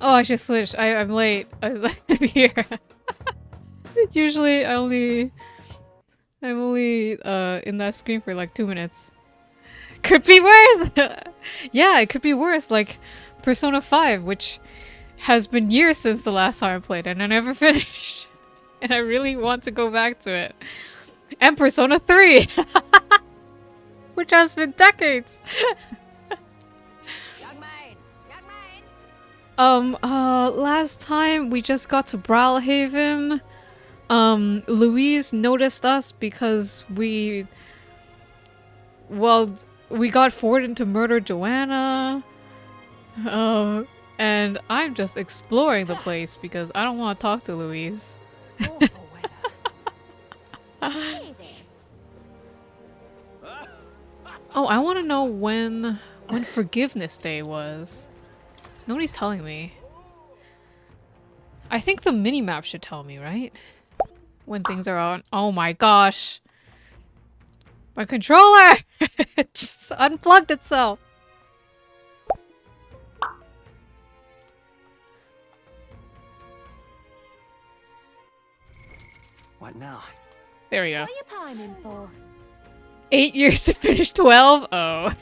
Oh, I should switch. I'm late. I was like, I'm here. Usually I'm only in that screen for like 2 minutes. Could be worse! Yeah, it could be worse. Like Persona 5, which has been years since the last time I played it and I never finished. And I really want to go back to it. And Persona 3! Which has been decades! Last time we just got to Brawlhaven. Louise noticed us because we got forwarded to murder Joanna. And I'm just exploring the place because I don't want to talk to Louise. Oh, I want to know when Forgiveness Day was. Nobody's telling me. I think the minimap should tell me, right? When things are on. Oh my gosh. My controller! It just unplugged itself. What now? There we go. What are you pining for? 8 years to finish 12? Oh.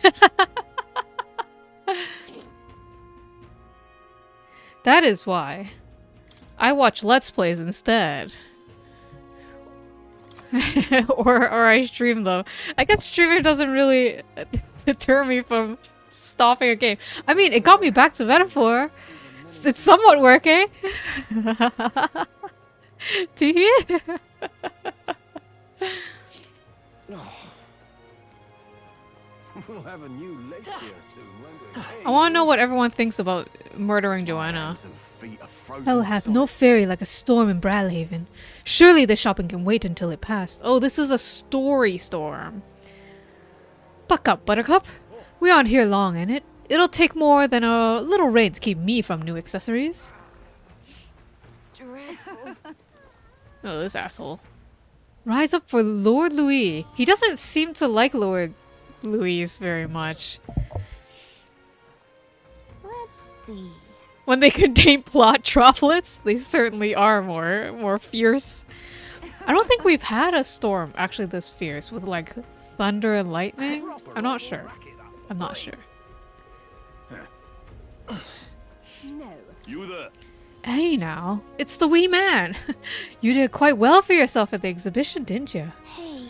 That is why. I watch Let's Plays instead. or I stream though. I guess streaming doesn't really deter me from stopping a game. I mean, it got me back to Metaphor. It's somewhat working. Do you hear? We'll have a new lake here soon, won't we? I want to know what everyone thinks about murdering Joanna. Hell hath no fairy like a storm in Bradhaven. Surely the shopping can wait until it passed. Oh, this is a story storm. Buck up, Buttercup. We aren't here long, innit? It'll take more than a little rain to keep me from new accessories. Dreadful. Oh, this asshole. Rise up for Lord Louis. He doesn't seem to like Lord Louis very much. Let's see. When they contain plot droplets, they certainly are more fierce. I don't think we've had a storm actually this fierce with like thunder and lightning. I'm not sure. I'm not sure. No. You there? Hey now, it's the wee man. You did quite well for yourself at the exhibition, didn't you? Hey.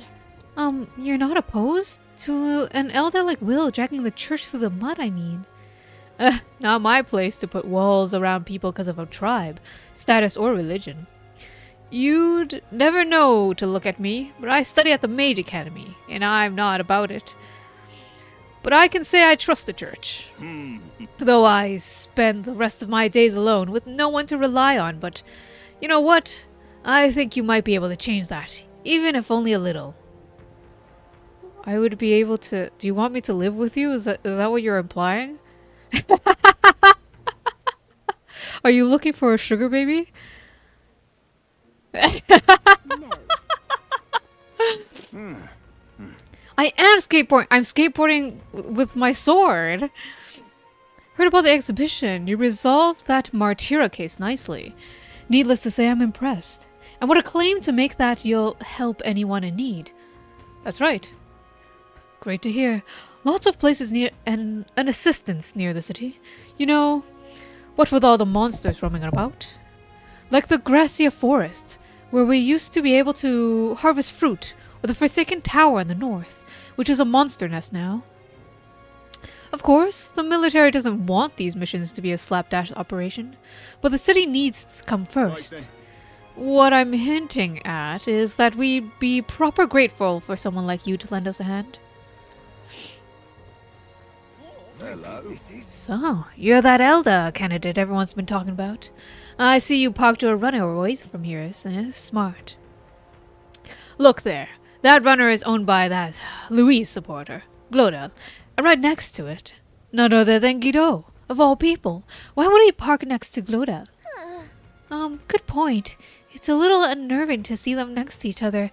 You're not opposed to an elder like Will dragging the church through the mud, I mean. Not my place to put walls around people because of a tribe, status, or religion. You'd never know to look at me, but I study at the Mage Academy, and I'm not about it. But I can say I trust the church. Though I spend the rest of my days alone with no one to rely on, but you know what? I think you might be able to change that, even if only a little. I would be able to... Do you want me to live with you? Is that what you're implying? Are you looking for a sugar baby? No. I am skateboarding. I'm skateboarding with my sword. Heard about the exhibition. You resolved that Martyra case nicely. Needless to say, I'm impressed. And what a claim to make that you'll help anyone in need. That's right. Great to hear. Lots of places need an assistance near the city. You know, what with all the monsters roaming about. Like the Gracia Forest, where we used to be able to harvest fruit, or the Forsaken Tower in the north, which is a monster nest now. Of course, the military doesn't want these missions to be a slapdash operation, but the city needs to come first. What I'm hinting at is that we'd be proper grateful for someone like you to lend us a hand. Hello. So, you're that elder candidate everyone's been talking about. I see you parked your runner away from here. Smart. Look there. That runner is owned by that Louise supporter, Glodell. And right next to it, none other than Guido, of all people. Why would he park next to Glodell? Good point. It's a little unnerving to see them next to each other.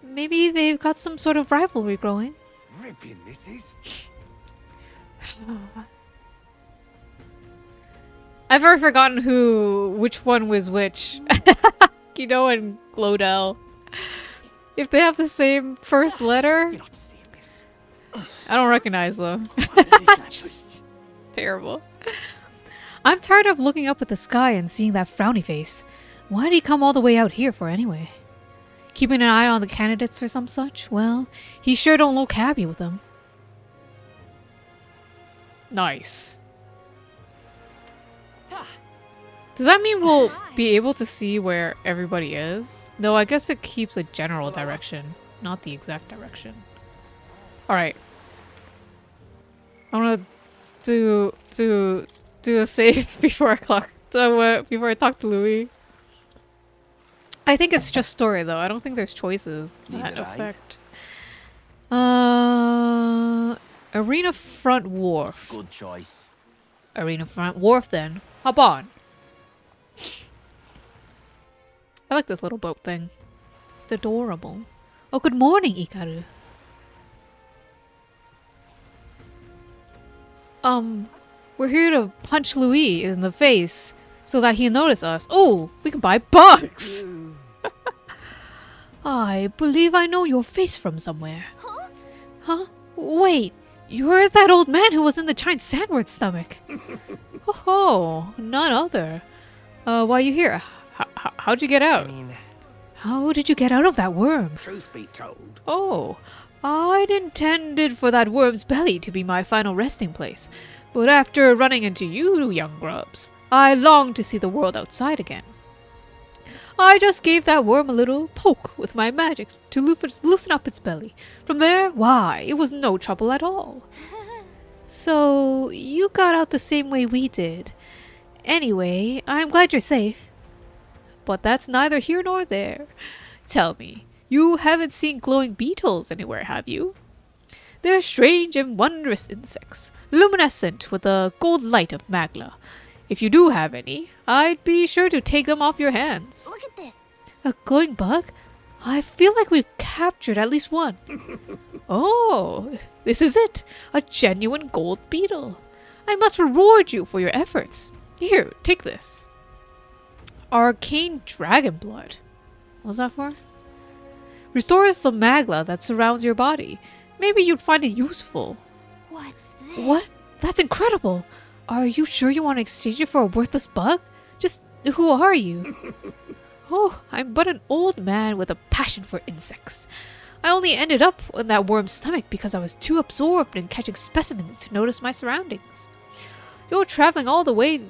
Maybe they've got some sort of rivalry growing. Ripping, this is. I've already forgotten which one was which. Kido and Glodell. If they have the same first letter, You're not serious. I don't recognize them. Terrible. I'm tired of looking up at the sky and seeing that frowny face. Why did he come all the way out here for anyway? Keeping an eye on the candidates or some such? Well, he sure don't look happy with them. Nice. Does that mean we'll be able to see where everybody is? No, I guess it keeps a general direction, not the exact direction. Alright. I'm gonna do a save before I before I talk to Louis. I think it's just story though. I don't think there's choices that affect. Arena Front Wharf. Good choice. Arena Front Wharf then. Hop on. I like this little boat thing. It's adorable. Oh, good morning, Ikaru. We're here to punch Louis in the face so that he'll notice us. Oh, we can buy bugs! I believe I know your face from somewhere. Huh? Huh? Wait, you're that old man who was in the giant sandwich stomach. Oh, none other. Why are you here? How'd you get I out? mean, How did you get out of that worm? truth be told, Oh, I'd intended for that worm's belly to be my final resting place, but after running into you young grubs, I longed to see the world outside again. I just gave that worm a little poke with my magic to loosen up its belly. From there, why, it was no trouble at all. So, you got out the same way we did. Anyway, I'm glad you're safe. But that's neither here nor there. Tell me, you haven't seen glowing beetles anywhere, have you? They're strange and wondrous insects, luminescent with the gold light of Magla. If you do have any, I'd be sure to take them off your hands. Look at this. A glowing bug? I feel like we've captured at least one. Oh, this is it. A genuine gold beetle. I must reward you for your efforts. Here, take this. Arcane Dragon Blood. What's that for? Restores the magla that surrounds your body. Maybe you'd find it useful. What's this? What? That's incredible. Are you sure you want to exchange it for a worthless bug? Just who are you? Oh, I'm but an old man with a passion for insects. I only ended up in that worm's stomach because I was too absorbed in catching specimens to notice my surroundings. You're traveling all the way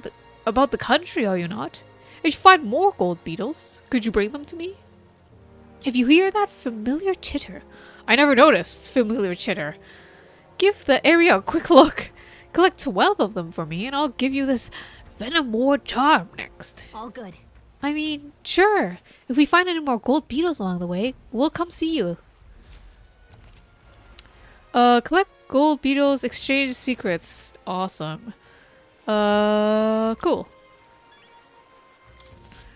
about the country, are you not? If you find more gold beetles, could you bring them to me? If you hear that familiar chitter, I never noticed familiar chitter. Give the area a quick look. Collect 12 of them for me, and I'll give you this Venom War charm next. All good. I mean, sure. If we find any more gold beetles along the way, we'll come see you. Collect gold beetles, exchange secrets. Awesome. Cool.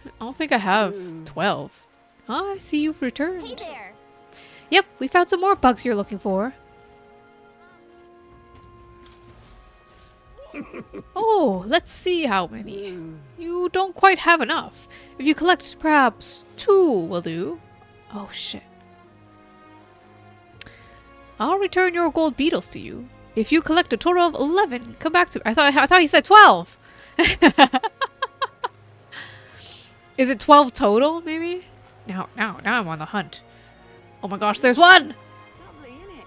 I don't think I have 12. I see you've returned. Hey there. Yep, we found some more bugs you're looking for. Oh, let's see how many. You don't quite have enough. If you collect perhaps 2 will do. Oh shit. I'll return your gold beetles to you. If you collect a total of 11, come back to I thought he said 12. Is it 12 total, maybe? Now I'm on the hunt. Oh my gosh, there's one! Lovely, innit?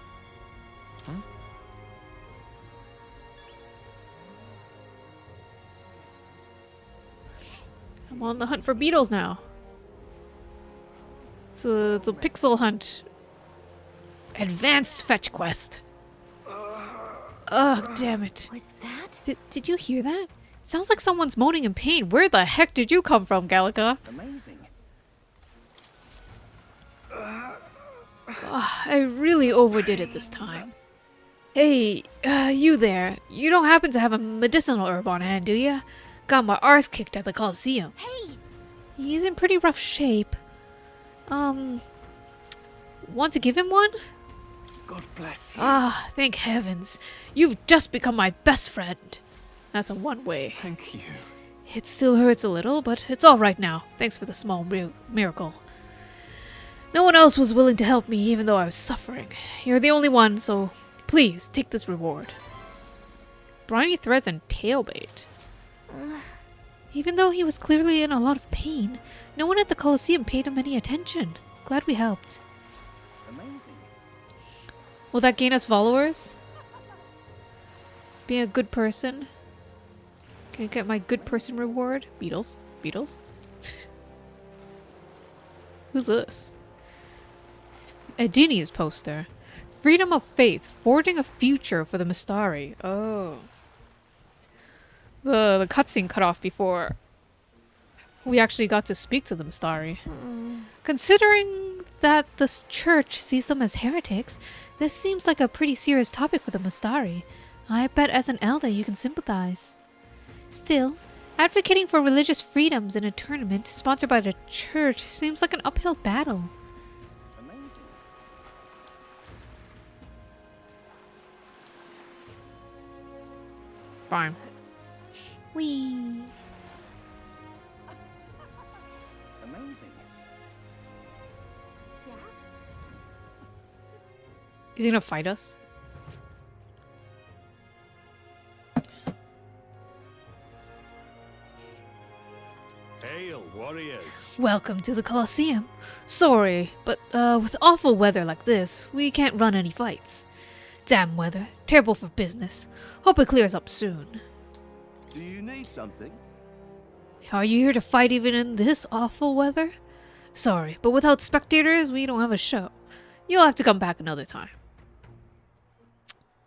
I'm on the hunt for beetles now. It's a pixel hunt. Advanced fetch quest. Ugh, damn it. Was that? Did you hear that? Sounds like someone's moaning in pain. Where the heck did you come from, Gallica? amazing. I really overdid it this time. Hey, you there. You don't happen to have a medicinal herb on hand, do you? Got my arse kicked at the Coliseum. Hey. He's in pretty rough shape. Want to give him one? God bless you. Ah, thank heavens. You've just become my best friend. That's a one way. Thank you. It still hurts a little, but it's all right now. Thanks for the small miracle. No one else was willing to help me, even though I was suffering. You're the only one, so please take this reward. Briny threads and tailbait. Even though he was clearly in a lot of pain, no one at the Colosseum paid him any attention. Glad we helped. Amazing. Will that gain us followers? Being a good person? Can I get my good person reward? Beatles? Beatles? Who's this? Adini's poster. Freedom of faith. Forging a future for the Mystari. Oh. The cutscene cut off before we actually got to speak to the Mystari. Considering that the church sees them as heretics, this seems like a pretty serious topic for the Mystari. I bet as an elder you can sympathize. Still, advocating for religious freedoms in a tournament sponsored by the church seems like an uphill battle. Amazing. Fine. Wee. Amazing. Is he gonna fight us? Hail, warriors. Welcome to the Colosseum. Sorry, but with awful weather like this, we can't run any fights. Damn weather. Terrible for business. Hope it clears up soon. Do you need something? Are you here to fight even in this awful weather? Sorry, but without spectators, we don't have a show. You'll have to come back another time.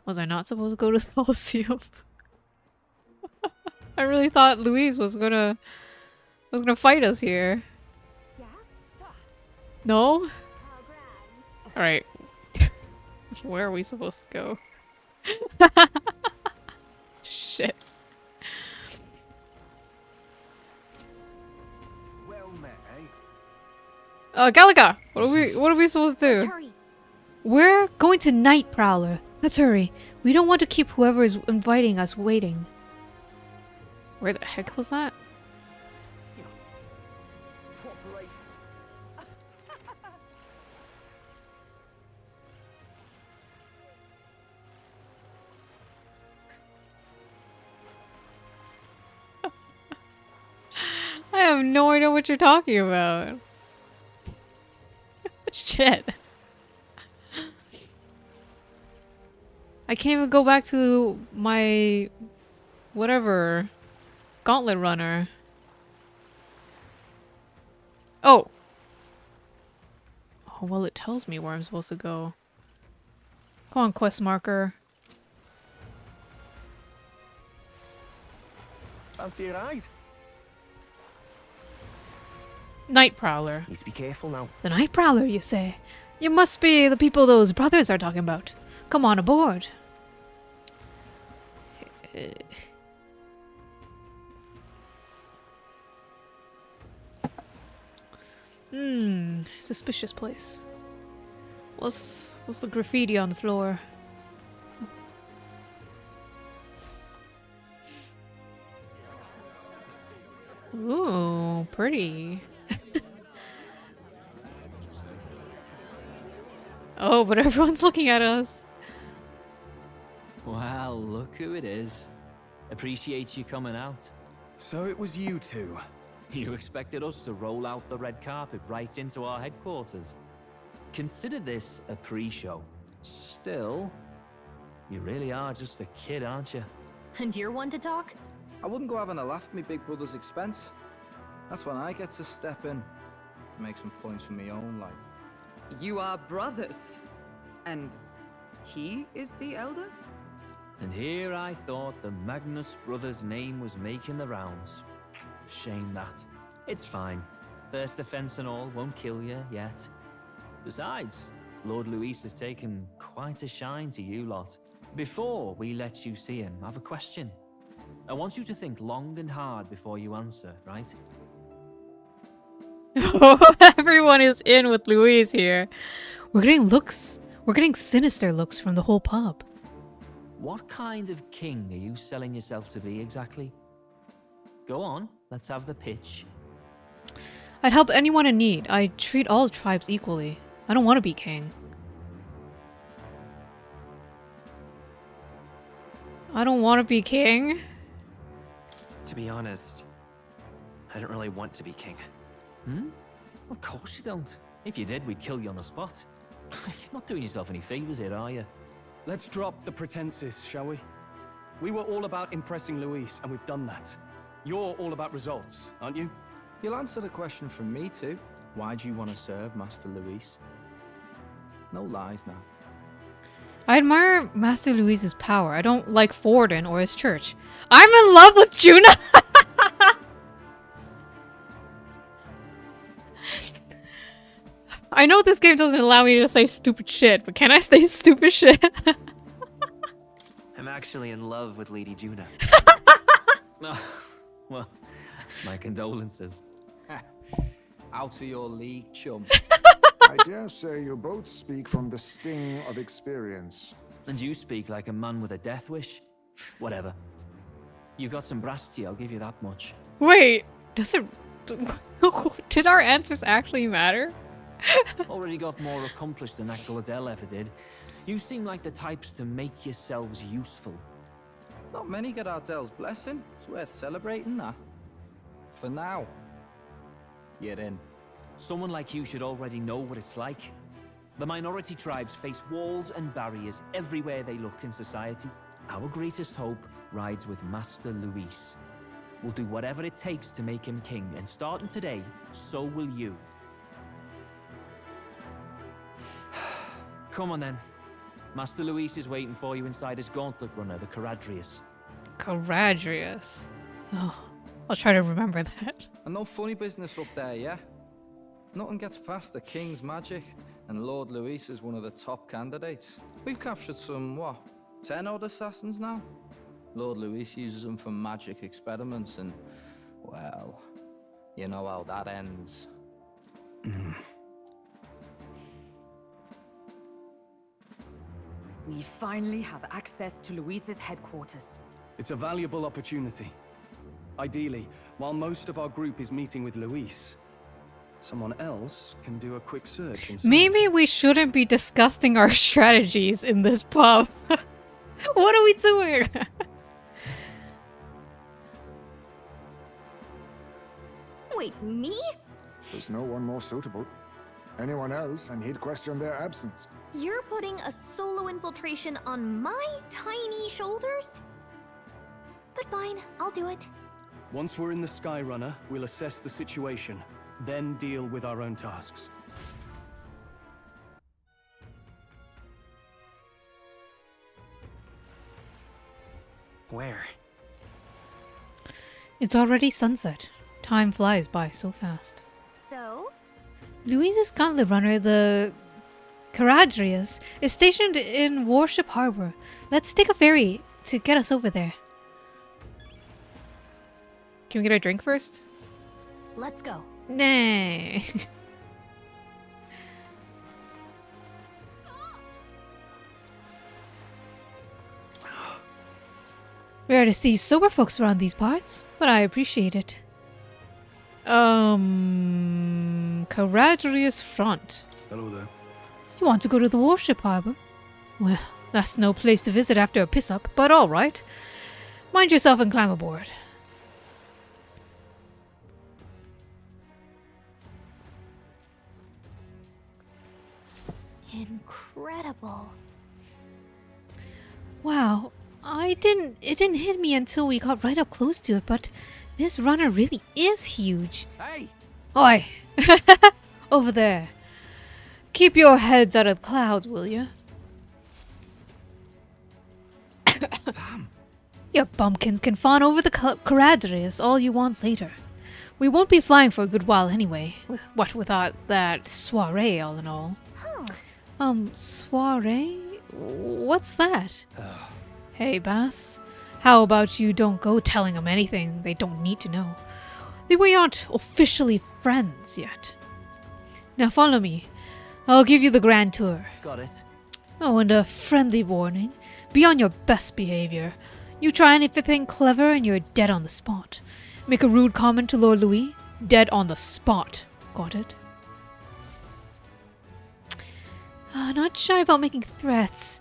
Was I not supposed to go to the Colosseum? I really thought Louise was gonna fight us here. No? Alright. Where are we supposed to go? Shit. Well met, Galaga! What are we supposed to Let's do? hurry. We're going to Night Prowler. Let's hurry. We don't want to keep whoever is inviting us waiting. Where the heck was that? I have no idea what you're talking about. Shit. I can't even go back to my whatever gauntlet runner. Oh. Oh, well, it tells me where I'm supposed to go. Come on, quest marker. Fancy a ride? Night Prowler. Need to be careful now. The Night Prowler, you say? You must be the people those brothers are talking about. Come on aboard. Suspicious place. What's the graffiti on the floor? Ooh, pretty. Oh, but everyone's looking at us. Wow, look who it is. Appreciate you coming out. So it was you two. You expected us to roll out the red carpet right into our headquarters. Consider this a pre-show. Still, you really are just a kid, aren't you? And you're one to talk? I wouldn't go having a laugh at me big brother's expense. That's when I get to step in, make some points for my own life. You are brothers. And he is the elder? And here I thought the Magnus brothers' name was making the rounds. Shame that. It's fine. First offense and all won't kill you yet. Besides, Lord Luis has taken quite a shine to you lot. Before we let you see him, I have a question. I want you to think long and hard before you answer, right? Everyone is in with Louise here. We're getting looks. We're getting sinister looks from the whole pub. What kind of king are you selling yourself to be exactly? Go on, let's have the pitch. I'd help anyone in need. I treat all tribes equally. I don't want to be king. I don't want to be king. To be honest, I don't really want to be king. Hmm? Of course you don't. If you did, we'd kill you on the spot. You're not doing yourself any favors here, are you? Let's drop the pretenses, shall we? We were all about impressing Luis, and we've done that. You're all about results, aren't you? You'll answer the question from me too. Why do you want to serve Master Luis? No lies now. I admire Master Luis's power. I don't like Forden or his church. I'm in love with Juna! I know this game doesn't allow me to say stupid shit, but can I say stupid shit? I'm actually in love with Lady Juna. Oh, well, my condolences. Out of your league, chum. I dare say you both speak from the sting of experience. And you speak like a man with a death wish. Whatever. You got some brass tea, I'll give you that much. Wait, does it... Did our answers actually matter? Already got more accomplished than that Gladell ever did. You seem like the types to make yourselves useful. Not many get Ardell's blessing. It's worth celebrating that. For now. You're in. Someone like you should already know what it's like. The minority tribes face walls and barriers everywhere they look in society. Our greatest hope rides with Master Luis. We'll do whatever it takes to make him king, and starting today, so will you. Come on then. Master Luis is waiting for you inside his gauntlet runner, the Caradrius. Caradrius. Oh, I'll try to remember that. And no funny business up there, yeah? Nothing gets past the king's magic, and Lord Luis is one of the top candidates. We've captured some, what, 10 odd assassins now? Lord Luis uses them for magic experiments, and, well, you know how that ends. We finally have access to Luis's headquarters. It's a valuable opportunity. Ideally, while most of our group is meeting with Luis, someone else can do a quick search inside. Maybe we shouldn't be discussing our strategies in this pub. What are we doing? Wait, me? There's no one more suitable. Anyone else, and he'd question their absence. You're putting a solo infiltration on my tiny shoulders? But fine, I'll do it. Once we're in the Skyrunner, we'll assess the situation, then deal with our own tasks. Where? It's already sunset. Time flies by so fast. So? Luis's gauntlet runner, the Caradrius, is stationed in Warship Harbor. Let's take a ferry to get us over there. Can we get a drink first? Let's go. Nay. Rare to see sober folks around these parts, but I appreciate it. Caradrius Front. Hello there. You want to go to the warship harbor? Well, that's no place to visit after a piss-up, but alright. Mind yourself and climb aboard. Incredible. Wow, it didn't hit me until we got right up close to it, but this runner really is huge. Hey! Oi! Over there. Keep your heads out of the clouds, will you? Sam! Your bumpkins can fawn over the Caradrius all you want later. We won't be flying for a good while anyway. What without that soiree all in all. Soiree? What's that? Hey, Bass. How about you don't go telling them anything they don't need to know? We aren't officially friends yet. Now follow me. I'll give you the grand tour. Got it. Oh, and a friendly warning. Be on your best behavior. You try anything clever and you're dead on the spot. Make a rude comment to Lord Louis. Dead on the spot. Got it? Not shy about making threats.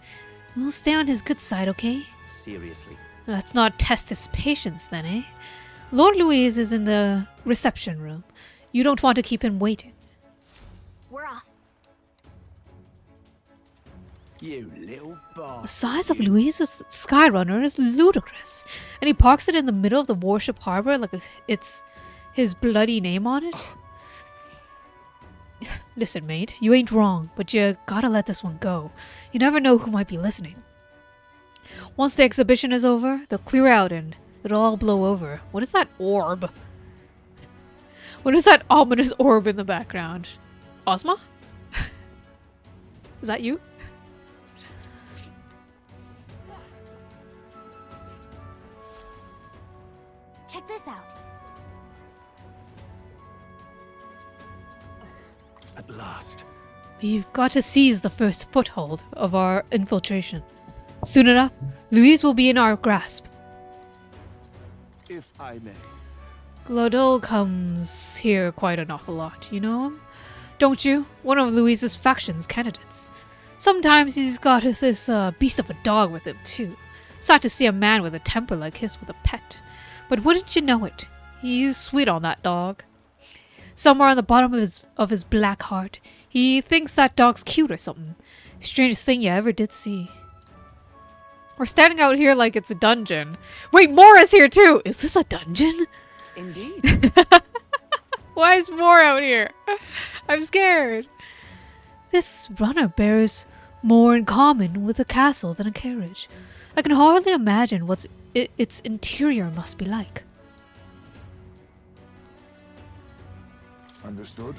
We'll stay on his good side, okay? Seriously. Let's not test his patience then, eh? Lord Louise is in the reception room. You don't want to keep him waiting. We're off. You little The boss. size of Louise's Skyrunner is ludicrous. And he parks it in the middle of the warship harbor like it's his bloody name on it. Listen, mate, you ain't wrong, but you gotta let this one go. You never know who might be listening. Once the exhibition is over, they'll clear out and it'll all blow over. What is that orb? What is that ominous orb in the background? Ozma? Is that you? Check this out. At last. We've got to seize the first foothold of our infiltration. Soon enough, Louise will be in our grasp. If I may. Glodol comes here quite an awful lot, you know him? Don't you? One of Louise's faction's candidates. Sometimes he's got this beast of a dog with him, too. Sad to see a man with a temper like his with a pet. But wouldn't you know it, he's sweet on that dog. Somewhere on the bottom of his black heart, he thinks that dog's cute or something. Strangest thing you ever did see. We're standing out here like it's a dungeon. Wait, Mora's here too! Is this a dungeon? Indeed. Why is Mora out here? I'm scared. This runner bears more in common with a castle than a carriage. I can hardly imagine what its interior must be like. Understood?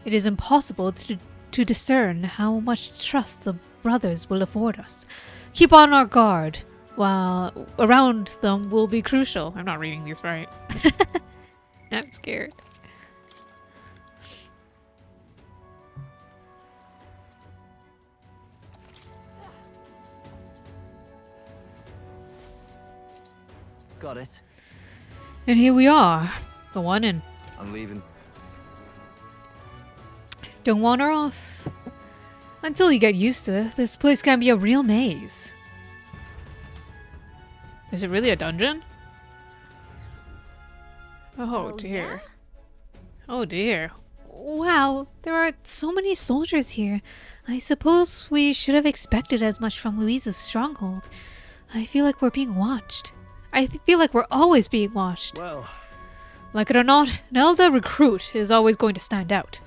It is impossible to discern how much trust the brothers will afford us. Keep on our guard, while around them will be crucial. I'm not reading these right. I'm scared. Got it. And here we are. Go on in. I'm leaving. Don't wander off. Until you get used to it, this place can be a real maze. Is it really a dungeon? Oh dear. Oh dear. Wow, there are so many soldiers here. I suppose we should have expected as much from Louise's stronghold. I feel like we're being watched. I feel like we're always being watched. Well, Like it or not, an elder recruit is always going to stand out.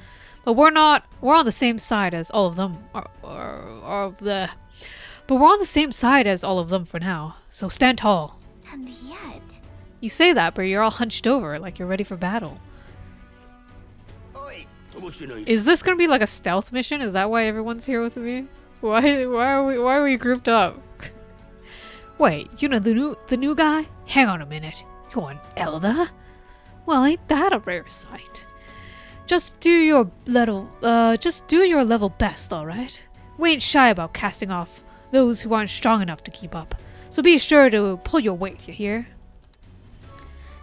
But we're on the same side as all of them. But we're on the same side as all of them for now. So stand tall. And yet... You say that, but you're all hunched over like you're ready for battle. What you need? Is this gonna be like a stealth mission? Is that why everyone's here with me? Why are we grouped up? Wait, you know the new guy? Hang on a minute. You're an elder? Well, ain't that a rare sight? Just do your level best, all right? We ain't shy about casting off those who aren't strong enough to keep up. So be sure to pull your weight, you hear?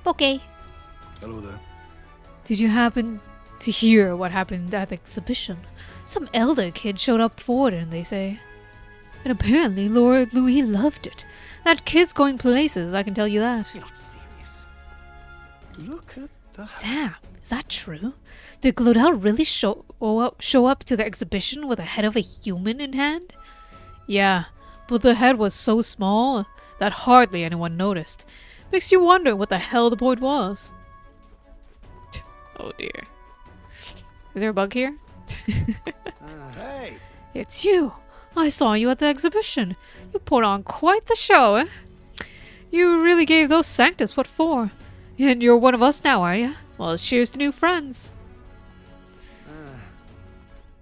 Okay. hello there. Did you happen to hear what happened at the exhibition? Some elder kid showed up for it, and they say. And apparently Lord Louis loved it. That kid's going places, I can tell you that. You're not serious. Look at that. Damn, is that true? Did Glodell really show up to the exhibition with the head of a human in hand? Yeah, but the head was so small that hardly anyone noticed. Makes you wonder what the hell the point was. Oh dear. Is there a bug here? Hey! It's you. I saw you at the exhibition. You put on quite the show, eh? You really gave those Sanctus what for. And you're one of us now, are you? Well, cheers to new friends.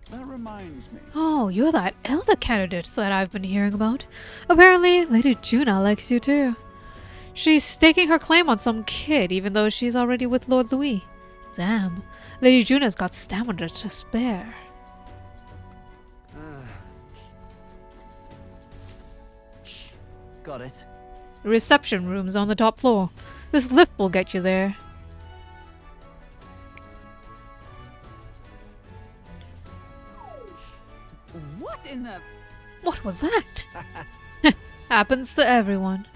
That reminds me. Oh, you're that elder candidate that I've been hearing about. Apparently, Lady Juna likes you too. She's staking her claim on some kid, even though she's already with Lord Louis. Damn, Lady Juna's got stamina to spare. Got it. The reception room's on the top floor. This lift will get you there. in the... What was that? Happens to everyone.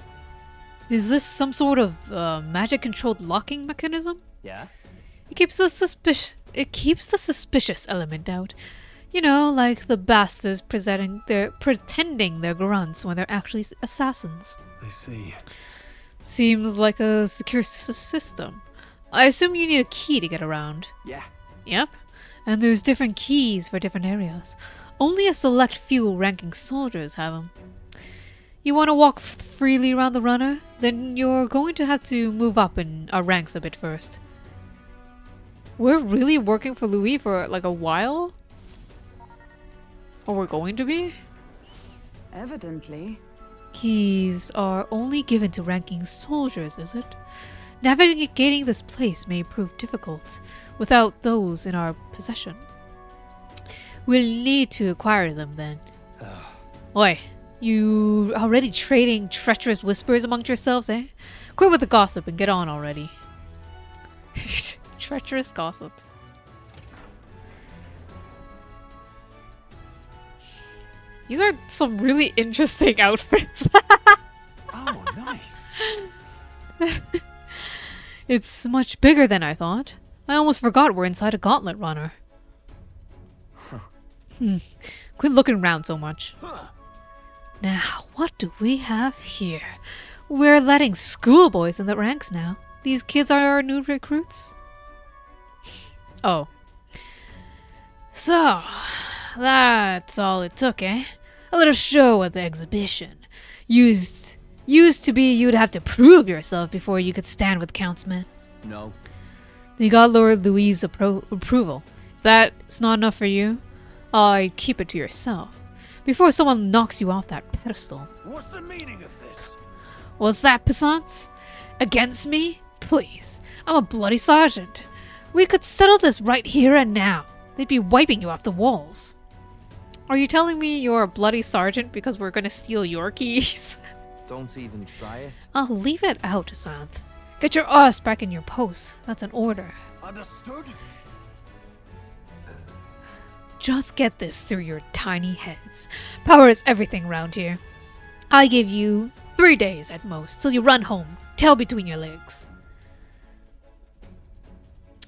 Is this some sort of magic-controlled locking mechanism? Yeah? It keeps the suspicious element out. You know, like the bastards pretending they're grunts when they're actually assassins. I see. Seems like a secure system. I assume you need a key to get around. Yeah. Yep. And there's different keys for different areas. Only a select few ranking soldiers have them. You want to walk freely around the runner? Then you're going to have to move up in our ranks a bit first. We're really working for Louis for like a while? Or we're going to be? Evidently. Keys are only given to ranking soldiers, is it? Navigating this place may prove difficult without those in our possession. We'll need to acquire them then. Oi, you already trading treacherous whispers amongst yourselves, eh? Quit with the gossip and get on already. Treacherous gossip. These are some really interesting outfits. Oh, nice. It's much bigger than I thought. I almost forgot we're inside a gauntlet runner. Quit looking around so much. Now, what do we have here? We're letting schoolboys in the ranks now. These kids are our new recruits? Oh. So, that's all it took, eh? A little show at the exhibition. Used to be you'd have to prove yourself before you could stand with Count's men. No. You got Lord Louis' approval. If that's not enough for you, I'd keep it to yourself. Before someone knocks you off that pedestal. What's the meaning of this? What's that, Pissance? Against me? Please. I'm a bloody sergeant. We could settle this right here and now. They'd be wiping you off the walls. Are you telling me you're a bloody sergeant because we're gonna steal your keys? Don't even try it. I'll leave it out, Asanth. Get your ass back in your post. That's an order. Understood? Just get this through your tiny heads. Power is everything around here. I give you 3 days at most till you run home, tail between your legs.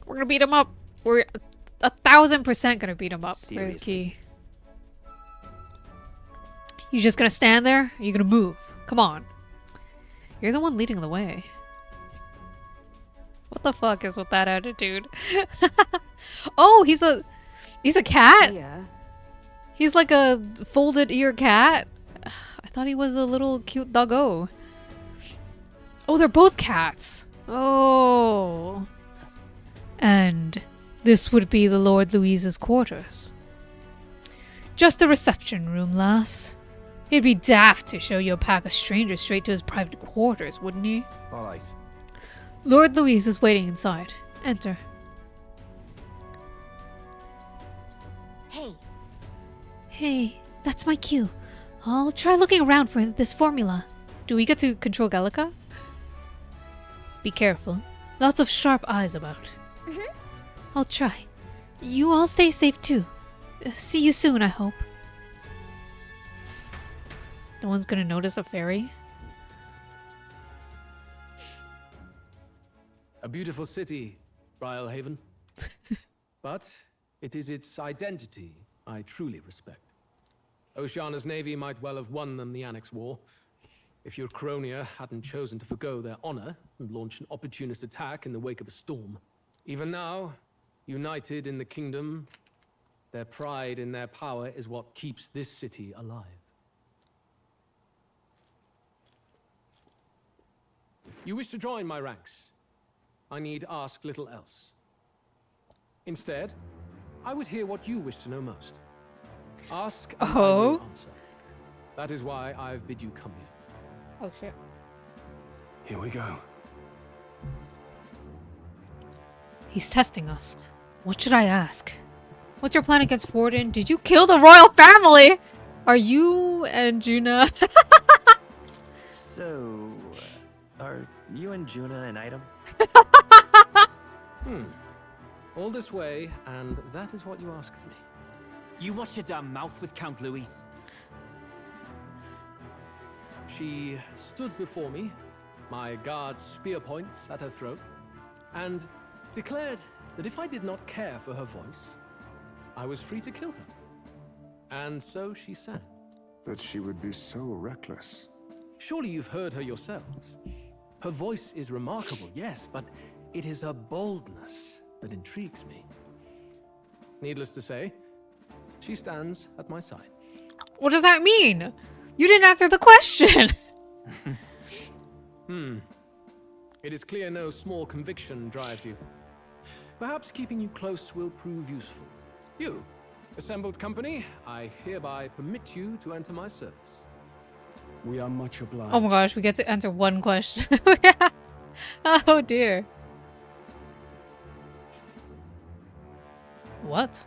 We're gonna beat him up. We're 1000% gonna beat him up. Where's the key? You just gonna stand there? Or are you gonna move? Come on. You're the one leading the way. What the fuck is with that attitude? Oh, he's a cat? Yeah. He's like a folded ear cat? I thought he was a little cute doggo. Oh, they're both cats. Oh. And this would be the Lord Louis's quarters. Just a reception room, lass. He'd be daft to show you a pack of strangers straight to his private quarters, wouldn't he? All right. Lord Louis is waiting inside. Enter. Hey, Hey, that's my cue. I'll try looking around for this formula. Do we get to control Gallica? Be careful. Lots of sharp eyes about. I'll try. You all stay safe too. See you soon, I hope. No one's gonna notice a fairy? A beautiful city, Brialhaven. But it is its identity I truly respect. Oceana's navy might well have won them the Annex War, if your Cronia hadn't chosen to forgo their honor and launch an opportunist attack in the wake of a storm. Even now, united in the kingdom, their pride in their power is what keeps this city alive. You wish to join my ranks. I need ask little else. Instead, I would hear what you wish to know most. Ask and I will answer. That is why I've bid you come here. Oh shit. Here we go. He's testing us. What should I ask? What's your plan against Forden? Did you kill the royal family? Are you and Juna? So, are you and Juna an item? All this way, and that is what you ask of me. You watch your damn mouth with Count Louise. She stood before me, my guard's spear points at her throat, and declared that if I did not care for her voice, I was free to kill her. And so she sang. That she would be so reckless. Surely you've heard her yourselves. Her voice is remarkable, yes, but it is her boldness that intrigues me. Needless to say, she stands at my side. What does that mean? You didn't answer the question. It is clear no small conviction drives you. Perhaps keeping you close will prove useful. You, assembled company, I hereby permit you to enter my service. We are much obliged. Oh my gosh, we get to answer one question. Oh dear. What?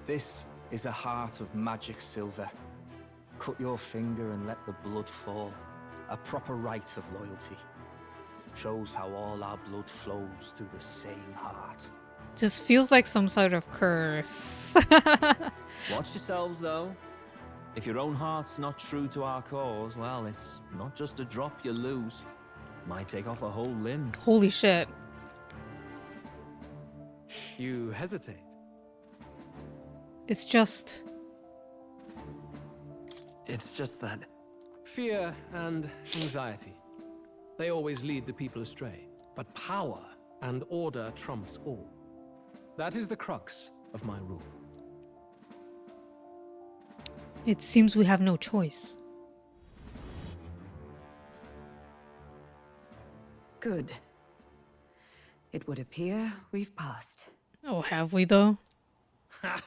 This is a heart of magic silver. Cut your finger and let the blood fall. A proper rite of loyalty. Shows how all our blood flows through the same heart. Just feels like some sort of curse. Watch yourselves, though. If your own heart's not true to our cause, well, it's not just a drop you lose. Might take off a whole limb. Holy shit. You hesitate. It's just that. Fear and anxiety. They always lead the people astray. But power and order trumps all. That is the crux of my rule. It seems we have no choice. Good. It would appear we've passed. Oh, have we though? Ha!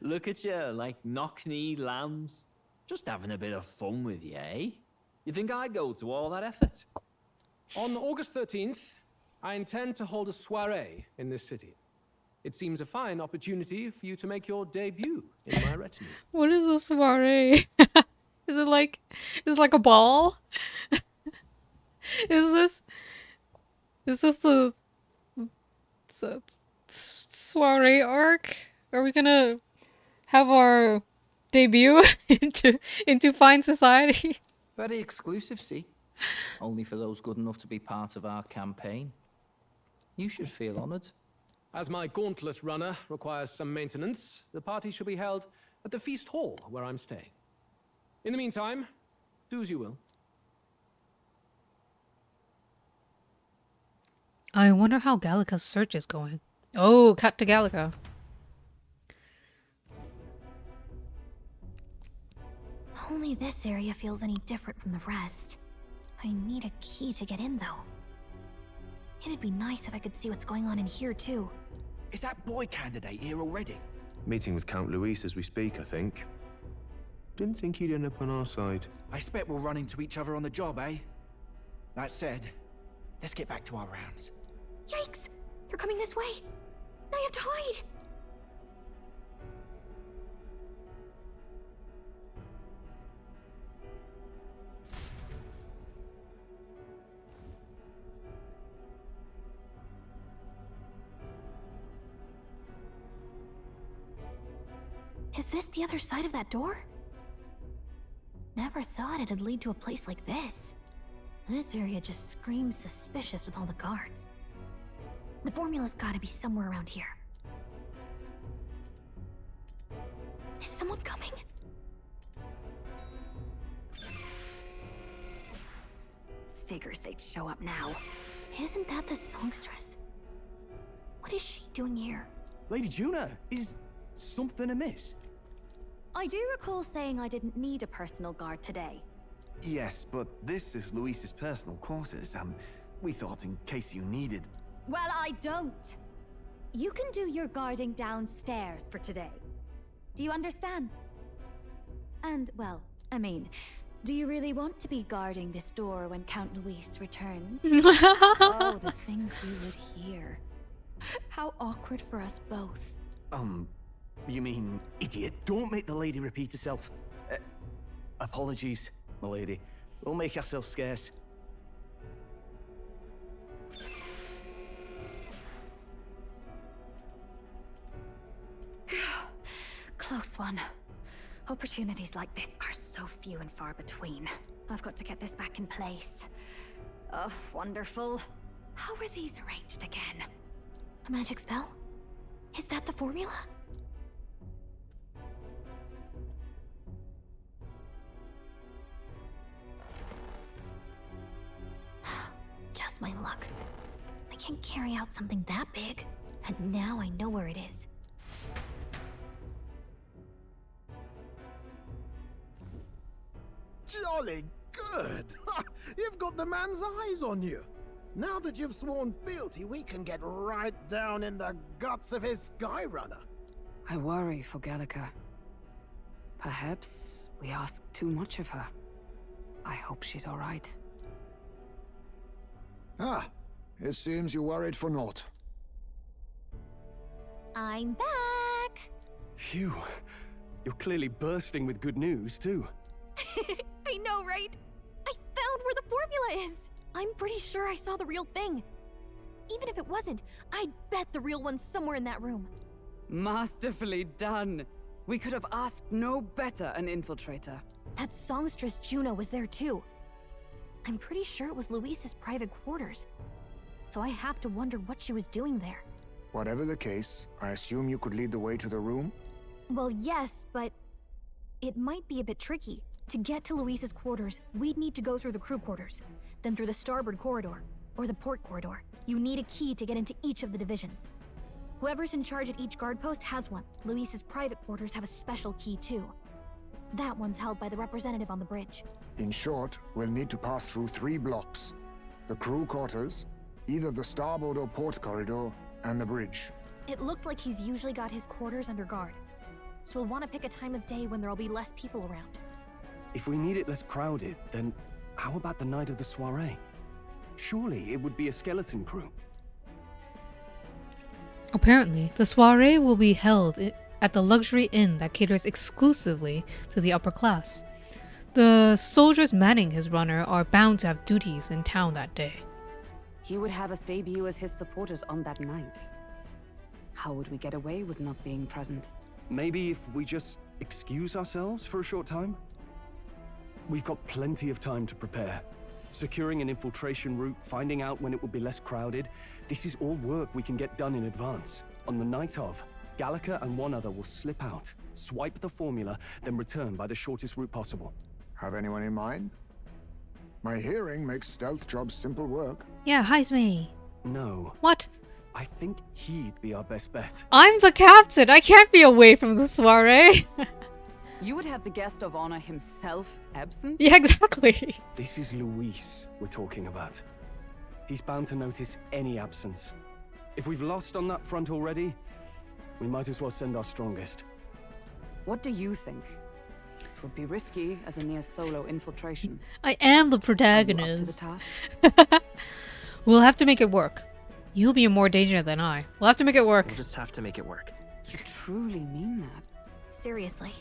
Look at you, like knock-kneed lambs. Just having a bit of fun with you, eh? You think I'd go to all that effort? On August 13th, I intend to hold a soiree in this city. It seems a fine opportunity for you to make your debut in my retinue. What is a soiree? Is it like a ball? Is this the soiree arc? Are we gonna have our debut into fine society? Very exclusive, see? Only for those good enough to be part of our campaign. You should feel honored. As my gauntlet runner requires some maintenance, the party shall be held at the feast hall where I'm staying. In the meantime, do as you will. I wonder how Gallica's search is going. Oh, cut to Gallica. Only this area feels any different from the rest. I need a key to get in, though. It'd be nice if I could see what's going on in here, too. Is that boy candidate here already? Meeting with Count Louis as we speak, I think. Didn't think he'd end up on our side. I expect we'll run into each other on the job, eh? That said, let's get back to our rounds. Yikes! They're coming this way! I have to hide! Is this the other side of that door? Never thought it'd lead to a place like this. This area just screams suspicious with all the guards. The formula's gotta be somewhere around here. Is someone coming? Figures they'd show up now. Isn't that the songstress? What is she doing here? Lady Juna, is something amiss? I do recall saying I didn't need a personal guard today. Yes, but this is Luis's personal quarters, and we thought in case you needed... Well, I don't. You can do your guarding downstairs for today. Do you understand? And, well, I mean, do you really want to be guarding this door when Count Luis returns? Oh, the things we would hear. How awkward for us both. You mean, idiot, don't make the lady repeat herself. Apologies, my lady. We'll make ourselves scarce. close one. Opportunities like this are so few and far between. I've got to get this back in place. Oh, wonderful. How were these arranged again? A magic spell? Is that the formula? Just my luck. I can't carry out something that big, and now I know where it is. Jolly good! You've got the man's eyes on you. Now that you've sworn fealty, we can get right down in the guts of his Skyrunner. I worry for Gallica. Perhaps we ask too much of her. I hope she's all right. Ah, it seems you worried for naught. I'm back! Phew. You're clearly bursting with good news, too. I know, right? I found where the formula is! I'm pretty sure I saw the real thing. Even if it wasn't, I'd bet the real one's somewhere in that room. Masterfully done. We could have asked no better an infiltrator. That songstress Juno was there too. I'm pretty sure it was Luis's private quarters. So I have to wonder what she was doing there. Whatever the case, I assume you could lead the way to the room? Well, yes, but it might be a bit tricky. To get to Luis's quarters, we'd need to go through the crew quarters, then through the starboard corridor, or the port corridor. You need a key to get into each of the divisions. Whoever's in charge at each guard post has one. Luis's private quarters have a special key too. That one's held by the representative on the bridge. In short, we'll need to pass through 3 blocks. The crew quarters, either the starboard or port corridor, and the bridge. It looked like he's usually got his quarters under guard. So we'll want to pick a time of day when there'll be less people around. If we need it less crowded, then how about the night of the soiree? Surely it would be a skeleton crew. Apparently, the soiree will be held at the luxury inn that caters exclusively to the upper class. The soldiers manning his runner are bound to have duties in town that day. He would have us debut as his supporters on that night. How would we get away with not being present? Maybe if we just excuse ourselves for a short time? We've got plenty of time to prepare. Securing an infiltration route, finding out when it will be less crowded, this is all work we can get done in advance. On the night of, Gallica and one other will slip out, swipe the formula, then return by the shortest route possible. Have anyone in mind? My hearing makes stealth jobs simple work. Yeah, Heisme. No. What? I think he'd be our best bet. I'm the captain! I can't be away from the soiree! You would have the guest of honor himself absent? Yeah, exactly. This is Luis we're talking about. He's bound to notice any absence. If we've lost on that front already, we might as well send our strongest. What do you think? It would be risky as a near solo infiltration. I am the Are you protagonist. up to the task? We'll have to make it work. You'll be in more danger than I. We'll have to make it work. We'll just have to make it work. You truly mean that? Seriously.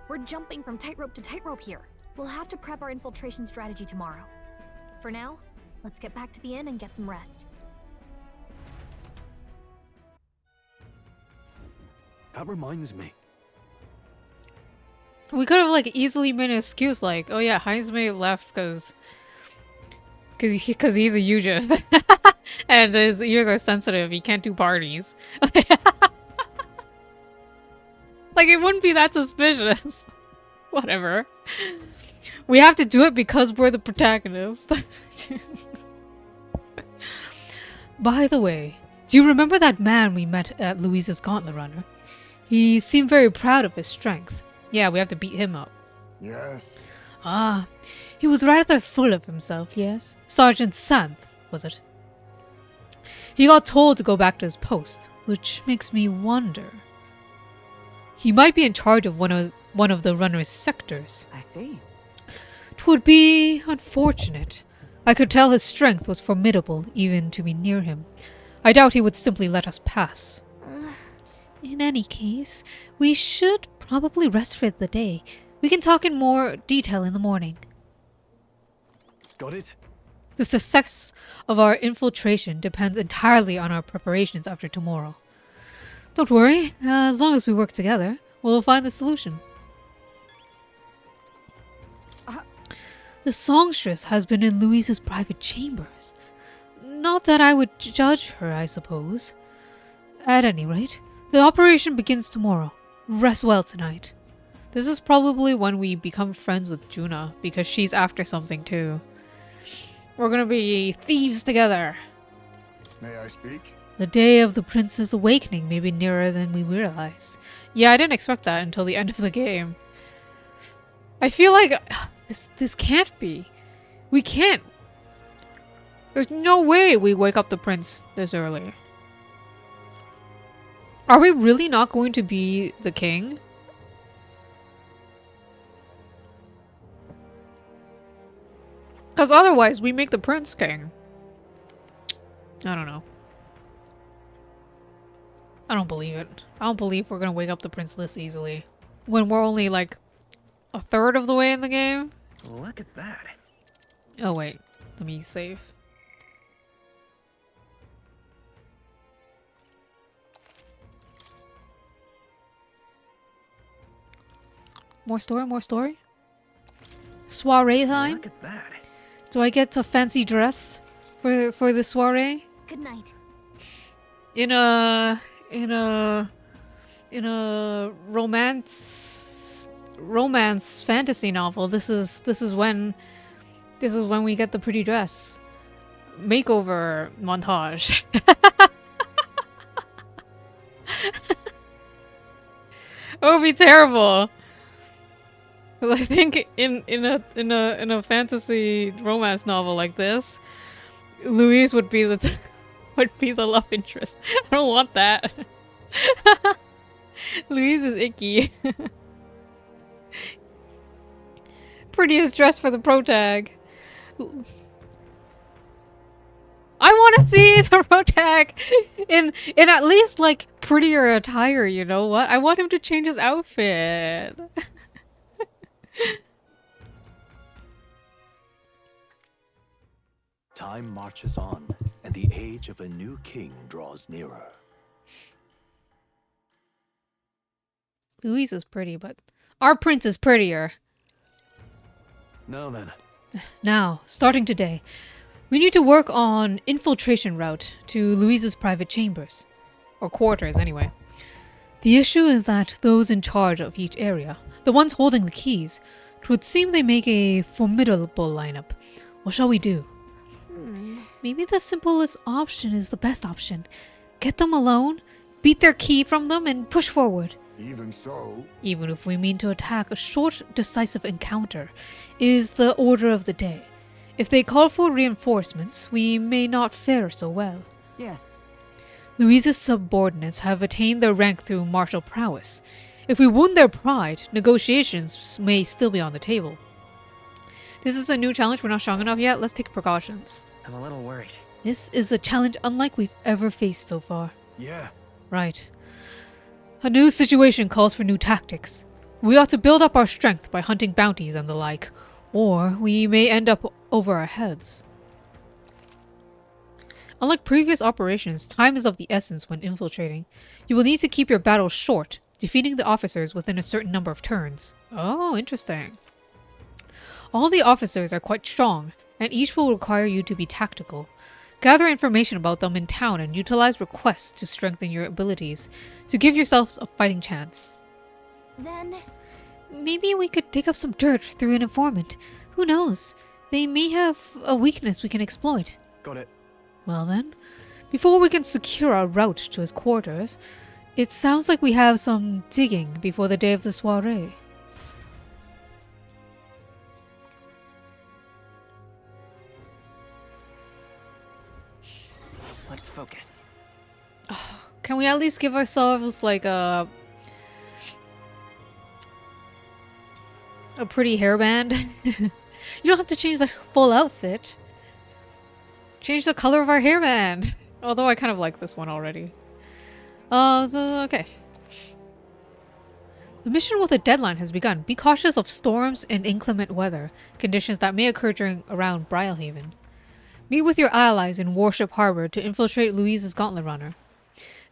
We're jumping from tightrope to tightrope here. We'll have to prep our infiltration strategy tomorrow. For now, let's get back to the inn and get some rest. That reminds me. We could have like easily made an excuse like, oh yeah, Heisme left because he's a Yuja and his ears are sensitive. He can't do parties. Like it wouldn't be that suspicious. Whatever. We have to do it because we're the protagonist. By the way, do you remember that man we met at Luis's Gauntlet Runner? He seemed very proud of his strength. Yeah, we have to beat him up. Yes. Ah, he was rather full of himself, yes? Sergeant Santh, was it? He got told to go back to his post, which makes me wonder. He might be in charge of one of the runner's sectors. I see. 'Twould be unfortunate. I could tell his strength was formidable even to be near him. I doubt he would simply let us pass. In any case, we should probably rest for the day. We can talk in more detail in the morning. Got it? The success of our infiltration depends entirely on our preparations after tomorrow. Don't worry, as long as we work together, we'll find the solution. The songstress has been in Louise's private chambers. Not that I would judge her, I suppose. At any rate, the operation begins tomorrow. Rest well tonight. This is probably when we become friends with Juna, because she's after something too. We're gonna be thieves together. May I speak? The day of the prince's awakening may be nearer than we realize. Yeah, I didn't expect that until the end of the game. I feel like this can't be. We can't. There's no way we wake up the prince this early. Are we really not going to be the king? Because otherwise we make the prince king. I don't know. I don't believe it. I don't believe we're gonna wake up the prince this easily. When we're only like a third of the way in the game. Look at that. Oh wait, let me save. More story, more story. Soiree time? Look at that. Do I get a fancy dress for the soiree? Good night. In a romance fantasy novel, this is when we get the pretty dress. Makeover montage. It would be terrible. I think in a fantasy romance novel like this, Louise would be the love interest. I don't want that. Louise is icky. Prettiest dress for the protag. I want to see the protag in at least like prettier attire. You know what? I want him to change his outfit. Time marches on, and the age of a new king draws nearer. Louise is pretty, but our prince is prettier. Now then. Now, starting today, we need to work on infiltration route to Louise's private chambers. Or quarters, anyway. The issue is that those in charge of each area, the ones holding the keys, it would seem they make a formidable lineup. What shall we do? Maybe the simplest option is the best option. Get them alone, beat their key from them, and push forward. Even so... Even if we mean to attack, a short, decisive encounter is the order of the day. If they call for reinforcements, we may not fare so well. Yes. Louise's subordinates have attained their rank through martial prowess. If we wound their pride, negotiations may still be on the table. This is a new challenge. We're not strong enough yet. Let's take precautions. I'm a little worried. This is a challenge unlike we've ever faced so far. Yeah. Right. A new situation calls for new tactics. We ought to build up our strength by hunting bounties and the like, or we may end up over our heads. Unlike previous operations, time is of the essence when infiltrating. You will need to keep your battles short, defeating the officers within a certain number of turns. Oh, interesting. All the officers are quite strong, and each will require you to be tactical. Gather information about them in town and utilize requests to strengthen your abilities, to give yourselves a fighting chance. Then... maybe we could dig up some dirt through an informant. Who knows? They may have a weakness we can exploit. Got it. Well then, before we can secure our route to his quarters, it sounds like we have some digging before the day of the soiree. Let's focus. Can we at least give ourselves like a pretty hairband? You don't have to change the full outfit. Change the color of our hairband. Although I kind of like this one already. Okay. The mission with a deadline has begun. Be cautious of storms and inclement weather, conditions that may occur around Brylehaven. Meet with your allies in Warship Harbor to infiltrate Louise's Gauntlet Runner.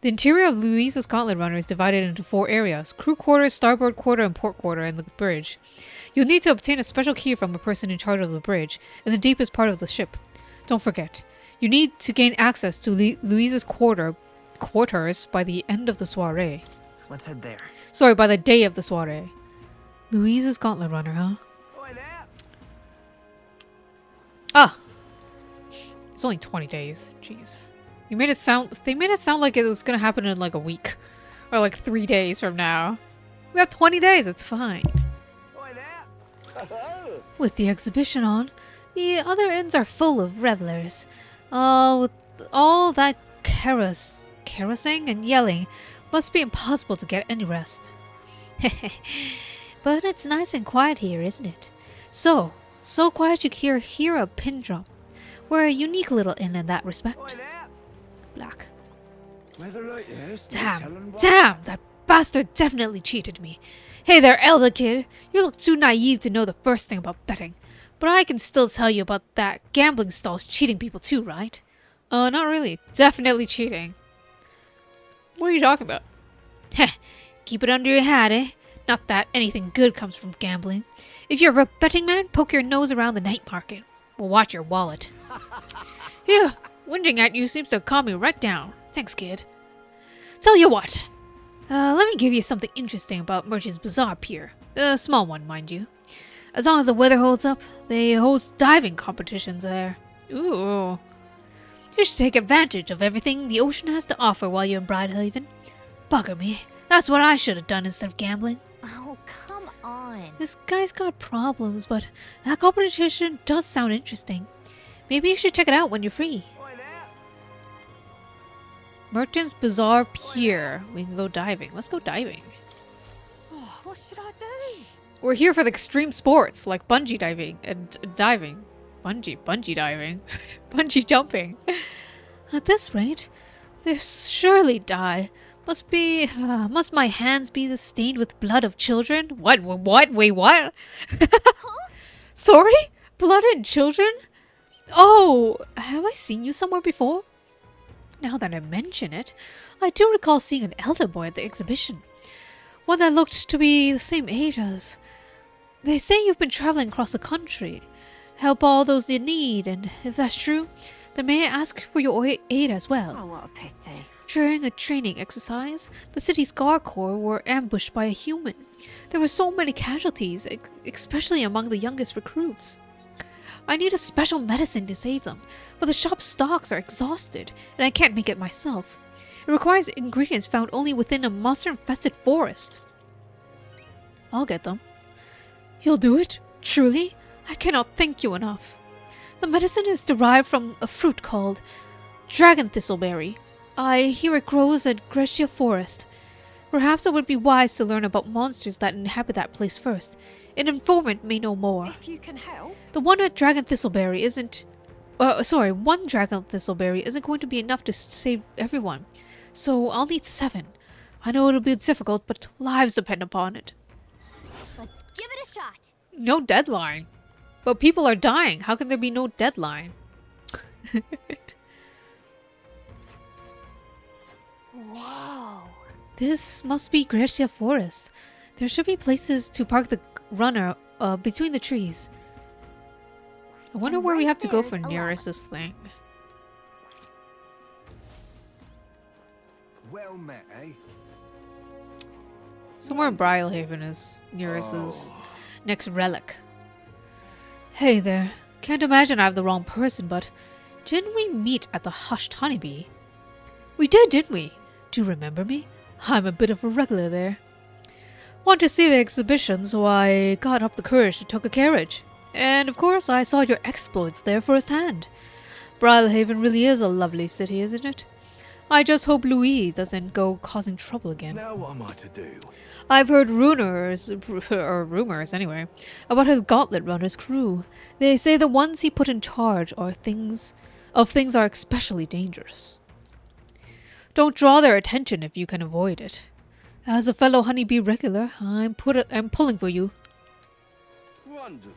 The interior of Louise's Gauntlet Runner is divided into 4 areas: crew quarters, starboard quarter, and port quarter, and the bridge. You'll need to obtain a special key from a person in charge of the bridge, in the deepest part of the ship. Don't forget, you need to gain access to Louise's quarters by the end of the soiree. Let's head there. Sorry, by the day of the soiree. Louise's Gauntlet Runner, huh? Ah! It's only 20 days. Jeez. They made it sound like it was gonna happen in like a week. Or like 3 days from now. We have 20 days, it's fine. With the exhibition on, the other inns are full of revelers. With all that caressing and yelling, must be impossible to get any rest. But it's nice and quiet here, isn't it? So quiet you can hear a pin drop. We're a unique little inn in that respect. Black. Damn, that bastard definitely cheated me. Hey there, elder kid. You look too naive to know the first thing about betting. But I can still tell you about that. Gambling stalls cheating people too, right? Not really. Definitely cheating. What are you talking about? Heh, keep it under your hat, eh? Not that anything good comes from gambling. If you're a betting man, poke your nose around the night market. Well, watch your wallet. Phew, whinging at you seems to calm me right down. Thanks, kid. Tell you what. Let me give you something interesting about Merchant's Bazaar Pier. A small one, mind you. As long as the weather holds up, they host diving competitions there. Ooh. You should take advantage of everything the ocean has to offer while you're in Bridlehaven. Bugger me. That's what I should have done instead of gambling. Oh, come on. This guy's got problems, but that competition does sound interesting. Maybe you should check it out when you're free. Merchant's Bazaar Pier. We can go diving. Let's go diving. Oh, what should I do? We're here for the extreme sports, like bungee diving and diving. Bungee diving. Bungee jumping. At this rate, they'll surely die. Must my hands be stained with blood of children? What? Wait, what? Sorry? Blood and children? Oh, have I seen you somewhere before? Now that I mention it, I do recall seeing an elder boy at the exhibition. One that looked to be the same age as... They say you've been traveling across the country. Help all those in need, and if that's true, then may I ask for your aid as well? Oh, what a pity. During a training exercise, the city's guard corps were ambushed by a human. There were so many casualties, especially among the youngest recruits. I need a special medicine to save them, but the shop's stocks are exhausted, and I can't make it myself. It requires ingredients found only within a monster-infested forest. I'll get them. You'll do it? Truly? I cannot thank you enough. The medicine is derived from a fruit called dragon thistleberry. I hear it grows at Grecia Forest. Perhaps it would be wise to learn about monsters that inhabit that place first. An informant may know more. If you can help. The one dragon thistleberry isn't... one dragon thistleberry isn't going to be enough to save everyone. So I'll need 7. I know it'll be difficult, but lives depend upon it. Let's give it a shot. No deadline. But people are dying. How can there be no deadline? Whoa. This must be Grecia Forest. There should be places to park the runner between the trees. I wonder where we have to go for nearest this thing. Well met, eh? Somewhere in Bridlehaven is nearest his next relic. Hey there. Can't imagine I have the wrong person, but didn't we meet at the Hushed Honeybee? We did, didn't we? Do you remember me? I'm a bit of a regular there. Want to see the exhibition, so I got up the courage to take a carriage. And of course, I saw your exploits there firsthand. Bridlehaven really is a lovely city, isn't it? I just hope Louis doesn't go causing trouble again. Now what am I to do? I've heard rumors anyway, about his Gauntlet Runner's crew. They say the ones he put in charge are things are especially dangerous. Don't draw their attention if you can avoid it. As a fellow honeybee regular, I'm pulling for you. Wonderful.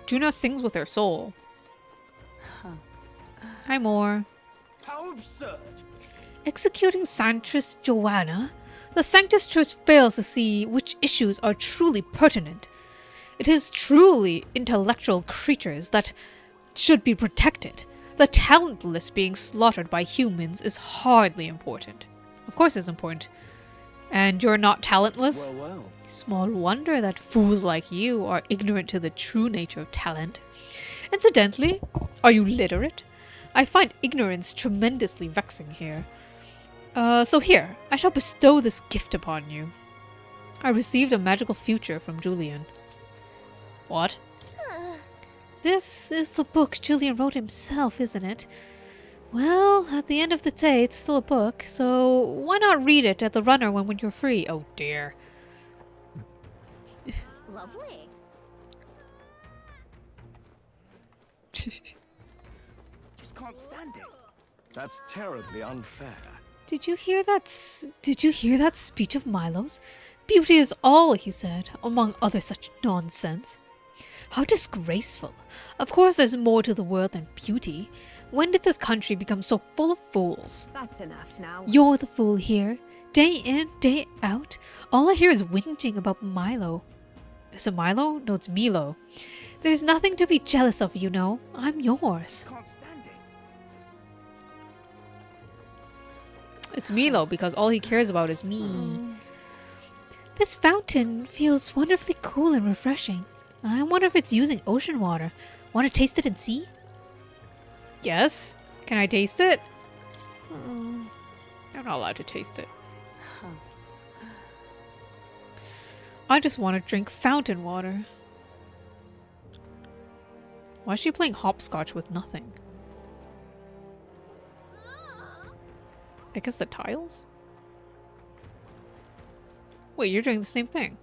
Juna sings with her soul. Hi, Moore. How absurd! Executing Sanctress Joanna, the Sanctus Church fails to see which issues are truly pertinent. It is truly intellectual creatures that should be protected. The talentless being slaughtered by humans is hardly important. Of course it's important. And you're not talentless? Well, well. Small wonder that fools like you are ignorant to the true nature of talent. Incidentally, are you literate? I find ignorance tremendously vexing here. So here, I shall bestow this gift upon you. I received a magical future from Julian. What? This is the book Julian wrote himself, isn't it? Well, at the end of the day, it's still a book, so why not read it at the runner when you're free? Oh dear. Lovely. Just can't stand it. That's terribly unfair. Did you hear that speech of Milo's? Beauty is all, he said, among other such nonsense. How disgraceful. Of course there's more to the world than beauty. When did this country become so full of fools? That's enough now. You're the fool here. Day in, day out. All I hear is whinging about Milo. Is it Milo? No, it's Milo. There's nothing to be jealous of, you know. I'm yours. Can't stand it. It's Milo because all he cares about is me. This fountain feels wonderfully cool and refreshing. I wonder if it's using ocean water. Want to taste it and see? Yes. Can I taste it? I'm not allowed to taste it. I just want to drink fountain water. Why is she playing hopscotch with nothing? I guess the tiles? Wait, you're doing the same thing.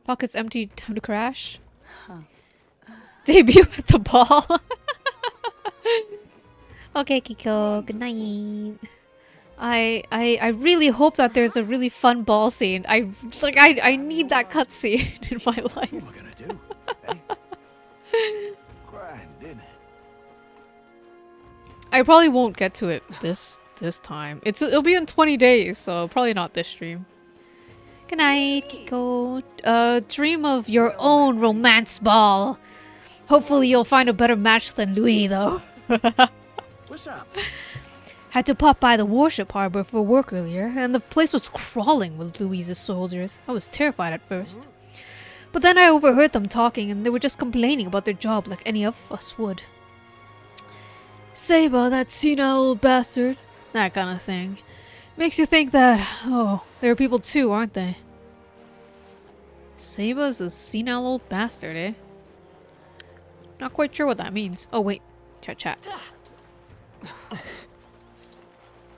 Pockets empty, time to crash. Debut at the ball. Okay, Kiko, good night. I really hope that there's a really fun ball scene. I need that cutscene in my life. What am I gonna do? Eh? Grand, innit? I probably won't get to it this time. It'll be in 20 days, so probably not this stream. Good night, Kiko. Dream of your own romance ball. Hopefully you'll find a better match than Louis, though. What's up? Had to pop by the warship harbor for work earlier, and the place was crawling with Louise's soldiers. I was terrified at first. But then I overheard them talking, and they were just complaining about their job like any of us would. Seba, that senile old bastard. That kind of thing. Makes you think that, oh, there are people too, aren't they? Seba's a senile old bastard, eh? Not quite sure what that means. Oh, wait. Chat.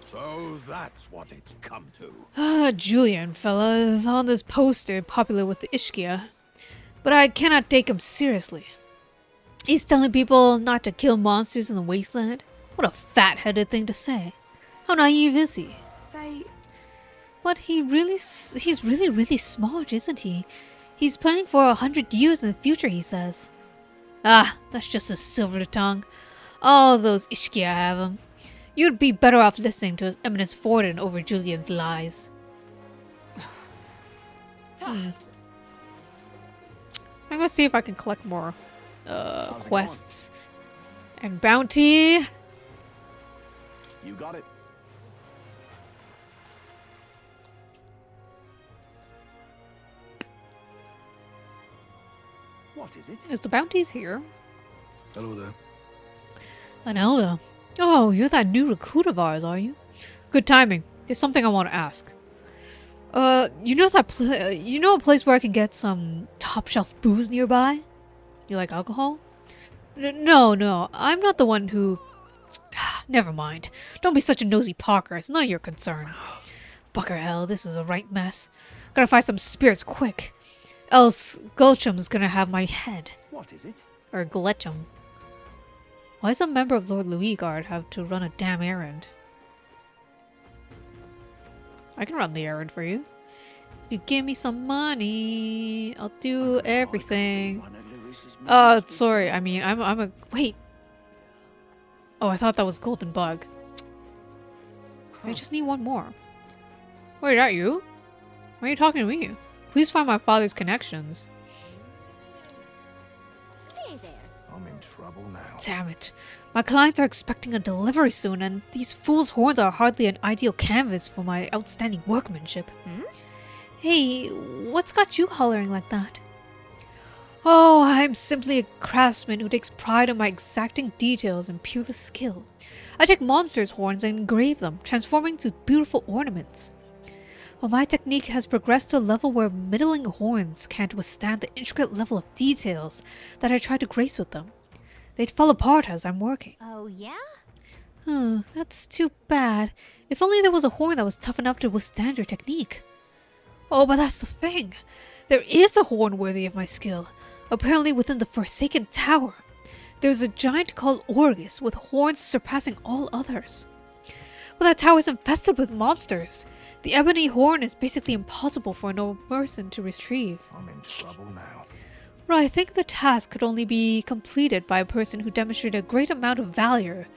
So that's what it's come to. Julian fella is on this poster popular with the Ishkia. But I cannot take him seriously. He's telling people not to kill monsters in the wasteland. What a fat-headed thing to say. How naive is he? But he's really smart, isn't he? He's planning for 100 years in the future, he says. Ah, that's just a silver tongue. All those Ishkia have him. You'd be better off listening to His Eminence Forden over Julian's lies. I'm gonna see if I can collect more quests. And bounty. You got it. What is it? Is the bounties here? Hello there. Anelda. Oh, you're that new recruit of ours, are you? Good timing. There's something I want to ask. You know a place where I can get some top shelf booze nearby? You like alcohol? No. I'm not the one who... Never mind. Don't be such a nosy Parker. It's none of your concern. Bucker hell, this is a right mess. Gotta find some spirits quick. Else, Gulchum's gonna have my head. What is it? Or Gletchum. Why does a member of Lord Louis Guard have to run a damn errand? I can run the errand for you. If you give me some money, I'll do everything. Sorry, I mean, I'm a... Wait. Oh, I thought that was golden bug. I just need one more. Wait, that you? Why are you talking to me? Please find my father's connections. Stay there. I'm in trouble now. Damn it. My clients are expecting a delivery soon, and these fool's horns are hardly an ideal canvas for my outstanding workmanship. Hey, what's got you hollering like that? Oh, I'm simply a craftsman who takes pride in my exacting details and peerless skill. I take monsters' horns and engrave them, transforming to beautiful ornaments. But my technique has progressed to a level where middling horns can't withstand the intricate level of details that I try to grace with them. They'd fall apart as I'm working. Oh, yeah? That's too bad. If only there was a horn that was tough enough to withstand your technique. Oh, but that's the thing. There is a horn worthy of my skill, apparently within the Forsaken Tower. There's a giant called Orgus with horns surpassing all others. But that tower is infested with monsters. The ebony horn is basically impossible for a normal person to retrieve. I'm in trouble now. Well, I think the task could only be completed by a person who demonstrated a great amount of valor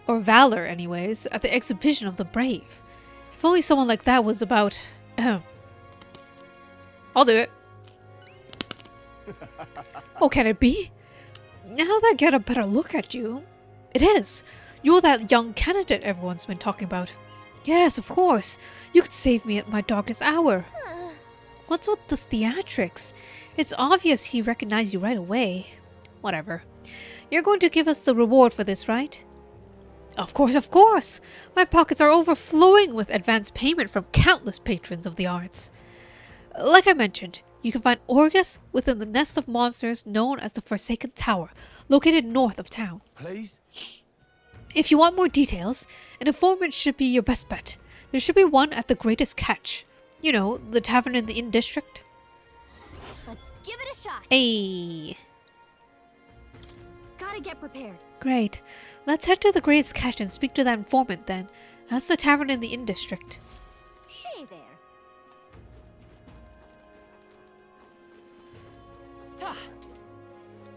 anyways, at the exhibition of the brave. If only someone like that was about... I'll do it. Oh, can it be? Now that I get a better look at you. It is. You're that young candidate everyone's been talking about. Yes, of course. You could save me at my darkest hour. What's with the theatrics? It's obvious he recognized you right away. Whatever. You're going to give us the reward for this, right? Of course, of course! My pockets are overflowing with advance payment from countless patrons of the arts. Like I mentioned, you can find Orgus within the nest of monsters known as the Forsaken Tower, located north of town. Please? If you want more details, an informant should be your best bet. There should be one at the Greatest Catch. You know, the tavern in the Inn District. Let's give it a shot. Hey. Gotta get prepared. Great. Let's head to the Greatest Catch and speak to that informant then. That's the tavern in the Inn District. Stay there.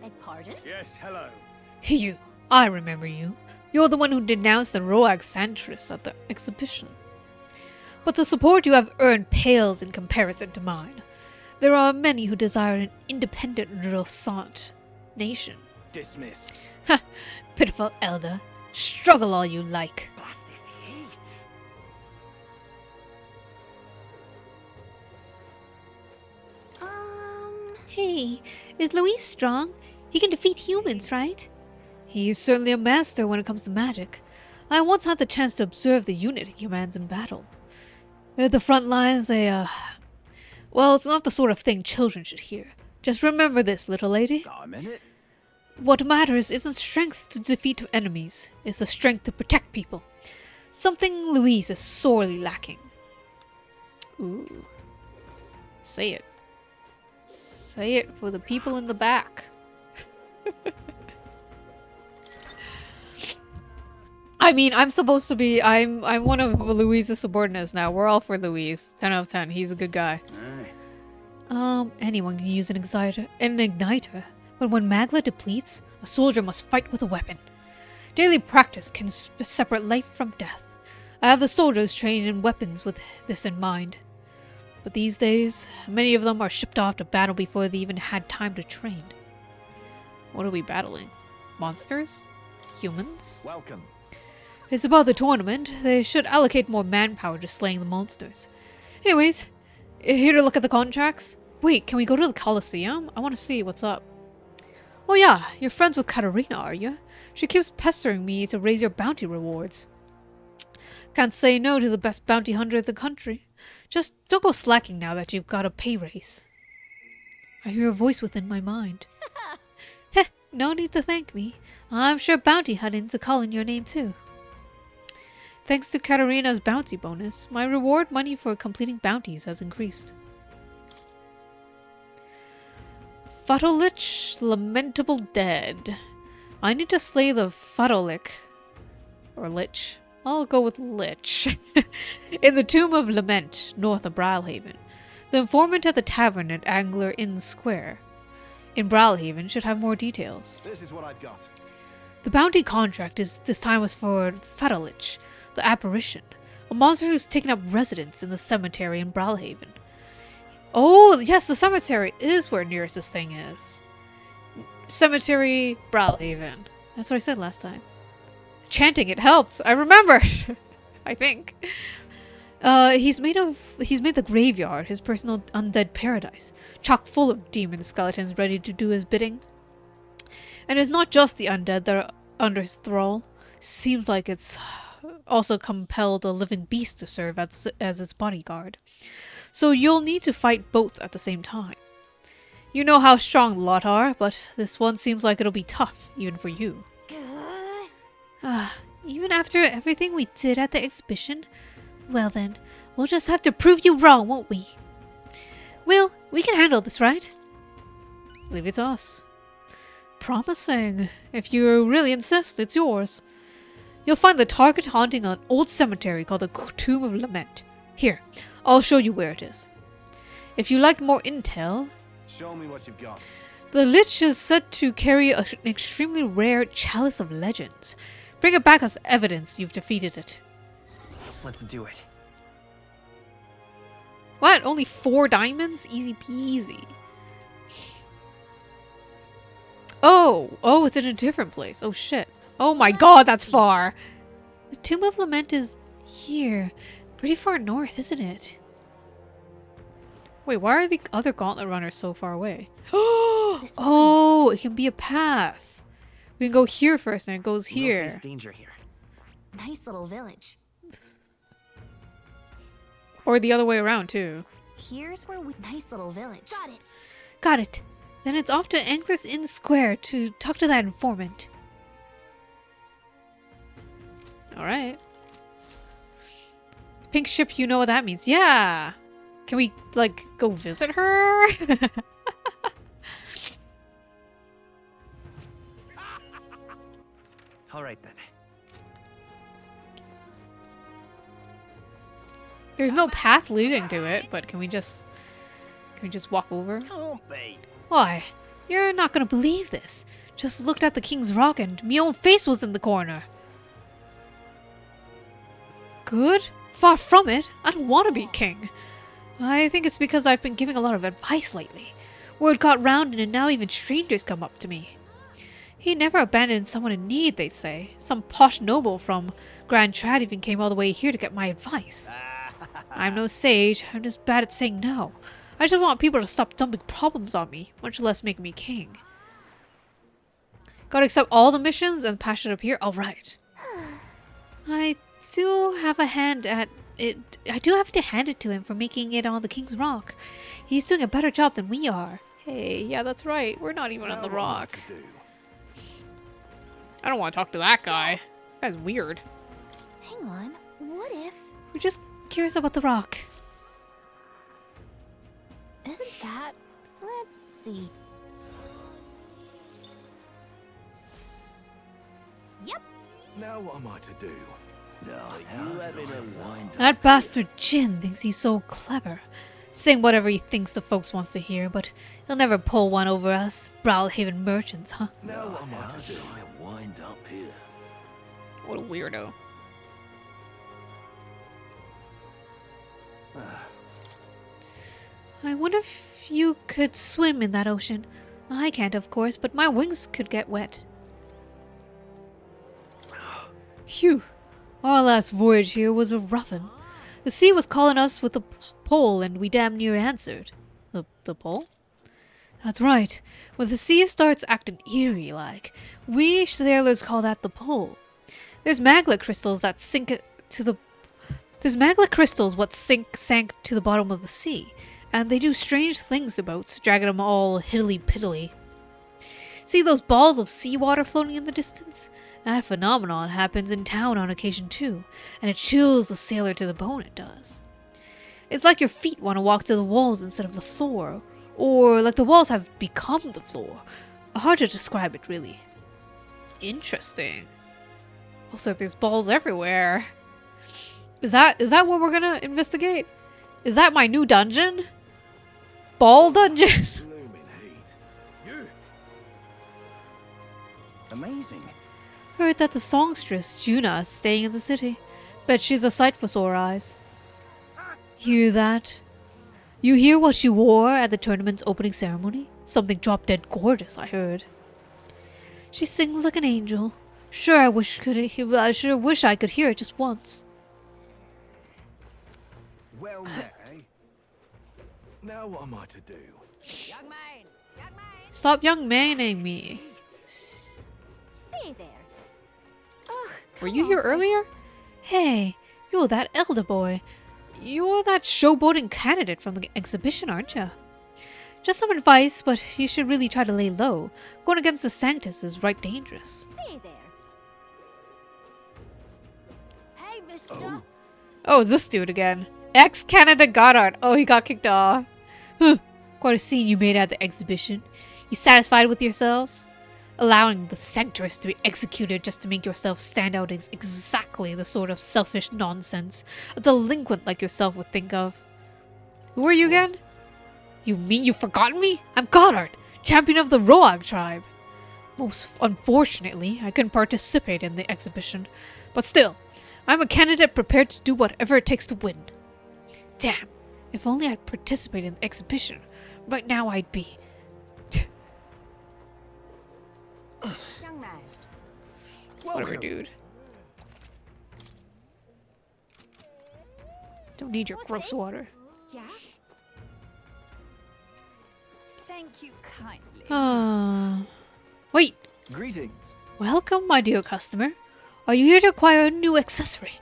Beg pardon? Yes, hello. You. I remember you. You're the one who denounced the Roag Santris at the exhibition. But the support you have earned pales in comparison to mine. There are many who desire an independent Rosant nation. Dismissed. Ha! Pitiful elder. Struggle all you like. Blast this heat. Hey, is Luis strong? He can defeat humans, right? He is certainly a master when it comes to magic. I once had the chance to observe the unit he commands in battle. At the front lines, well, it's not the sort of thing children should hear. Just remember this, little lady. I'm in it. What matters isn't strength to defeat enemies, it's the strength to protect people. Something Louise is sorely lacking. Ooh. Say it. Say it for the people in the back. I mean, I'm supposed to be... I'm one of Louise's subordinates now. We're all for Louise. 10 out of 10. He's a good guy. Anyone can use an igniter. But when Magla depletes, a soldier must fight with a weapon. Daily practice can separate life from death. I have the soldiers trained in weapons with this in mind. But these days, many of them are shipped off to battle before they even had time to train. What are we battling? Monsters? Humans? Welcome. It's about the tournament. They should allocate more manpower to slaying the monsters. Anyways, here to look at the contracts. Wait, can we go to the Colosseum? I want to see what's up. Oh yeah, you're friends with Katarina, are you? She keeps pestering me to raise your bounty rewards. Can't say no to the best bounty hunter in the country. Just don't go slacking now that you've got a pay raise. I hear a voice within my mind. Heh, no need to thank me. I'm sure bounty hunting's a call in your name too. Thanks to Katarina's bounty bonus, my reward money for completing bounties has increased. Futtlelich, lamentable dead. I need to slay the Futtlelich. Or Lich. I'll go with Lich. In the Tomb of Lament, north of Brawlhaven. The informant at the tavern at Angler Inn Square. In Brawlhaven should have more details. This is what I've got. The bounty contract this time was for Fatalich, the apparition, a monster who's taken up residence in the cemetery in Brawlhaven. Oh, yes, the cemetery is where nearest thing is. Cemetery, Brawlhaven. That's what I said last time. Chanting, it helped. I remember. I think. He's made the graveyard his personal undead paradise, chock full of demon skeletons ready to do his bidding. And it's not just the undead that are under his thrall. Seems like it's also compelled a living beast to serve as its bodyguard. So you'll need to fight both at the same time. You know how strong the lot are, but this one seems like it'll be tough, even for you. Even after everything we did at the exhibition? Well then, we'll just have to prove you wrong, won't we? Will, we can handle this, right? Leave it to us. Promising. If you really insist, it's yours. You'll find the target haunting an old cemetery called the Tomb of Lament. Here, I'll show you where it is. If you like more intel... Show me what you've got. The Lich is said to carry an extremely rare Chalice of Legends. Bring it back as evidence you've defeated it. Let's do it. What? Only 4 diamonds? Easy peasy. Oh, it's in a different place. Oh shit. Oh my god, that's far. The Tomb of Lament is here. Pretty far north, isn't it? Wait, why are the other gauntlet runners so far away? Oh, it can be a path. We can go here first and it goes here. We'll face danger here. Nice little village. Or the other way around too. Here's where we... Nice little village. Got it. Got it. Then it's off to Anglers Inn Square to talk to that informant. Alright. Pink ship, you know what that means. Yeah! Can we, like, go visit her? Alright then. There's no path leading to it, but can we just walk over? Can't be. Why? You're not gonna believe this. Just looked at the King's Rock and me own face was in the corner. Good? Far from it. I don't want to be king. I think it's because I've been giving a lot of advice lately. Word got round and now even strangers come up to me. He never abandoned someone in need, they say. Some posh noble from Grand Trad even came all the way here to get my advice. I'm no sage. I'm just bad at saying no. I just want people to stop dumping problems on me, much less make me king. Gotta accept all the missions and patch it up here? Alright. I do have a hand at it. I do have to hand it to him for making it on the King's Rock. He's doing a better job than we are. Hey, yeah, that's right. We're not even on the rock. I don't want to talk to that guy. That guy's weird. Hang on. What if... We're just curious about the rock. Isn't that... Let's see. Yep. Now what am I to do? You having a wind up? That bastard Jin thinks he's so clever. Saying whatever he thinks the folks wants to hear, but he'll never pull one over us Brawlhaven merchants, huh? Now what am I to do? Wind up here. What a weirdo. I wonder if you could swim in that ocean. I can't, of course, but my wings could get wet. Phew. Our last voyage here was a rough one. The sea was calling us with the pole, and we damn near answered. The pole? That's right. When the sea starts acting eerie-like, we sailors call that the pole. There's magma crystals that sink to the... There's magma crystals what sank to the bottom of the sea, and they do strange things to boats, dragging them all hiddly-piddly. See those balls of seawater floating in the distance? That phenomenon happens in town on occasion too, and it chills the sailor to the bone, it does. It's like your feet want to walk to the walls instead of the floor, or like the walls have become the floor. Hard to describe it, really. Interesting. Also, there's balls everywhere. Is that what we're gonna investigate? Is that my new dungeon? Ball dungeon? Amazing. Heard that the songstress Juna is staying in the city. Bet she's a sight for sore eyes. Hear that? You hear what she wore at the tournament's opening ceremony? Something drop-dead gorgeous, I heard. She sings like an angel. I sure wish I could hear it just once. Well, now what am I to do? Stop young maning me. Say there. Were you here earlier? Hey, you're that elder boy. You're that showboating candidate from the exhibition, aren't you? Just some advice, but you should really try to lay low. Going against the Sanctus is right dangerous. Say there. Hey, mister. Oh, it's this dude again. Ex-Canada Goddard. Oh, he got kicked off. Huh. Quite a scene you made at the exhibition. You satisfied with yourselves? Allowing the Sanctress to be executed just to make yourself stand out is exactly the sort of selfish nonsense a delinquent like yourself would think of. Who are you again? You mean you've forgotten me? I'm Goddard, champion of the Roag tribe. Most unfortunately, I couldn't participate in the exhibition, but still, I'm a candidate prepared to do whatever it takes to win. Damn, if only I'd participated in the exhibition. Right now I'd be... Young man. Whatever, dude. Don't need your gross water. Yeah? Thank you kindly. Wait. Greetings. Welcome, my dear customer. Are you here to acquire a new accessory?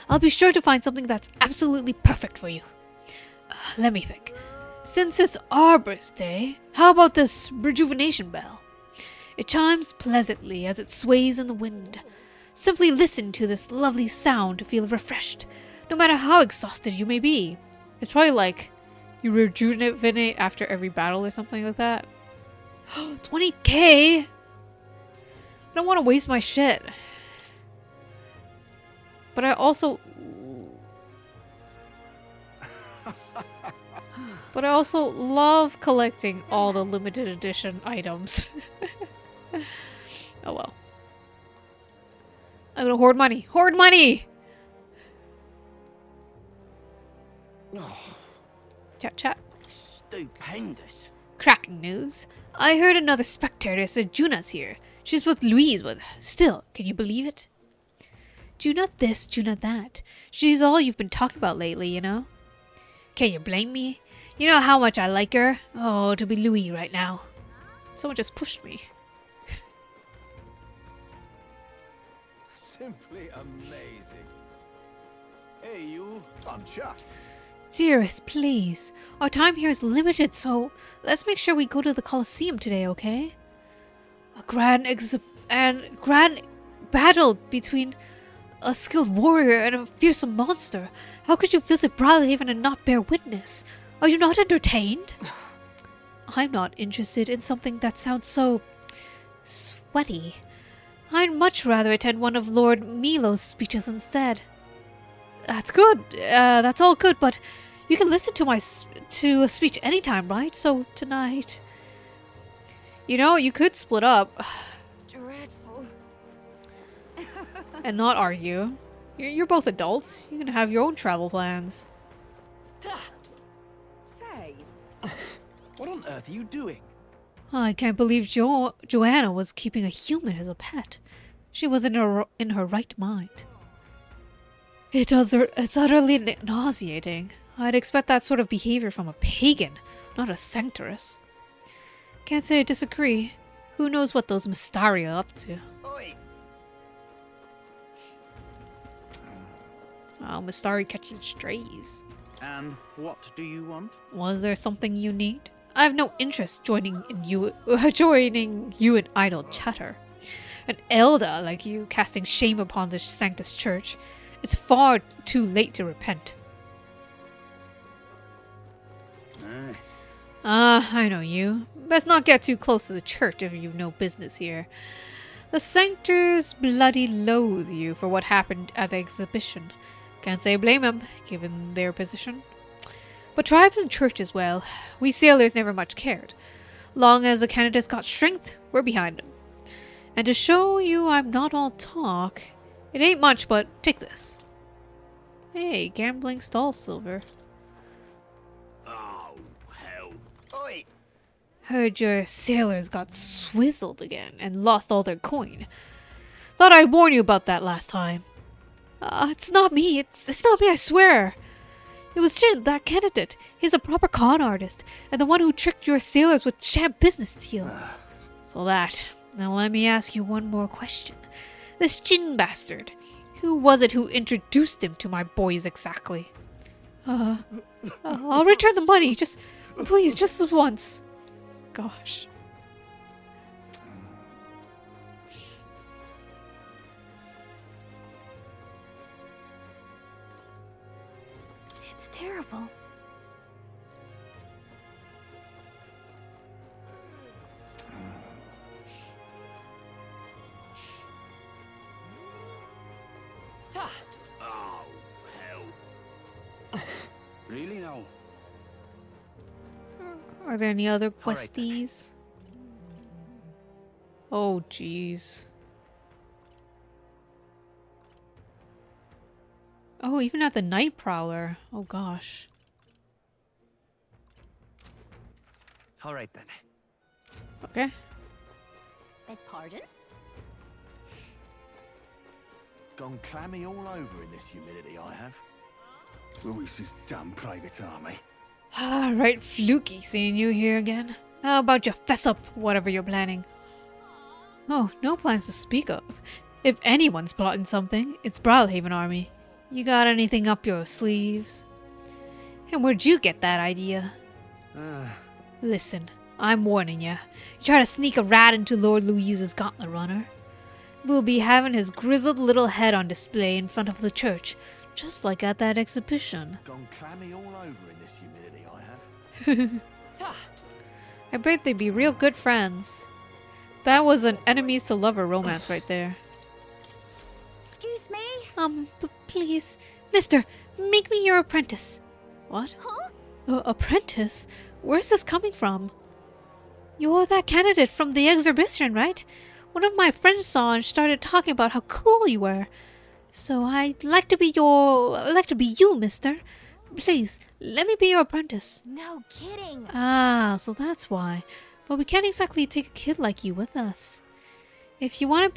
I'll be sure to find something that's absolutely perfect for you. Let me think. Since it's our birthday, how about this rejuvenation bell? It chimes pleasantly as it sways in the wind. Simply listen to this lovely sound to feel refreshed, no matter how exhausted you may be. It's probably like you rejuvenate after every battle or something like that. 20k! I don't want to waste my shit. But I also love collecting all the limited edition items. Oh well. I'm gonna hoard money. Hoard money! Chat chat. Stupendous. Cracking news. I heard another spectator said Juna's here. She's with Louise, but still, can you believe it? Juna this, Juna that. She's all you've been talking about lately, you know? Can you blame me? You know how much I like her? Oh, to be Louis right now. Someone just pushed me. Simply amazing. Hey, you. I'm chuffed. Dearest, please. Our time here is limited, so let's make sure we go to the Colosseum today, okay? A grand battle between a skilled warrior and a fearsome monster. How could you visit Brileyhaven and not bear witness? Are you not entertained? I'm not interested in something that sounds so... sweaty. I'd much rather attend one of Lord Milo's speeches instead. That's good. That's all good, but you can listen to a speech anytime, right? So tonight... You know, you could split up. Dreadful. And not argue. You're both adults. You can have your own travel plans. Say. What on earth are you doing? I can't believe Joanna was keeping a human as a pet. She was in her right mind. It's utterly nauseating. I'd expect that sort of behavior from a pagan, not a sanctoress. Can't say I disagree. Who knows what those Mystaria are up to? Oi. Oh, Mystari catching strays. And what do you want? Was there something you need? I have no interest joining you in idle chatter. An elder like you casting shame upon the Sanctus Church. It's far too late to repent. I know you. Best not get too close to the church if you've no business here. The Sanctors bloody loathe you for what happened at the exhibition. Can't say blame them, given their position. But tribes and churches, well, we sailors never much cared. Long as the candidates got strength, we're behind them. And to show you I'm not all talk, it ain't much, but take this. Hey, gambling stall silver. Oh, hell. Oi! Heard your sailors got swizzled again and lost all their coin. Thought I'd warn you about that last time. It's not me. It's not me, I swear. It was Jin, that candidate. He's a proper con artist, and the one who tricked your sailors with sham business deal. So that. Now let me ask you one more question. This Jin bastard, who was it who introduced him to my boys exactly? I'll return the money. Please, just this once. Gosh. It's terrible. Oh, hell. Really now? Are there any other questies? Oh, jeez. Oh, even at the Night Prowler. Oh, gosh. All right then. Okay. Beg pardon? Gone clammy all over in this humidity, I have. Louis's damn private army. Ah, right, fluky seeing you here again. How about you fess up whatever you're planning? Oh, no plans to speak of. If anyone's plotting something, it's Brawlhaven Army. You got anything up your sleeves? And where'd you get that idea? Listen, I'm warning ya. You try to sneak a rat into Lord Louise's gauntlet runner, we'll be having his grizzled little head on display in front of the church, just like at that exhibition. Gone clammy all over in this humidity, I have. I bet they'd be real good friends. That was an enemies to lover romance right there. Excuse me? Please, mister, make me your apprentice. What? Huh? Apprentice? Where's this coming from? You're that candidate from the exhibition, right? One of my friends saw and started talking about how cool you were. So I'd like to be you, mister. Please, let me be your apprentice. No kidding. Ah, so that's why. But we can't exactly take a kid like you with us. If you want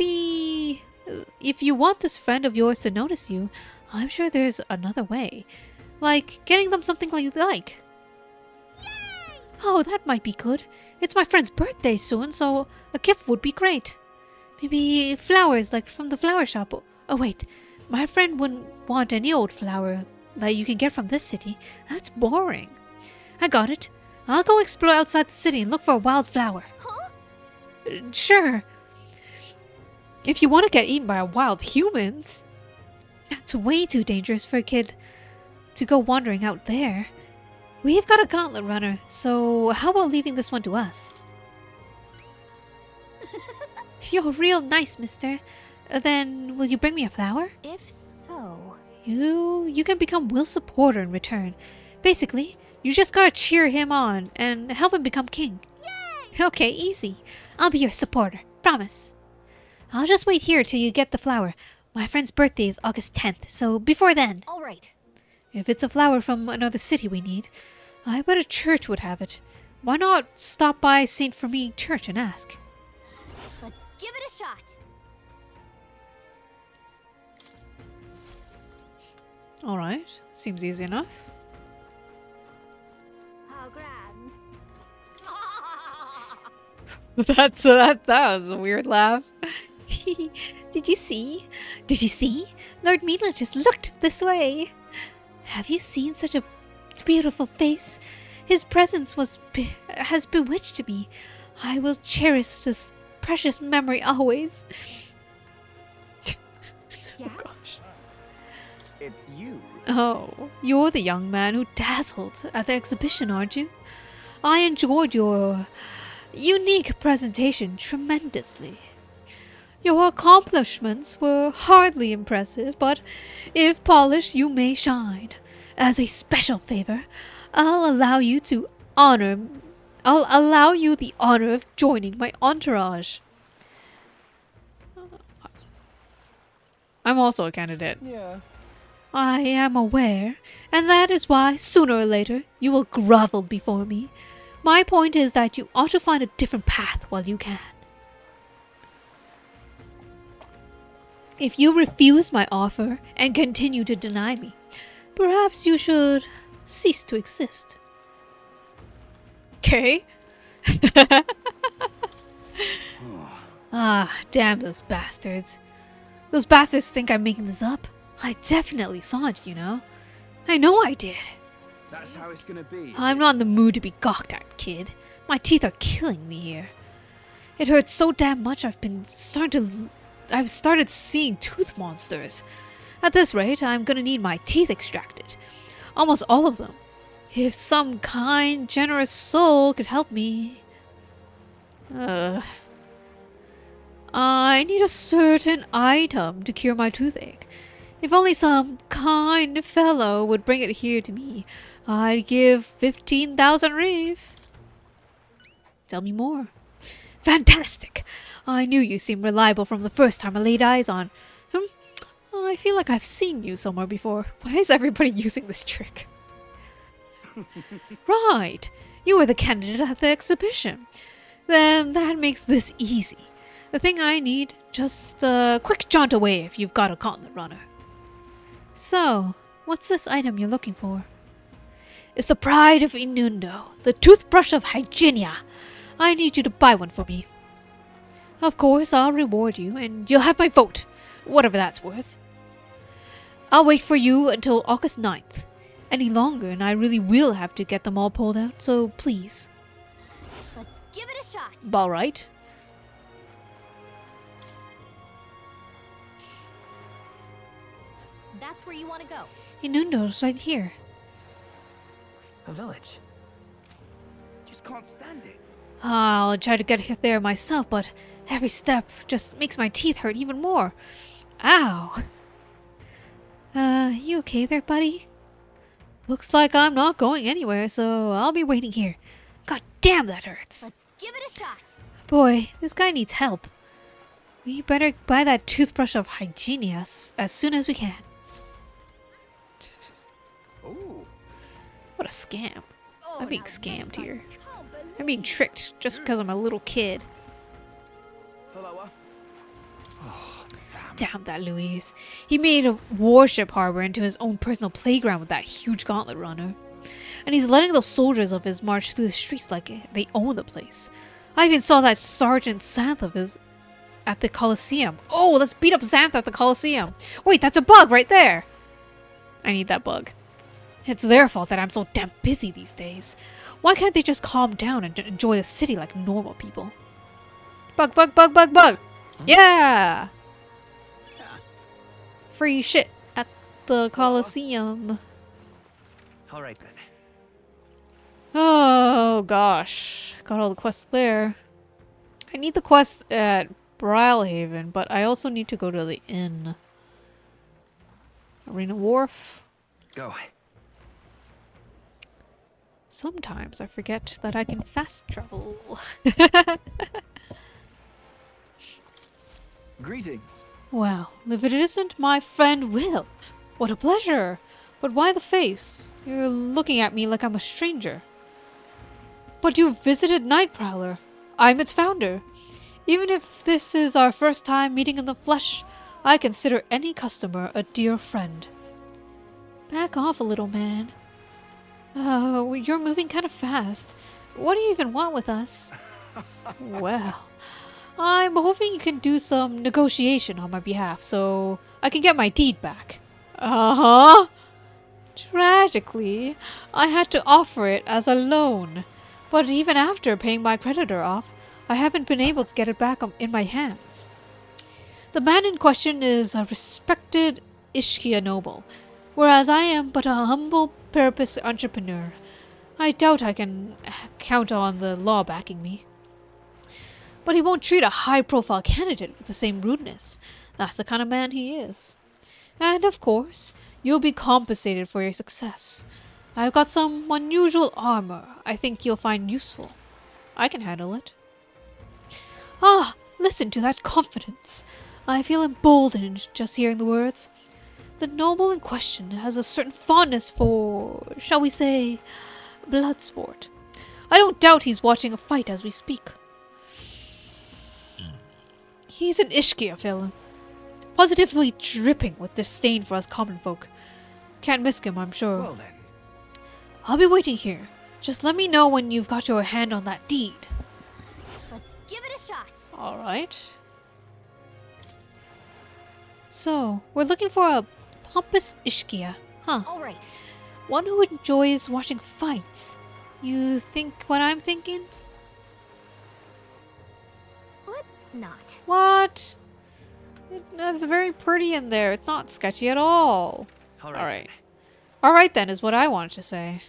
this friend of yours to notice you, I'm sure there's another way. Like getting them something like they like. Yay! Oh, that might be good. It's my friend's birthday soon, so a gift would be great. Maybe flowers like from the flower shop. Oh wait, my friend wouldn't want any old flower that you can get from this city. That's boring. I got it. I'll go explore outside the city and look for a wild flower. Huh? Sure. If you want to get eaten by wild humans, that's way too dangerous for a kid to go wandering out there. We've got a gauntlet runner, so how about leaving this one to us? You're real nice, mister. Then will you bring me a flower? If so... You can become Will's supporter in return. Basically, you just gotta cheer him on and help him become king. Yay! Okay, easy. I'll be your supporter. Promise. I'll just wait here till you get the flower. My friend's birthday is August 10th, so before then. All right. If it's a flower from another city we need, I bet a church would have it. Why not stop by St. Fermi Church and ask? Let's give it a shot. Alright, seems easy enough. How grand. That was a weird laugh. Did you see? Did you see? Lord Mila just looked this way. Have you seen such a beautiful face? His presence has bewitched me. I will cherish this precious memory always. Yeah? Oh gosh. It's you. Oh, you're the young man who dazzled at the exhibition, aren't you? I enjoyed your unique presentation tremendously. Your accomplishments were hardly impressive, but if polished, you may shine. As a special favor, I'll allow you the honor of joining my entourage. I'm also a candidate. Yeah. I am aware, and that is why, sooner or later, you will grovel before me. My point is that you ought to find a different path while you can. If you refuse my offer and continue to deny me, perhaps you should cease to exist. Okay? Ah, damn those bastards. Those bastards think I'm making this up. I definitely saw it, you know. I know I did. That's how it's gonna be. I'm not in the mood to be gawked at, kid. My teeth are killing me here. It hurts so damn much I've started seeing tooth monsters. At this rate, I'm gonna need my teeth extracted. Almost all of them. If some kind, generous soul could help me. I need a certain item to cure my toothache. If only some kind fellow would bring it here to me, I'd give 15,000 reef. Tell me more. Fantastic! I knew you seemed reliable from the first time I laid eyes on. I feel like I've seen you somewhere before. Why is everybody using this trick? Right! You were the candidate at the exhibition. Then that makes this easy. The thing I need, just a quick jaunt away if you've got a gauntlet runner. So, what's this item you're looking for? It's the pride of Inundo, the toothbrush of Hygienia. I need you to buy one for me. Of course, I'll reward you, and you'll have my vote, whatever that's worth. I'll wait for you until August 9th. Any longer, and I really will have to get them all pulled out, so please. Let's give it a shot. All right. That's where you want to go. Inundo's right here. A village. Just can't stand it. I'll try to get there myself, but every step just makes my teeth hurt even more. Ow. You okay there, buddy? Looks like I'm not going anywhere, so I'll be waiting here. God damn, that hurts. Let's give it a shot. Boy, this guy needs help. We better buy that toothbrush of Hygienia as soon as we can. Ooh. What a scam. I'm being scammed here. I'm being tricked just because I'm a little kid. Hello. Damn that Louise. He made a warship harbor into his own personal playground with that huge gauntlet runner. And he's letting those soldiers of his march through the streets like they own the place. I even saw that Sergeant Xanth of his at the Colosseum. Oh, let's beat up Xanth at the Colosseum. Wait, that's a bug right there. I need that bug. It's their fault that I'm so damn busy these days. Why can't they just calm down and enjoy the city like normal people? Bug, bug, bug, bug, bug. Yeah! Free shit at the Colosseum. Alright then. Oh gosh. Got all the quests there. I need the quest at Brylehaven, but I also need to go to the inn. Arena Wharf. Go. Sometimes I forget that I can fast travel. Greetings. Well, if it isn't my friend Will, what a pleasure. But why the face? You're looking at me like I'm a stranger. But you've visited Night Prowler. I'm its founder. Even if this is our first time meeting in the flesh, I consider any customer a dear friend. Back off a little, man. Oh, you're moving kind of fast. What do you even want with us? Well, I'm hoping you can do some negotiation on my behalf so I can get my deed back. Uh-huh. Tragically, I had to offer it as a loan. But even after paying my creditor off, I haven't been able to get it back in my hands. The man in question is a respected Ishkia noble, whereas I am but a humble purpose entrepreneur. I doubt I can count on the law backing me. But he won't treat a high-profile candidate with the same rudeness. That's the kind of man he is. And of course, you'll be compensated for your success. I've got some unusual armor I think you'll find useful. I can handle it. Ah, listen to that confidence. I feel emboldened just hearing the words. The noble in question has a certain fondness for, shall we say, blood sport. I don't doubt he's watching a fight as we speak. He's an Ishkia villain, positively dripping with disdain for us common folk. Can't miss him, I'm sure. Well then. I'll be waiting here. Just let me know when you've got your hand on that deed. Let's give it a shot. Alright. So, we're looking for a pompous Ishkia, huh? Alright. One who enjoys watching fights. You think what I'm thinking? Let's not. What? It's very pretty in there. It's not sketchy at all. Alright. Alright then is what I wanted to say.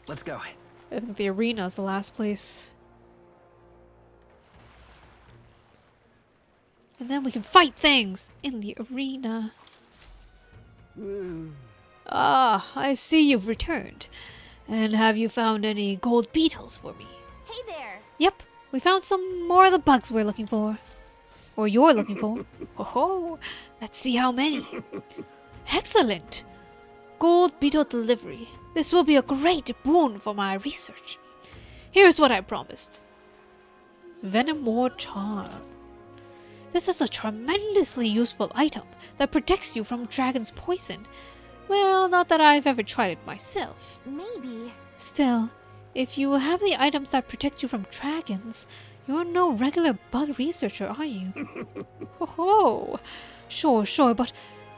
Let's go. I think the arena is the last place. And then we can fight things in the arena. Ah, I see you've returned. And have you found any gold beetles for me? Hey there. Yep, we found some more of the bugs we're looking for. Or you're looking for. Oh, let's see how many. Excellent. Gold beetle delivery. This will be a great boon for my research. Here's what I promised. Venomore charm. This is a tremendously useful item that protects you from dragon's poison. Well, not that I've ever tried it myself. Maybe. Still, if you have the items that protect you from dragons, you're no regular bug researcher, are you? Oh, sure, but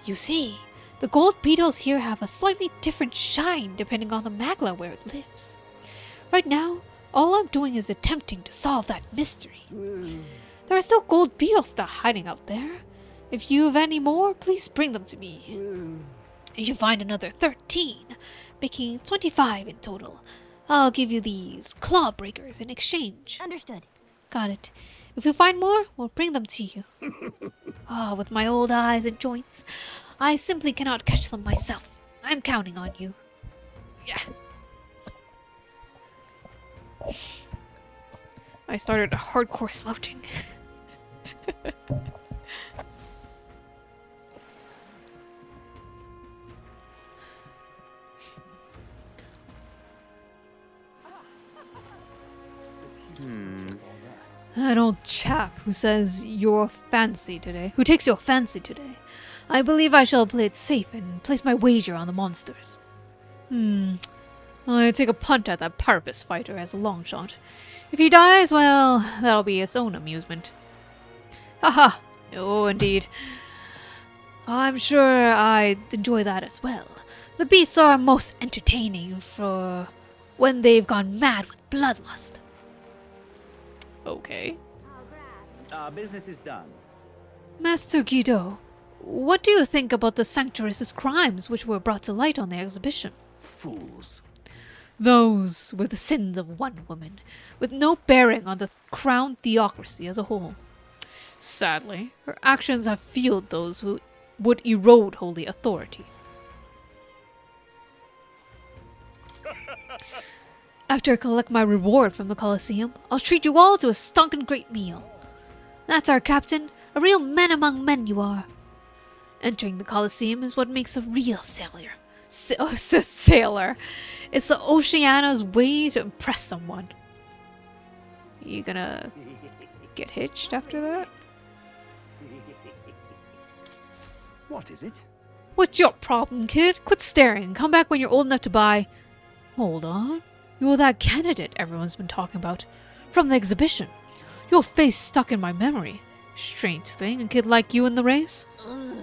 you see, the gold beetles here have a slightly different shine depending on the magla where it lives. Right now, all I'm doing is attempting to solve that mystery. There are still gold beetles still hiding out there. If you have any more, please bring them to me. If you find another 13, making 25 in total, I'll give you these claw breakers in exchange. Understood. Got it. If you find more, we'll bring them to you. With my old eyes and joints, I simply cannot catch them myself. I'm counting on you. Yeah. I started a hardcore slouching. That old chap who says you're fancy today, who takes your fancy today. I believe I shall play it safe and place my wager on the monsters. I take a punt at that Parpus fighter as a long shot. If he dies, well, that'll be its own amusement. Haha! Oh, indeed. I'm sure I'd enjoy that as well. The beasts are most entertaining for when they've gone mad with bloodlust. Okay. Our business is done. Master Guido, what do you think about the Sanctuaris's crimes which were brought to light on the exhibition? Fools. Those were the sins of one woman, with no bearing on the crown theocracy as a whole. Sadly, her actions have fueled those who would erode holy authority. After I collect my reward from the Colosseum, I'll treat you all to a stonkin' great meal. That's our captain, a real man among men you are. Entering the Colosseum is what makes a real sailor. Sailor. It's the Oceana's way to impress someone. You gonna get hitched after that? What is it? What's your problem, kid? Quit staring. Come back when you're old enough to buy... Hold on. You're that candidate everyone's been talking about. From the exhibition. Your face stuck in my memory. Strange thing, a kid like you in the race? Ugh.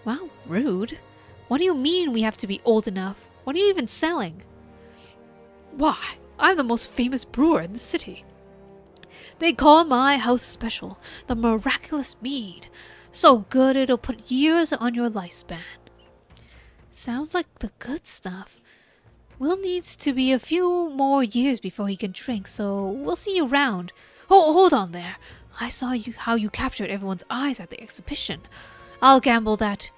Wow, rude. What do you mean we have to be old enough? What are you even selling? Why, I'm the most famous brewer in the city. They call my house special the Miraculous Mead. So good it'll put years on your lifespan. Sounds like the good stuff. Will needs to be a few more years before he can drink, so we'll see you round. Oh, hold on there. I saw how you captured everyone's eyes at the exhibition. I'll gamble that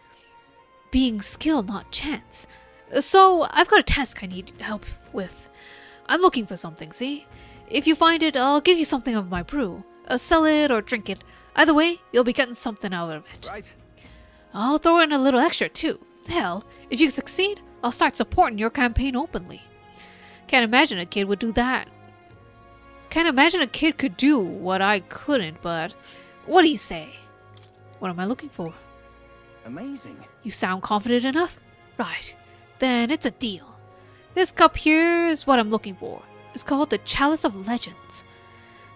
being skill, not chance. So, I've got a task I need help with. I'm looking for something, see? If you find it, I'll give you something of my brew. Sell it or drink it. Either way, you'll be getting something out of it. Right. I'll throw in a little extra too. Hell, if you succeed, I'll start supporting your campaign openly. Can't imagine a kid would do that. Can't imagine a kid could do what I couldn't, but what do you say? What am I looking for? Amazing. You sound confident enough? Right. Then it's a deal. This cup here is what I'm looking for. It's called the Chalice of Legends.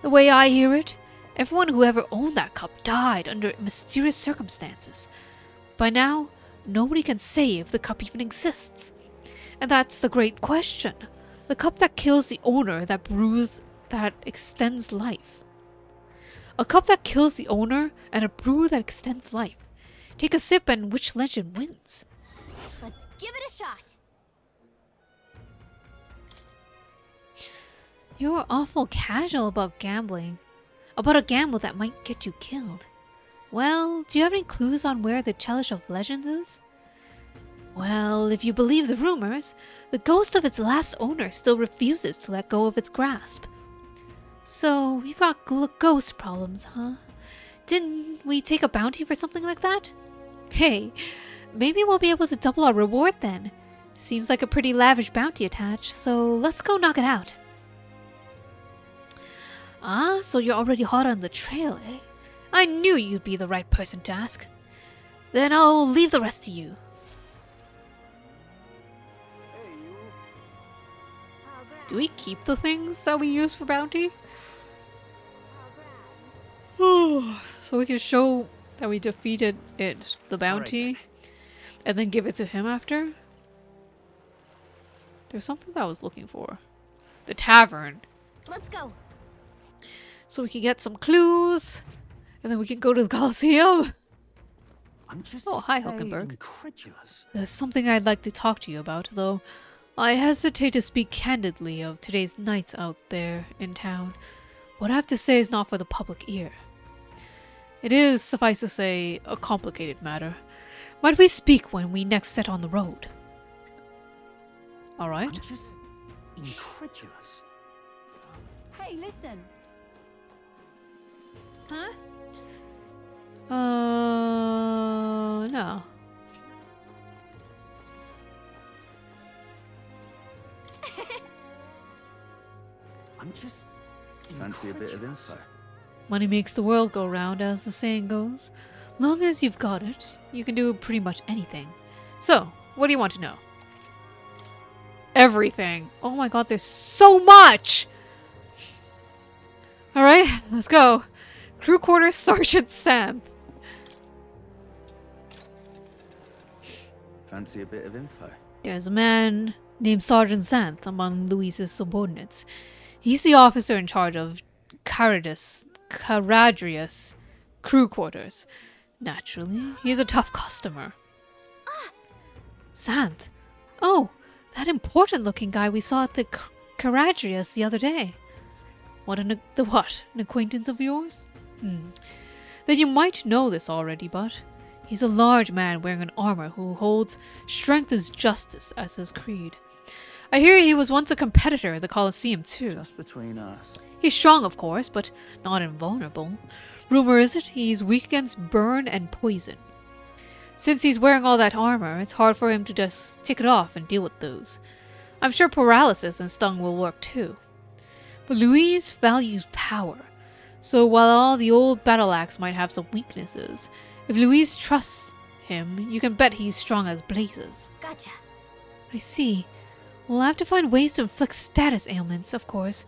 The way I hear it, everyone who ever owned that cup died under mysterious circumstances. By now, nobody can say if the cup even exists. And that's the great question. The cup that kills the owner, that brews, that extends life. A cup that kills the owner and a brew that extends life. Take a sip and which legend wins? Let's give it a shot. You're awful casual about gambling. About a gamble that might get you killed. Well, do you have any clues on where the Chalice of Legends is? Well, if you believe the rumors, the ghost of its last owner still refuses to let go of its grasp. So, we've got ghost problems, huh? Didn't we take a bounty for something like that? Hey, maybe we'll be able to double our reward then. Seems like a pretty lavish bounty attached, so let's go knock it out. Ah, so you're already hot on the trail, eh? I knew you'd be the right person to ask. Then I'll leave the rest to you. Do we keep the things that we use for bounty? So we can show that we defeated it, the bounty, and then give it to him after? There's something that I was looking for. The tavern. Let's go. So we can get some clues, and then we can go to the Coliseum. Oh, hi, Hulkenberg. Incredulous. There's something I'd like to talk to you about, though I hesitate to speak candidly of today's nights out there in town. What I have to say is not for the public ear. It is, suffice to say, a complicated matter. Might we speak when we next set on the road? Alright. I'm just incredulous. Hey, listen. Huh? No. I'm just Fancy a bit of info? Money makes the world go round, as the saying goes. Long as you've got it, you can do pretty much anything. So, what do you want to know? Everything. Oh my god, there's so much! Alright, let's go. Crew quarters, Sergeant Sam. Fancy a bit of info? There's a man named Sergeant Xanth among Louise's subordinates. He's the officer in charge of Caradrius crew quarters. Naturally, he's a tough customer. Xanth. Oh, that important-looking guy we saw at the Caradrius the other day. An acquaintance of yours? Then you might know this already, but he's a large man wearing an armor who holds strength is justice as his creed. I hear he was once a competitor at the Coliseum, too. Just between us. He's strong, of course, but not invulnerable. Rumor is it he's weak against burn and poison. Since he's wearing all that armor, it's hard for him to just tick it off and deal with those. I'm sure paralysis and stung will work too. But Louise values power, so while all the old battle axe might have some weaknesses, if Louise trusts him, you can bet he's strong as blazes. Gotcha. I see. We'll have to find ways to inflict status ailments, of course,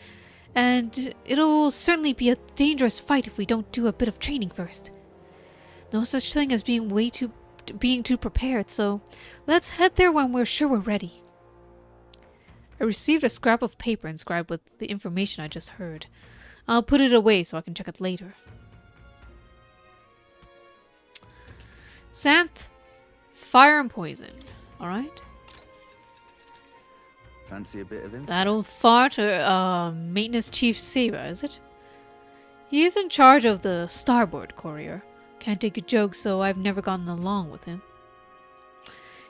and it'll certainly be a dangerous fight if we don't do a bit of training first. No such thing as being too prepared, so let's head there when we're sure we're ready. I received a scrap of paper inscribed with the information I just heard. I'll put it away so I can check it later. Xanth, fire and poison. Alright. Fancy a bit of info? That old fart, maintenance chief SEGA, is it? He's in charge of the starboard courier. Can't take a joke, so I've never gotten along with him.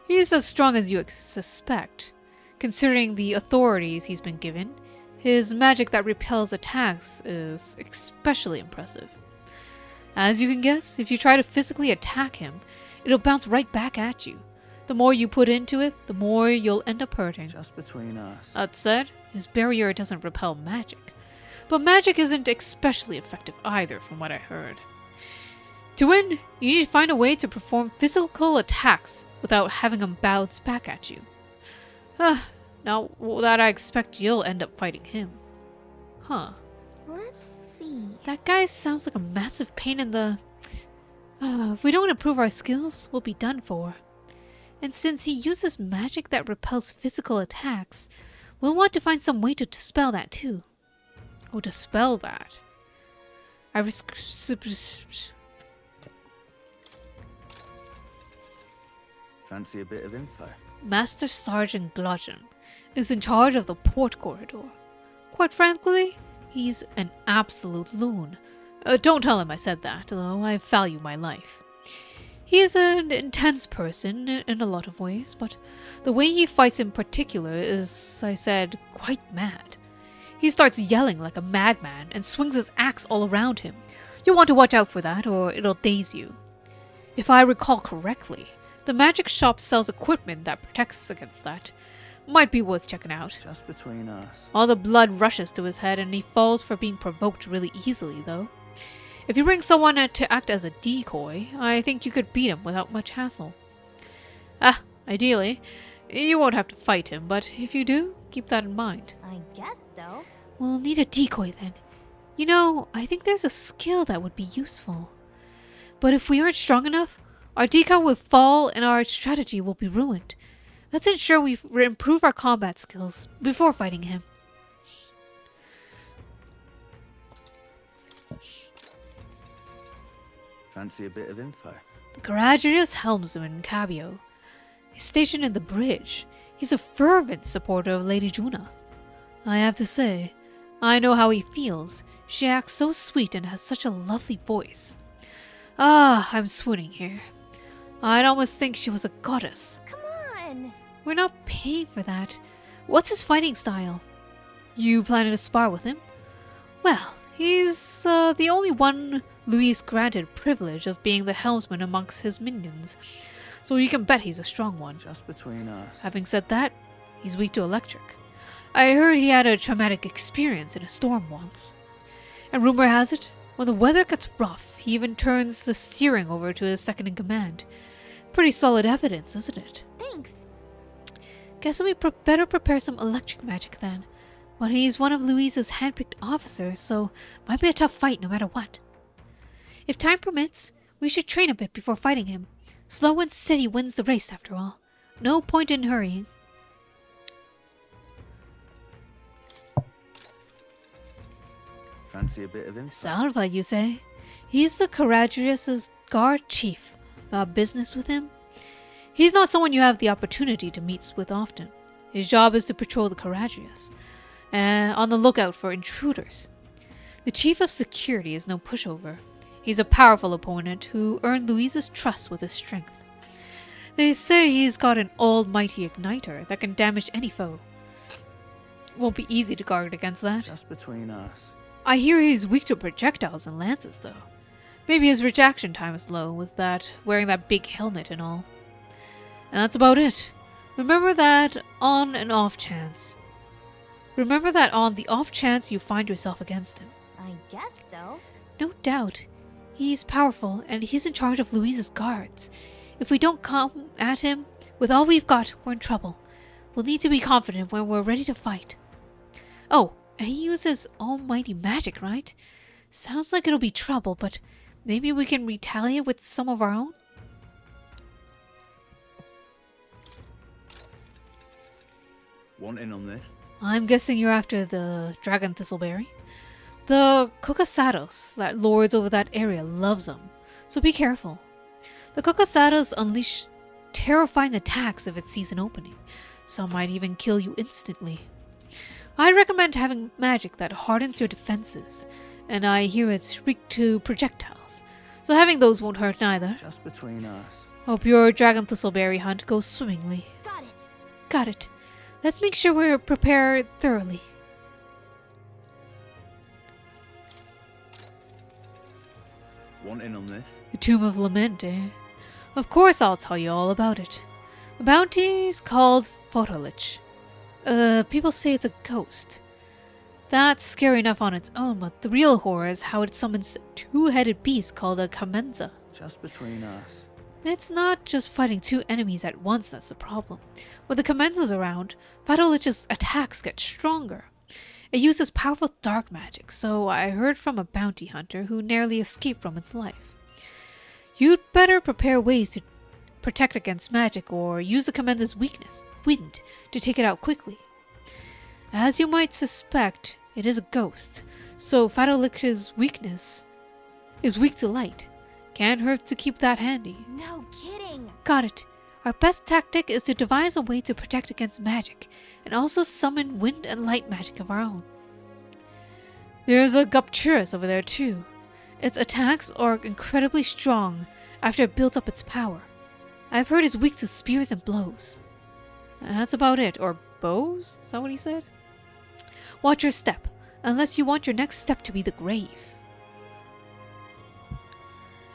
He's as strong as you suspect. Considering the authorities he's been given, his magic that repels attacks is especially impressive. As you can guess, if you try to physically attack him, it'll bounce right back at you. The more you put into it, the more you'll end up hurting. Just between us. That said, his barrier doesn't repel magic. But magic isn't especially effective either, from what I heard. To win, you need to find a way to perform physical attacks without having them bounce back at you. Now that I expect you'll end up fighting him. Huh. Let's see. That guy sounds like a massive pain in the... if we don't improve our skills, we'll be done for. And since he uses magic that repels physical attacks, we'll want to find some way to dispel that too. Oh, dispel that. I risk... Fancy a bit of info? Master Sergeant Glodgen is in charge of the port corridor. Quite frankly, he's an absolute loon. Don't tell him I said that, though I value my life. He is an intense person in a lot of ways, but the way he fights in particular is, I said, quite mad. He starts yelling like a madman and swings his axe all around him. You'll want to watch out for that, or it'll daze you. If I recall correctly, the magic shop sells equipment that protects against that. Might be worth checking out. Just between us. All the blood rushes to his head and he falls for being provoked really easily, though. If you bring someone to act as a decoy, I think you could beat him without much hassle. Ideally, you won't have to fight him, but if you do, keep that in mind. I guess so. We'll need a decoy then. You know, I think there's a skill that would be useful. But if we aren't strong enough, our decoy will fall and our strategy will be ruined. Let's ensure we improve our combat skills before fighting him. Fancy a bit of info? The Courageous helmsman Cabio is stationed in the bridge. He's a fervent supporter of Lady Juna. I have to say, I know how he feels. She acts so sweet and has such a lovely voice. I'm swooning here. I'd almost think she was a goddess. Come on! We're not paying for that. What's his fighting style? You planning to spar with him? Well, he's the only one Louis granted privilege of being the helmsman amongst his minions, so you can bet he's a strong one. Just between us. Having said that, he's weak to electric. I heard he had a traumatic experience in a storm once. And rumor has it, when the weather gets rough, he even turns the steering over to his second-in-command. Pretty solid evidence, isn't it? Thanks. Guess we better prepare some electric magic then. Well, he's one of Louise's handpicked officers, so might be a tough fight no matter what. If time permits, we should train a bit before fighting him. Slow and steady wins the race, after all. No point in hurrying. Fancy a bit of info? Salva, you say? He's the Courageous's guard chief. Got business with him? He's not someone you have the opportunity to meet with often. His job is to patrol the Courageous, on the lookout for intruders. The chief of security is no pushover. He's a powerful opponent who earned Louise's trust with his strength. They say he's got an almighty igniter that can damage any foe. Won't be easy to guard against that. Just between us. I hear he's weak to projectiles and lances, though. Maybe his reaction time is low with that, wearing that big helmet and all. And that's about it. Remember that on the off chance you find yourself against him. I guess so. No doubt. He's powerful, and he's in charge of Louise's guards. If we don't come at him with all we've got, we're in trouble. We'll need to be confident when we're ready to fight. Oh, and he uses almighty magic, right? Sounds like it'll be trouble, but maybe we can retaliate with some of our own? Want in on this? I'm guessing you're after the dragon thistleberry. The Kokosados that lords over that area loves them, so be careful. The Kokosados unleash terrifying attacks if it sees an opening. Some might even kill you instantly. I recommend having magic that hardens your defenses, and I hear it's weak to projectiles, so having those won't hurt neither. Just between us. Hope your dragon thistleberry hunt goes swimmingly. Got it. Got it. Let's make sure we're prepared thoroughly. Want in on this? The Tomb of Lament, eh? Of course I'll tell you all about it. The bounty's called Photolich. People say it's a ghost. That's scary enough on its own, but the real horror is how it summons a two-headed beast called a Kamenza. Just between us. It's not just fighting two enemies at once that's the problem. When the Kamenza's around, Photolich's attacks get stronger. It uses powerful dark magic, so I heard from a bounty hunter who narrowly escaped from its life. You'd better prepare ways to protect against magic or use the Kamenza's weakness, wind, to take it out quickly. As you might suspect, it is a ghost, so Photolich's weakness is weak to light. Can't hurt to keep that handy. No kidding. Got it. Our best tactic is to devise a way to protect against magic, and also summon wind and light magic of our own. There's a Gupturus over there too. Its attacks are incredibly strong after it built up its power. I've heard it's weak to spears and blows. That's about it. Or bows? Is that what he said? Watch your step, unless you want your next step to be the grave.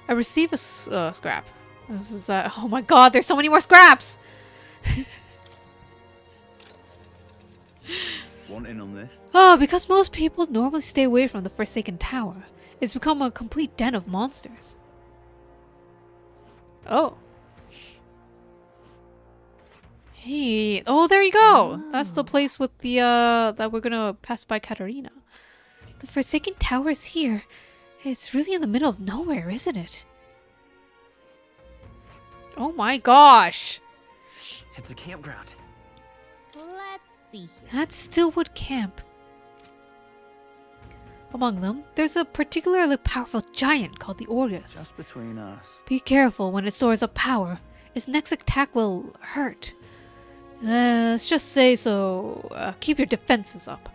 I receive a scrap. This is oh my god, there's so many more scraps! Want in on this? Oh, because most people normally stay away from the Forsaken Tower, it's become a complete den of monsters. Oh. Hey, oh, there you go! That's the place with the, that we're gonna pass by Katarina. The Forsaken Tower is here. It's really in the middle of nowhere, isn't it? Oh my gosh! It's a campground. Let's see here. That's Stillwood Camp. Among them, there's a particularly powerful giant called the Aureus. Just between us. Be careful when it stores up power. Its next attack will hurt. Let's just say so. Keep your defenses up.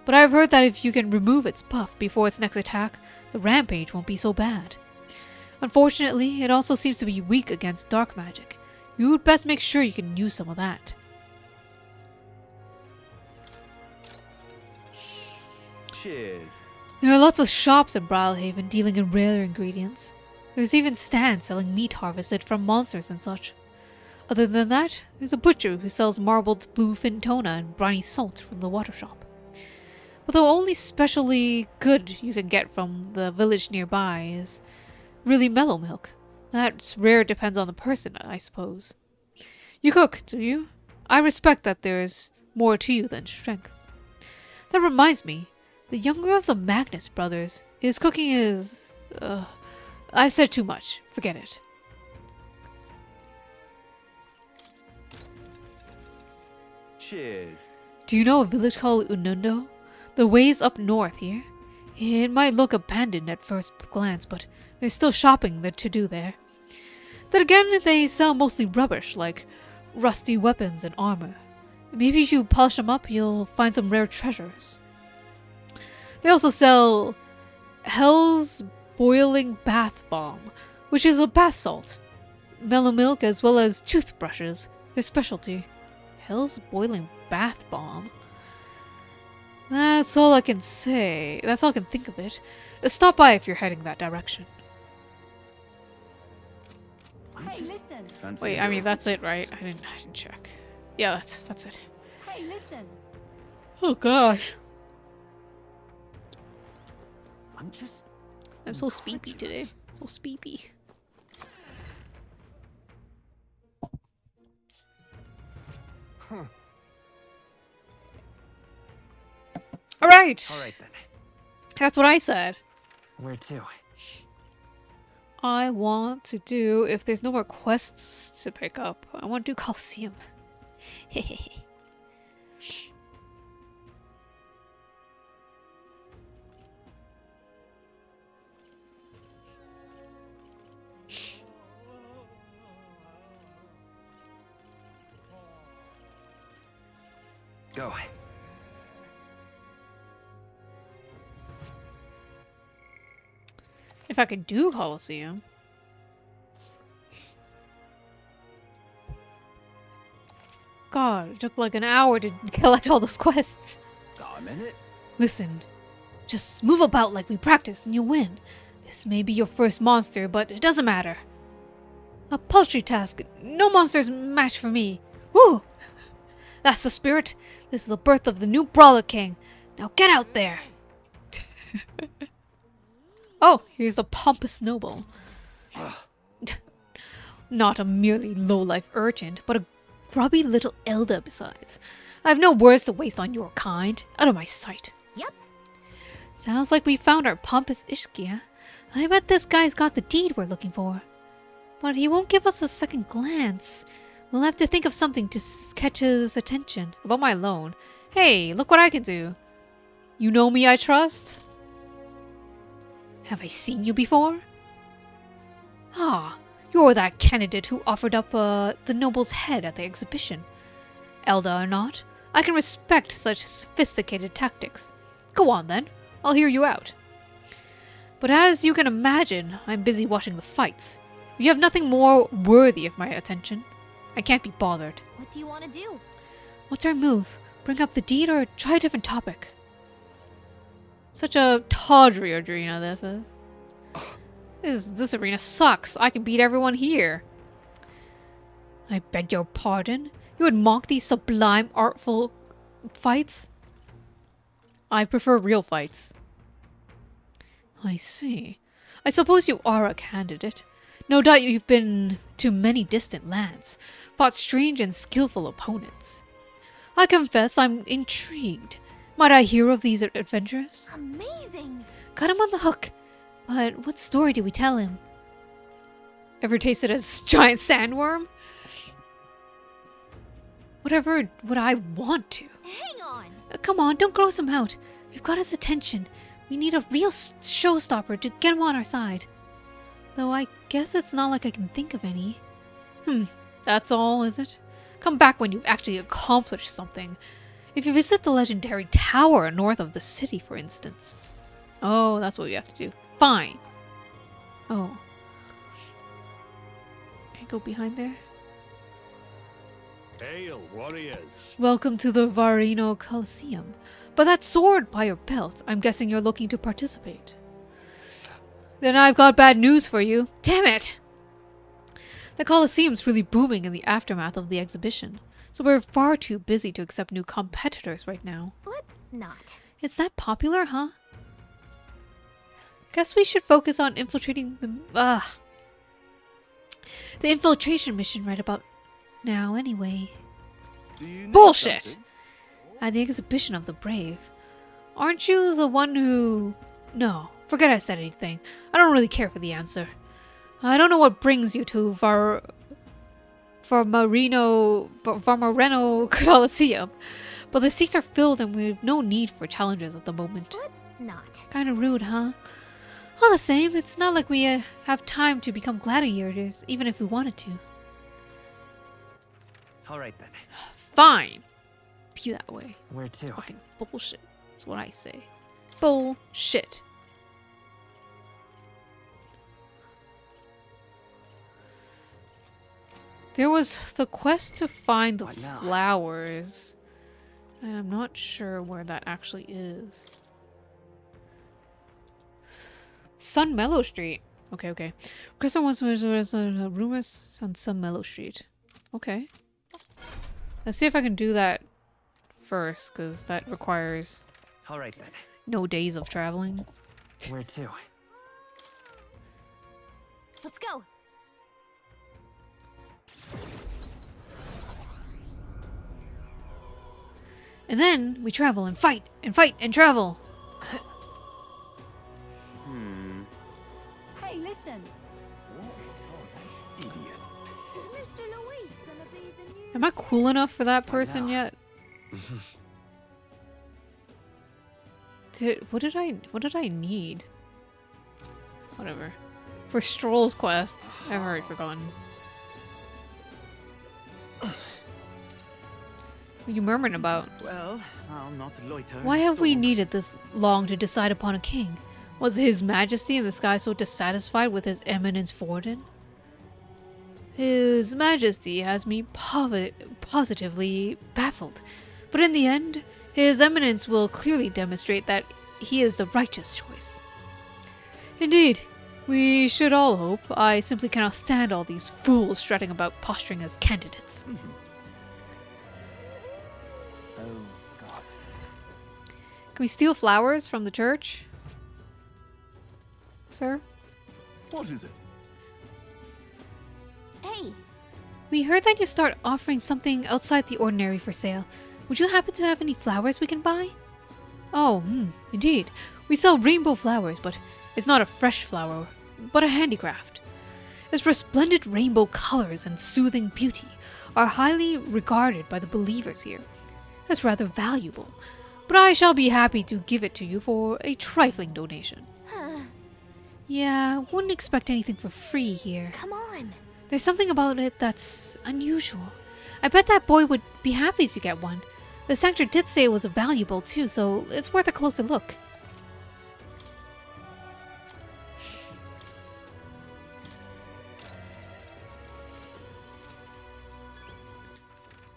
But I've heard that if you can remove its buff before its next attack, the rampage won't be so bad. Unfortunately, it also seems to be weak against dark magic. You'd best make sure you can use some of that. Cheers. There are lots of shops in Brawlhaven dealing in rare ingredients. There's even stands selling meat harvested from monsters and such. Other than that, there's a butcher who sells marbled bluefin tuna and briny salt from the water shop. But the only specially good you can get from the village nearby is really mellow milk. That's rare, depends on the person, I suppose. You cook, do you? I respect that there's more to you than strength. That reminds me, the younger of the Magnus brothers, his cooking is... I've said too much. Forget it. Cheers. Do you know a village called Unundo? The way's up north here. It might look abandoned at first glance, but there's still shopping to do there. Then again, they sell mostly rubbish, like rusty weapons and armor. Maybe if you polish them up, you'll find some rare treasures. They also sell Hell's Boiling Bath Bomb, which is a bath salt, mellow milk, as well as toothbrushes, their specialty. Hell's Boiling Bath Bomb? That's all I can say. That's all I can think of it. Stop by if you're heading that direction. Hey, listen. Wait, I mean that's it, right? I didn't check. Yeah, that's it. Hey, listen. Oh gosh. I'm so speepy today. So speepy. Huh. Alright. Alright then. That's what I said. Where to? I want to do, if there's no more quests to pick up, I want to do Colosseum. Hehehe. Go. If I could do Colosseum. God, it took like an hour to collect all those quests. Got a minute? Listen, just move about like we practiced and you'll win. This may be your first monster, but it doesn't matter. A paltry task. No monster's match for me. Woo! That's the spirit. This is the birth of the new Brawler King. Now get out there. Oh, here's the pompous noble. Not a merely low-life urchin, but a grubby little elder besides. I have no words to waste on your kind. Out of my sight. Yep. Sounds like we found our pompous Ishkia. I bet this guy's got the deed we're looking for. But he won't give us a second glance. We'll have to think of something to catch his attention. About my loan. Hey, look what I can do. You know me, I trust? Have I seen you before? Ah, you're that candidate who offered up the noble's head at the exhibition. Elder or not, I can respect such sophisticated tactics. Go on then, I'll hear you out. But as you can imagine, I'm busy watching the fights. You have nothing more worthy of my attention. I can't be bothered. What do you want to do? What's our move? Bring up the deed or try a different topic? Such a tawdry arena this is. This arena sucks. I can beat everyone here. I beg your pardon? You would mock these sublime, artful fights? I prefer real fights. I see. I suppose you are a candidate. No doubt you've been to many distant lands, fought strange and skillful opponents. I confess I'm intrigued. Might I hear of these adventures? Amazing! Got him on the hook. But what story do we tell him? Ever tasted a giant sandworm? Whatever would I want to? Hang on! Come on, don't gross him out. We've got his attention. We need a real showstopper to get him on our side. Though I guess it's not like I can think of any. That's all, is it? Come back when you've actually accomplished something. If you visit the legendary tower north of the city, for instance. Oh, that's what we have to do. Fine. Oh. Can I go behind there? Hail, warriors. Welcome to the Varino Coliseum. But that sword by your belt, I'm guessing you're looking to participate. Then I've got bad news for you. Damn it! The Coliseum's really booming in the aftermath of the exhibition, so we're far too busy to accept new competitors right now. Let's not. Is that popular, huh? Guess we should focus on infiltrating the infiltration mission right about now anyway. Bullshit! At the exhibition of the brave. Aren't you the one who... No, forget I said anything. I don't really care for the answer. I don't know what brings you to Varmareno Coliseum, but the seats are filled and we have no need for challenges at the moment. Let's not. Kinda rude, huh? All the same, it's not like we have time to become gladiators, even if we wanted to. Alright then. Fine. Be that way. Where to? Fucking bullshit. That's what I say. Bullshit. There was the quest to find the flowers. And I'm not sure where that actually is. Sun Mellow Street. Okay. Kristen was rumors on Sun Mellow Street. Okay. Let's see if I can do that first, because that requires Alright then. no days of traveling. Where to? Let's go. And then we travel and fight and travel. Hey, listen. Idiot. Is Mr. Luis gonna be the new... Am I cool enough for that person yet? What did I need? Whatever. For Stroll's quest. I've already forgotten. What are you murmuring about? Well, I'll not loiter. Why have we needed this long to decide upon a king? Was His Majesty in the sky so dissatisfied with His Eminence Forden? His Majesty has me positively baffled. But in the end, His Eminence will clearly demonstrate that he is the righteous choice. Indeed, We should all hope. I simply cannot stand all these fools strutting about posturing as candidates. Oh, God. Can we steal flowers from the church? Sir? What is it? Hey, We heard that you start offering something outside the ordinary for sale. Would you happen to have any flowers we can buy? Oh, indeed. We sell rainbow flowers, but it's not a fresh flower, but a handicraft. Its resplendent rainbow colors and soothing beauty are highly regarded by the believers here. It's rather valuable, but I shall be happy to give it to you for a trifling donation. Yeah, wouldn't expect anything for free here. come on. There's something about it that's unusual. I bet that boy would be happy to get one. The sector did say it was valuable too, so it's worth a closer look.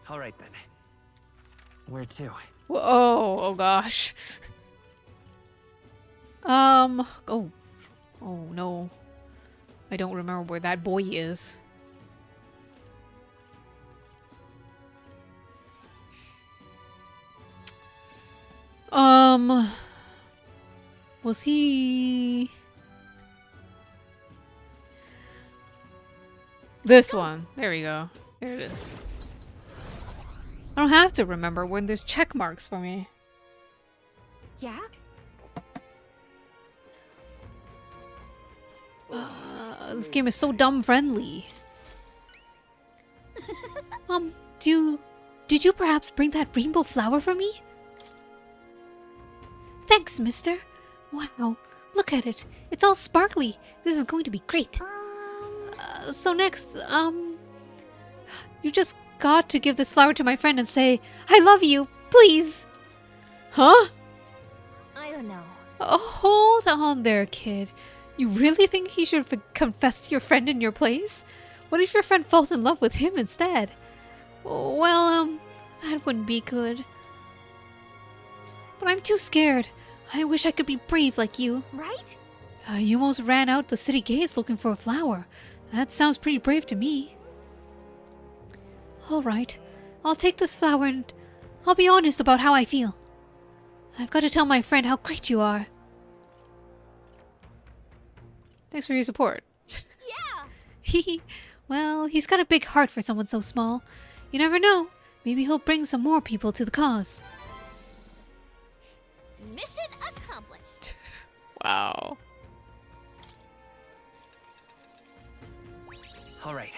All right then. Where to? Whoa, oh gosh. Oh no. I don't remember where that boy is. Was he... This one. There we go. There it is. I don't have to remember when there's check marks for me. Yeah? This game is so dumb friendly. Did you perhaps bring that rainbow flower for me? Thanks, mister. Wow, look at it. It's all sparkly. This is going to be great. So next, you just got to give this flower to my friend and say, I love you, please. Huh? I don't know. Oh, hold on there, kid. You really think he should confess to your friend in your place? What if your friend falls in love with him instead? Well, that wouldn't be good. But I'm too scared. I wish I could be brave like you. Right? You almost ran out the city gates looking for a flower. That sounds pretty brave to me. Alright, I'll take this flower and I'll be honest about how I feel. I've got to tell my friend how great you are. Thanks for your support. Yeah! Well, he's got a big heart for someone so small. You never know. Maybe he'll bring some more people to the cause. Mission accomplished. Wow. All right.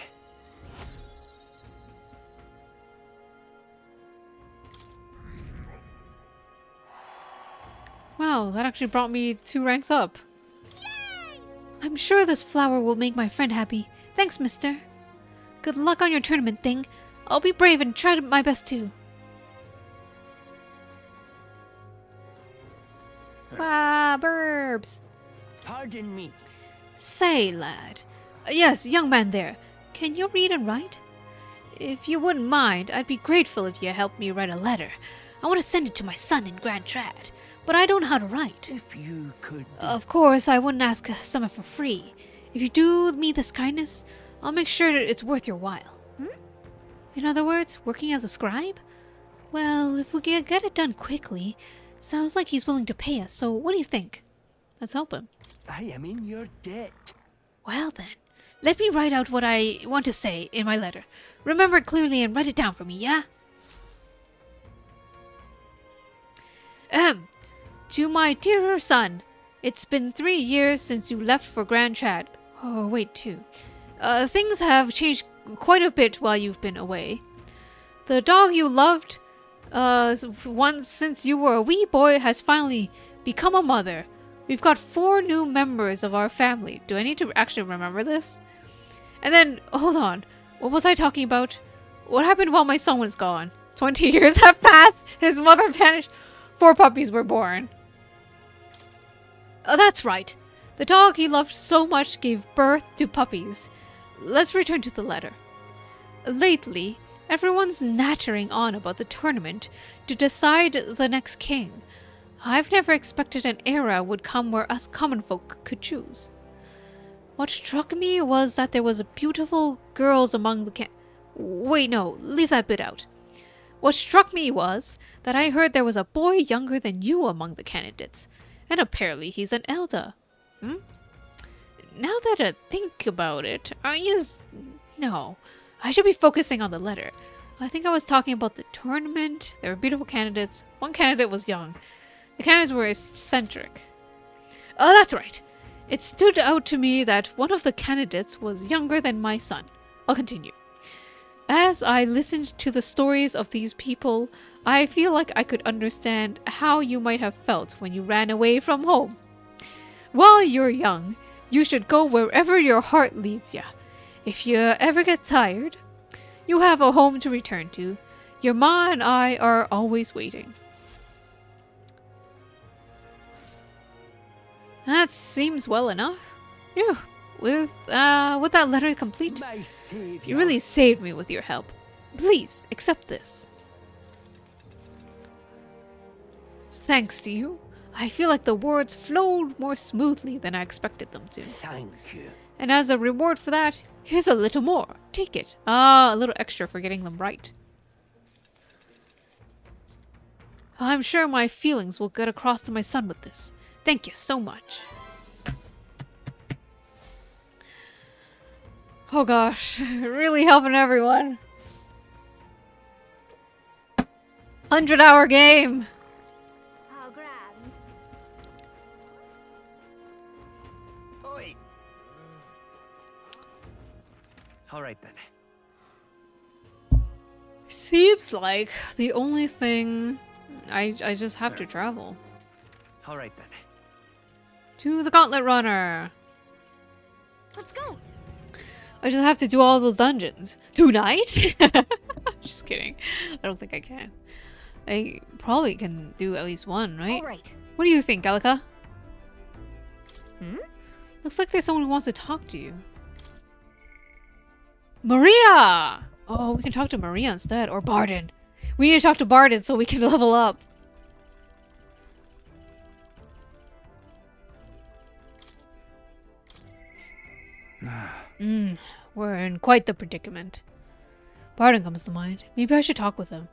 Wow, that actually brought me 2 ranks up. I'm sure this flower will make my friend happy. Thanks, mister. Good luck on your tournament thing. I'll be brave and try my best too. Wow, burbs. Pardon me. Say, lad. Yes, young man there. Can you read and write? If you wouldn't mind, I'd be grateful if you helped me write a letter. I want to send it to my son in Grand Trad, but I don't know how to write. If you could... Of course, I wouldn't ask someone for free. If you do me this kindness, I'll make sure that it's worth your while. In other words, working as a scribe? Well, if we can get it done quickly, sounds like he's willing to pay us, so what do you think? Let's help him. I am in your debt. Well then, let me write out what I want to say in my letter. Remember it clearly and write it down for me, yeah? To my dearer son, it's been 3 years since you left for Grand Trad. Oh, wait, 2. Things have changed quite a bit while you've been away. The dog you loved, once since you were a wee boy, has finally become a mother. We've got 4 new members of our family. Do I need to actually remember this? And then, hold on. What was I talking about? What happened while my son was gone? 20 years have passed. His mother vanished. 4 puppies were born. Oh, that's right. The dog he loved so much gave birth to puppies. Let's return to the letter. Lately, everyone's nattering on about the tournament to decide the next king. I've never expected an era would come where us common folk could choose. What struck me was that there was beautiful girls among the Wait, no, leave that bit out. What struck me was that I heard there was a boy younger than you among the candidates, and apparently he's an elder. Hmm? Now that I think about it, No, I should be focusing on the letter. I think I was talking about the tournament. There were beautiful candidates. One candidate was young. The candidates were eccentric. Oh, that's right. It stood out to me that one of the candidates was younger than my son. I'll continue. As I listened to the stories of these people, I feel like I could understand how you might have felt when you ran away from home. While you're young, you should go wherever your heart leads ya. If you ever get tired, you have a home to return to. Your ma and I are always waiting. That seems well enough. Phew. With that letter complete, you really saved me with your help. Please, accept this. Thanks to you, I feel like the words flowed more smoothly than I expected them to. Thank you. And as a reward for that, here's a little more. Take it. A little extra for getting them right. I'm sure my feelings will get across to my son with this. Thank you so much. Oh gosh, really helping everyone. 100-hour game. How grand. Oi. All right then. Seems like the only thing I just have to travel. All right then. To the Gauntlet Runner. Let's go. I just have to do all those dungeons. Tonight? Just kidding. I don't think I can. I probably can do at least one, right? All right. What do you think, Gallica? Looks like there's someone who wants to talk to you. Maria! Oh, we can talk to Maria instead. Or Barden. We need to talk to Barden so we can level up. We're in quite the predicament. Barden comes to mind. Maybe I should talk with him.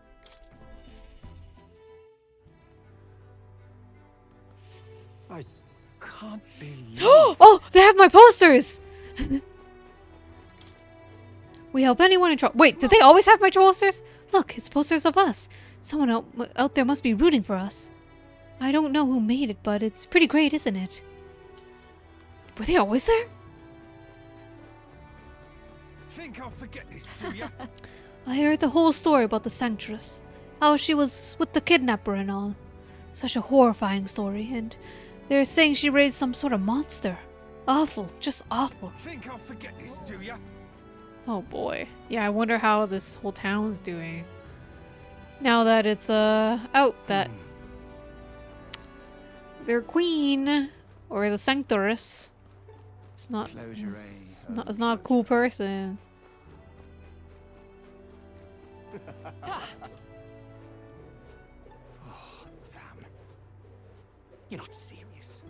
I can't believe... Oh! They have my posters! We help anyone in trouble. Wait, did they always have my posters? Look, it's posters of us. Someone out there must be rooting for us. I don't know who made it, but it's pretty great, isn't it? Were they always there? Think I'll forget this, do ya? I heard the whole story about the Sanctress. How she was with the kidnapper and all. Such a horrifying story, and they're saying she raised some sort of monster. Awful, just awful. Think I'll forget this, do ya? Oh boy. Yeah, I wonder how this whole town's doing. Now that it's out that their queen or the Sanctress is not it's not a cool person. Oh, damn. You're not serious.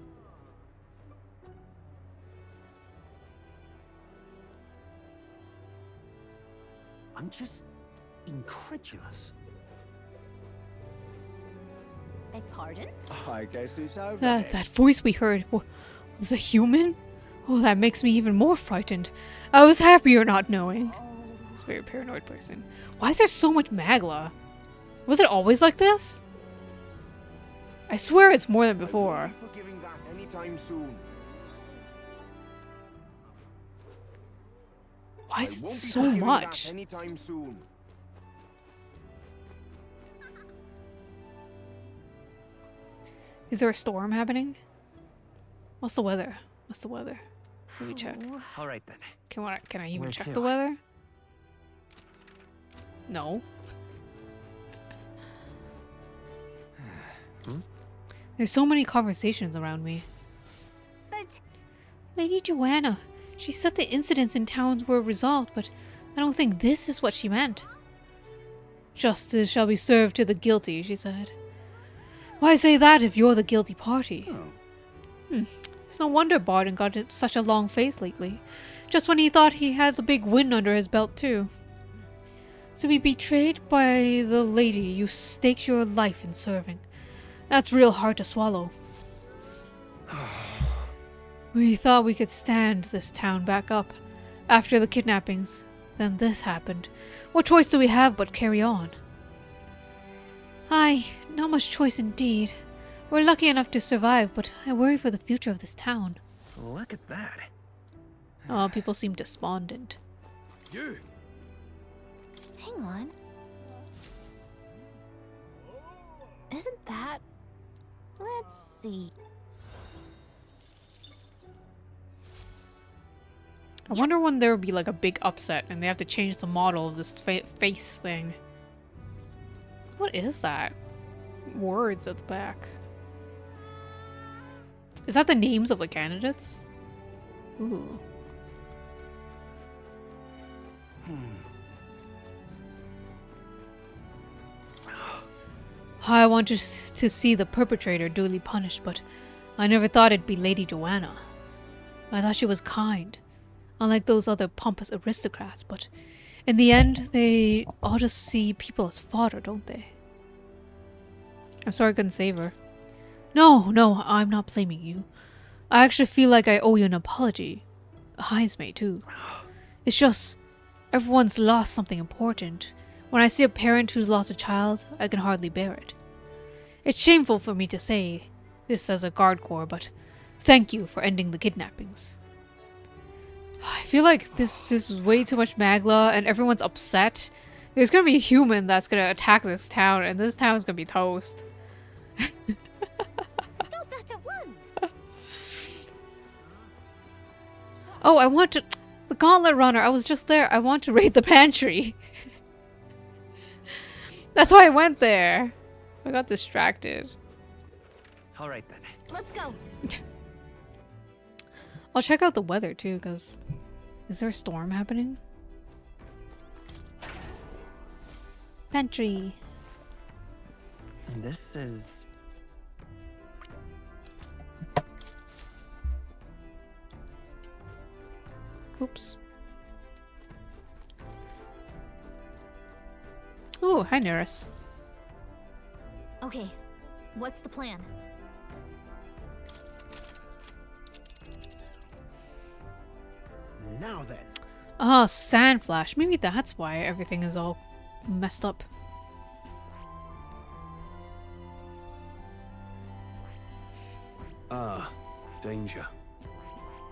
I'm just incredulous. Beg pardon? I guess it's over. That voice we heard was a human? Oh, that makes me even more frightened. I was happier not knowing. It's a very paranoid person. Why is there so much Magla? Was it always like this? I swear it's more than before. Forgiving that anytime soon. Why is it I won't be so forgiving much? that anytime soon. Is there a storm happening? What's the weather? What's the weather? Let me check. All right then. Can I even Where check to? the weather? No. There's so many conversations around me. But Lady Joanna, she said the incidents in towns were resolved, but I don't think this is what she meant. Justice shall be served to the guilty, she said. Why say that if you're the guilty party? It's no wonder Barton got such a long face lately. Just when he thought he had the big win under his belt too. To be betrayed by the lady you staked your life in serving. That's real hard to swallow. We thought we could stand this town back up. After the kidnappings, then this happened. What choice do we have but carry on? Aye, not much choice indeed. We're lucky enough to survive, but I worry for the future of this town. Look at that. Oh, people seem despondent. You! Hang on. Isn't that... Let's see. I wonder when there will be like a big upset and they have to change the model of this face thing. What is that? Words at the back. Is that the names of the candidates? Ooh. I want to see the perpetrator duly punished, but I never thought it'd be Lady Joanna. I thought she was kind, unlike those other pompous aristocrats, but in the end, they all just see people as fodder, don't they? I'm sorry I couldn't save her. No, I'm not blaming you. I actually feel like I owe you an apology. Heinz may too. It's just, everyone's lost something important. When I see a parent who's lost a child, I can hardly bear it. It's shameful for me to say this as a guard corps, but thank you for ending the kidnappings. I feel like this is way too much Magla and everyone's upset. There's gonna be a human that's gonna attack this town and this town's gonna be toast. Stop that at once! Oh, I want to... The Gauntlet Runner, I was just there. I want to raid the pantry. That's why I went there. I got distracted. All right then. Let's go. I'll check out the weather too, because... Is there a storm happening? Pantry. This is... Oops. Ooh, hi Neris. Okay, what's the plan? Now then. Ah, sand flash. Maybe that's why everything is all messed up. Ah, danger.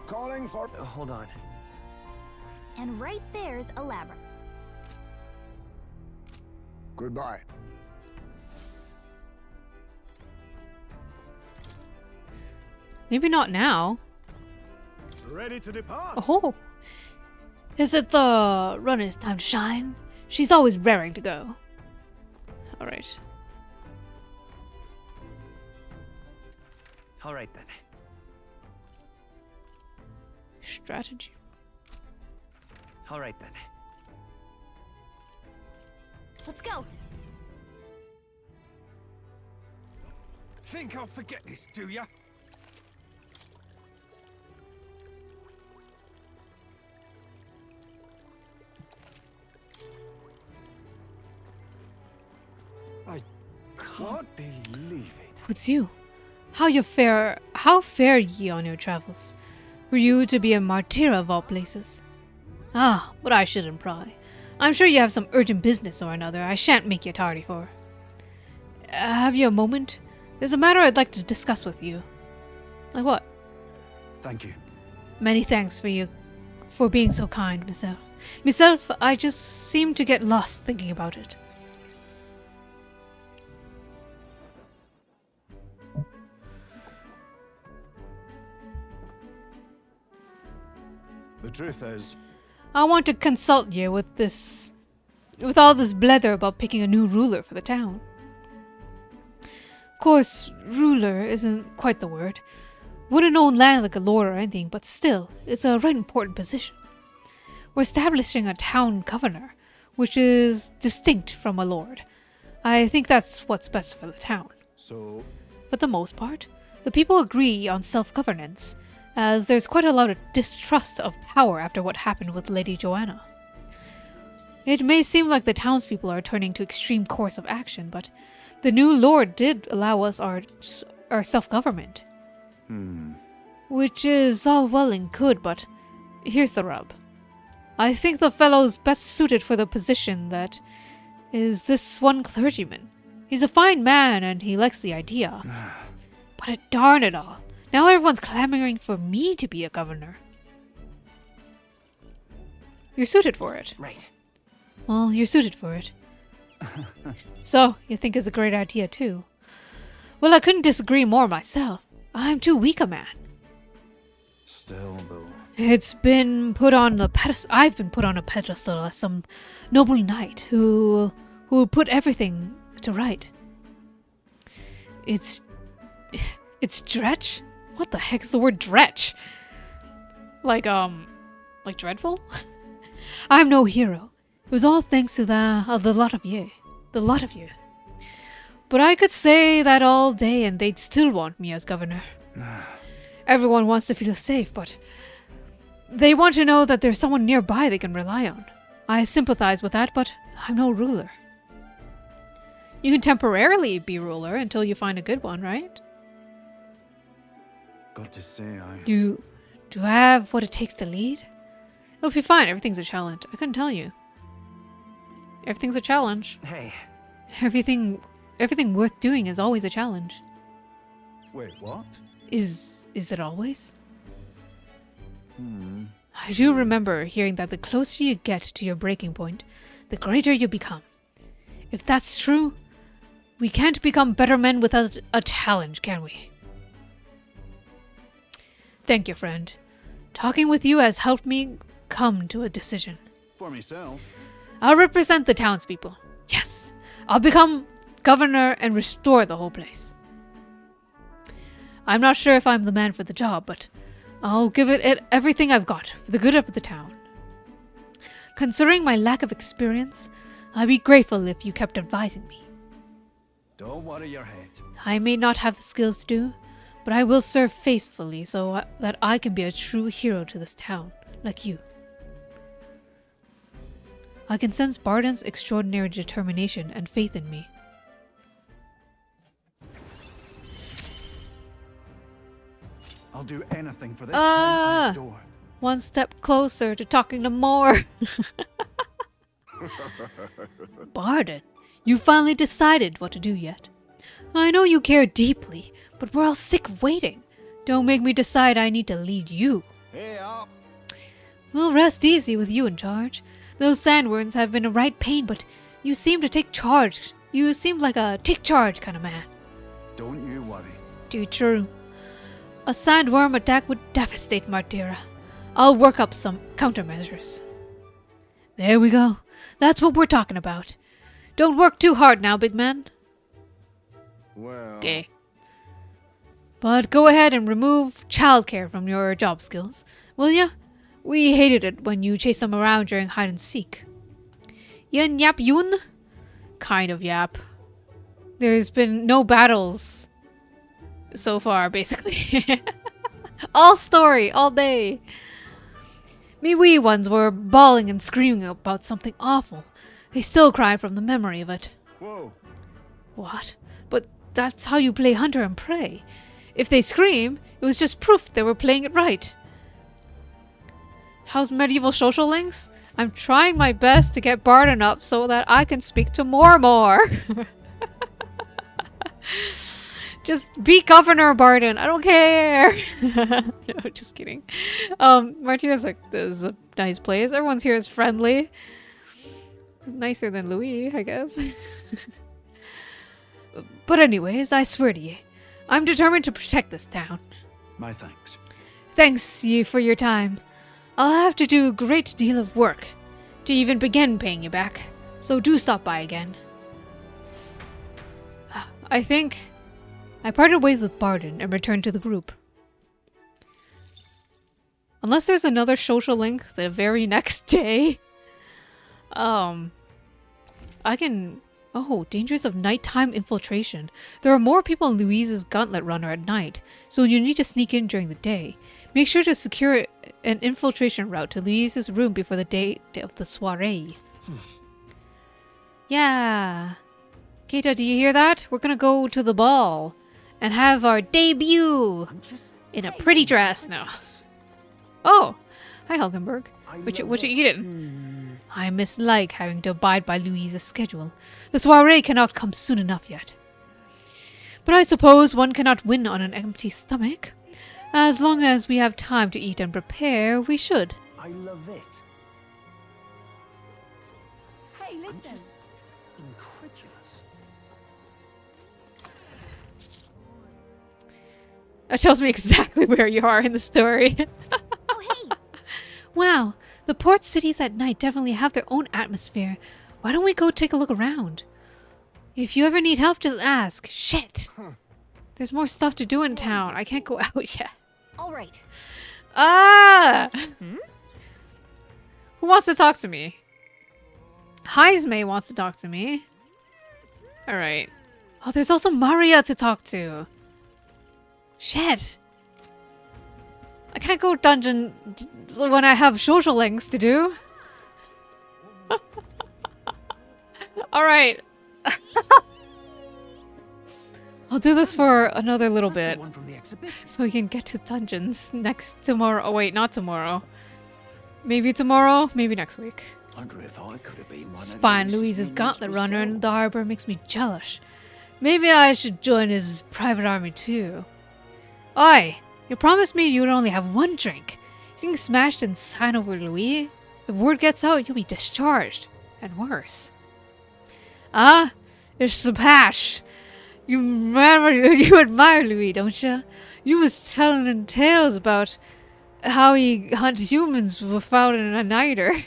Calling for... hold on. And right there's a labyrinth. Goodbye. Maybe not now. Ready to depart? Oh. Is it the runner's time to shine? She's always raring to go. Alright. All right then. Strategy. All right then. Let's go. Think I'll forget this, do ya? I can't believe it. What's you? How fare ye on your travels? For you to be a martyr of all places. Ah, but I shouldn't pry. I'm sure you have some urgent business or another I shan't make you tardy for. Have you a moment? There's a matter I'd like to discuss with you. Like what? Thank you. Many thanks for being so kind, myself. Myself, I just seem to get lost thinking about it. The truth is... I want to consult you with all this blether about picking a new ruler for the town. Of course, ruler isn't quite the word. Wouldn't own land like a lord or anything, but still, it's a right important position. We're establishing a town governor, which is distinct from a lord. I think that's what's best for the town. So... For the most part, The people agree on self-governance, as there's quite a lot of distrust of power after what happened with Lady Joanna. It may seem like the townspeople are turning to extreme course of action, but the new lord did allow us our self-government. Which is all well and good, but here's the rub. I think the fellow's best suited for the position that is this one clergyman. He's a fine man and he likes the idea. But darn it all, now everyone's clamoring for me to be a governor. You're suited for it. Right. Well, you're suited for it. So, you think it's a great idea too? Well, I couldn't disagree more myself. I'm too weak a man. Still, though. It's been put on the pedestal. I've been put on a pedestal as some noble knight who put everything to right. It's dretch? What the heck is the word dretch? Like dreadful? I'm no hero. It was all thanks to the lot of you. The lot of you. But I could say that all day and they'd still want me as governor. Everyone wants to feel safe, but they want to know that there's someone nearby they can rely on. I sympathize with that, but I'm no ruler. You can temporarily be ruler until you find a good one, right? Got to say, Do I have what it takes to lead? It'll be fine. Everything's a challenge. I couldn't tell you. Everything's a challenge. Hey. Everything worth doing is always a challenge. Wait, what? Is it always? I do remember hearing that the closer you get to your breaking point, the greater you become. If that's true, we can't become better men without a challenge, can we? Thank you, friend. Talking with you has helped me come to a decision. For myself. I'll represent the townspeople. Yes, I'll become governor and restore the whole place. I'm not sure if I'm the man for the job, but I'll give it everything I've got for the good of the town. Considering my lack of experience, I'd be grateful if you kept advising me. Don't worry your head. I may not have the skills to do, but I will serve faithfully so that I can be a true hero to this town, like you. I can sense Barden's extraordinary determination and faith in me. I'll do anything for this town I adore. One step closer to talking to more. Barden, you finally decided what to do yet. I know you care deeply, but we're all sick of waiting. Don't make me decide I need to lead you. Hey up. We'll rest easy with you in charge. Those sandworms have been a right pain, but you seem to take charge. You seem like a take charge kind of man. Don't you worry. Too true. A sandworm attack would devastate Martira. I'll work up some countermeasures. There we go. That's what we're talking about. Don't work too hard now, big man. Well... Okay. But go ahead and remove childcare from your job skills, will ya? We hated it when you chased them around during hide and seek. Yun yap yun? Kind of yap. There's been no battles so far, basically. All story, all day. Me wee ones were bawling and screaming about something awful. They still cry from the memory of it. Whoa. What? But that's how you play hunter and prey. If they scream, it was just proof they were playing it right. How's medieval social links? I'm trying my best to get Barden up so that I can speak to more. Just be Governor Barden. I don't care. No, just kidding. Martina's like, this is a nice place. Everyone's here is friendly. It's nicer than Louis, I guess. But anyways, I swear to you, I'm determined to protect this town. My thanks. Thanks you for your time. I'll have to do a great deal of work to even begin paying you back, so do stop by again. I think I parted ways with Barden and returned to the group. Unless there's another social link the very next day. I can Oh, dangers of nighttime infiltration. There are more people in Louise's gauntlet runner at night, so you need to sneak in during the day. Make sure to secure an infiltration route to Louise's room before the day of the soiree. Yeah. Keita, do you hear that? We're gonna go to the ball and have our debut in a pretty dress now. Oh, hi Hulkenberg. What you eating? I mislike having to abide by Louise's schedule. The soiree cannot come soon enough yet. But I suppose one cannot win on an empty stomach. As long as we have time to eat and prepare, we should. I love it. Hey, listen. Incredulous. That tells me exactly where you are in the story. Oh, hey! Wow, the port cities at night definitely have their own atmosphere. Why don't we go take a look around? If you ever need help, just ask. Shit! There's more stuff to do in town. I can't go out yet. Alright. Ah! Who wants to talk to me? Heismay wants to talk to me. Alright. Oh, there's also Maria to talk to. Shit. I can't go dungeon when I have social links to do. Alright. I'll do this for another little bit. So we can get to dungeons tomorrow. Oh wait, not tomorrow. Maybe tomorrow, maybe next week. Wonder if I could have been one Spine Louise's gauntlet runner in the harbor makes me jealous. Maybe I should join his private army too. Oi! You promised me you would only have one drink. Getting smashed and sign over Louis. If word gets out, you'll be discharged. And worse. Ah? It's Sepash. You admire Louis, don't you? You was telling in tales about how he hunts humans without an igniter.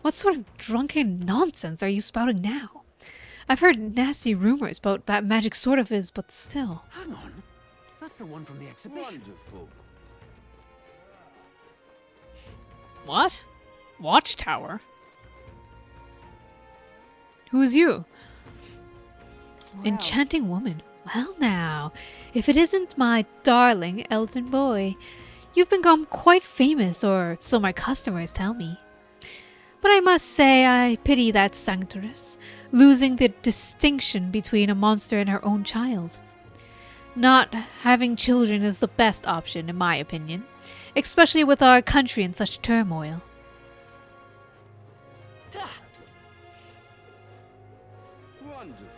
What sort of drunken nonsense are you spouting now? I've heard nasty rumors about that magic sword of his, but still. Hang on. That's the one from the exhibition. Wonderful. What? Watchtower? Who is you? Enchanting woman. Well now, if it isn't my darling Elton boy, you've become quite famous, or so my customers tell me. But I must say I pity that sanctress, losing the distinction between a monster and her own child. Not having children is the best option, in my opinion, especially with our country in such turmoil. Wonderful.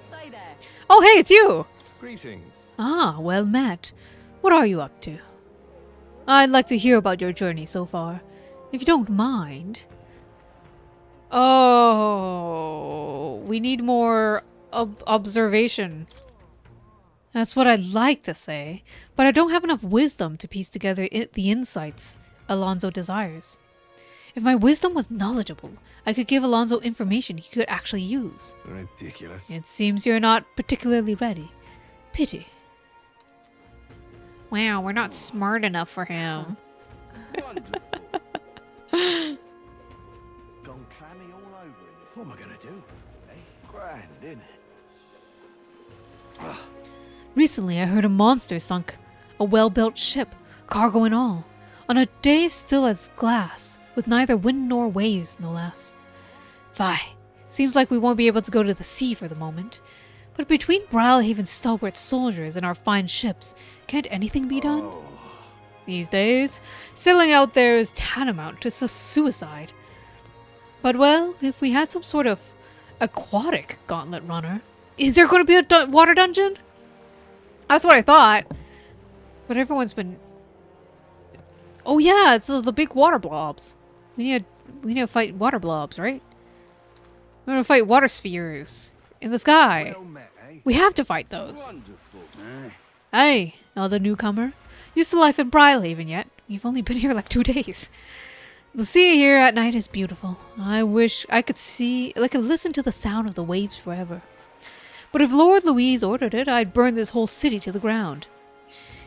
Say there. Oh hey, it's you! Greetings. Ah, well met. What are you up to? I'd like to hear about your journey so far, if you don't mind. Oh, we need more observation. That's what I'd like to say, but I don't have enough wisdom to piece together the insights Alonso desires. If my wisdom was knowledgeable, I could give Alonso information he could actually use. Ridiculous. It seems you're not particularly ready. Pity. Wow, we're not smart enough for him. Wonderful. Gone clammy all over in this. What am I gonna do? Hey, grand, isn't it? Recently, I heard a monster sunk a well-built ship, cargo and all, on a day still as glass, with neither wind nor waves, no less. Fie, seems like we won't be able to go to the sea for the moment. But between Brilhaven's stalwart soldiers and our fine ships, can't anything be done? Oh. These days, sailing out there is tantamount to suicide. But well, if we had some sort of aquatic gauntlet runner... Is there going to be a water dungeon? That's what I thought. But everyone's been... Oh yeah, it's the big water blobs. We need to fight water blobs, right? We're going to fight water spheres in the sky. Well met, eh? We have to fight those. Wonderful. Hey, another newcomer. Used to life in Brilhaven yet? You've only been here like 2 days. The sea here at night is beautiful. I wish I could listen to the sound of the waves forever. But if Lord Louise ordered it, I'd burn this whole city to the ground.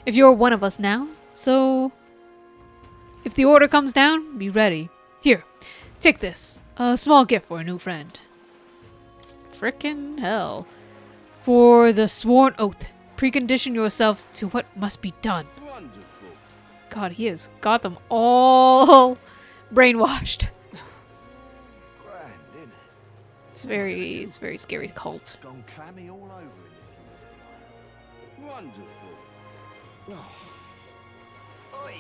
If you're one of us now, so If the order comes down, be ready. Here, take this. A small gift for a new friend. Frickin' hell. For the sworn oath, precondition yourself to what must be done. Wonderful. God, he has got them all brainwashed. Grand, innit? It's very scary cult. Gone clammy all over in this unit. Wonderful. Oh. Oi!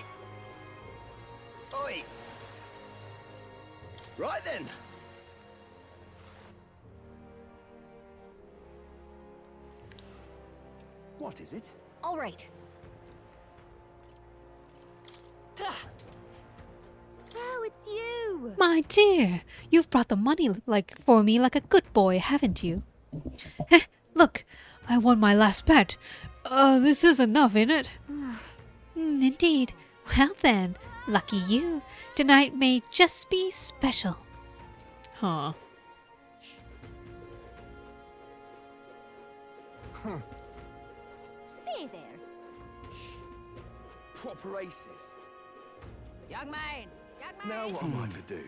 Oi! Right then. What is it? All right. Oh, it's you! My dear, you've brought the money for me like a good boy, haven't you? Heh, look, I won my last bet. This is enough, ain't it? Indeed. Well then, lucky you. Tonight may just be special. Huh. Say there. Proper aces. Young man! Now what am I to do?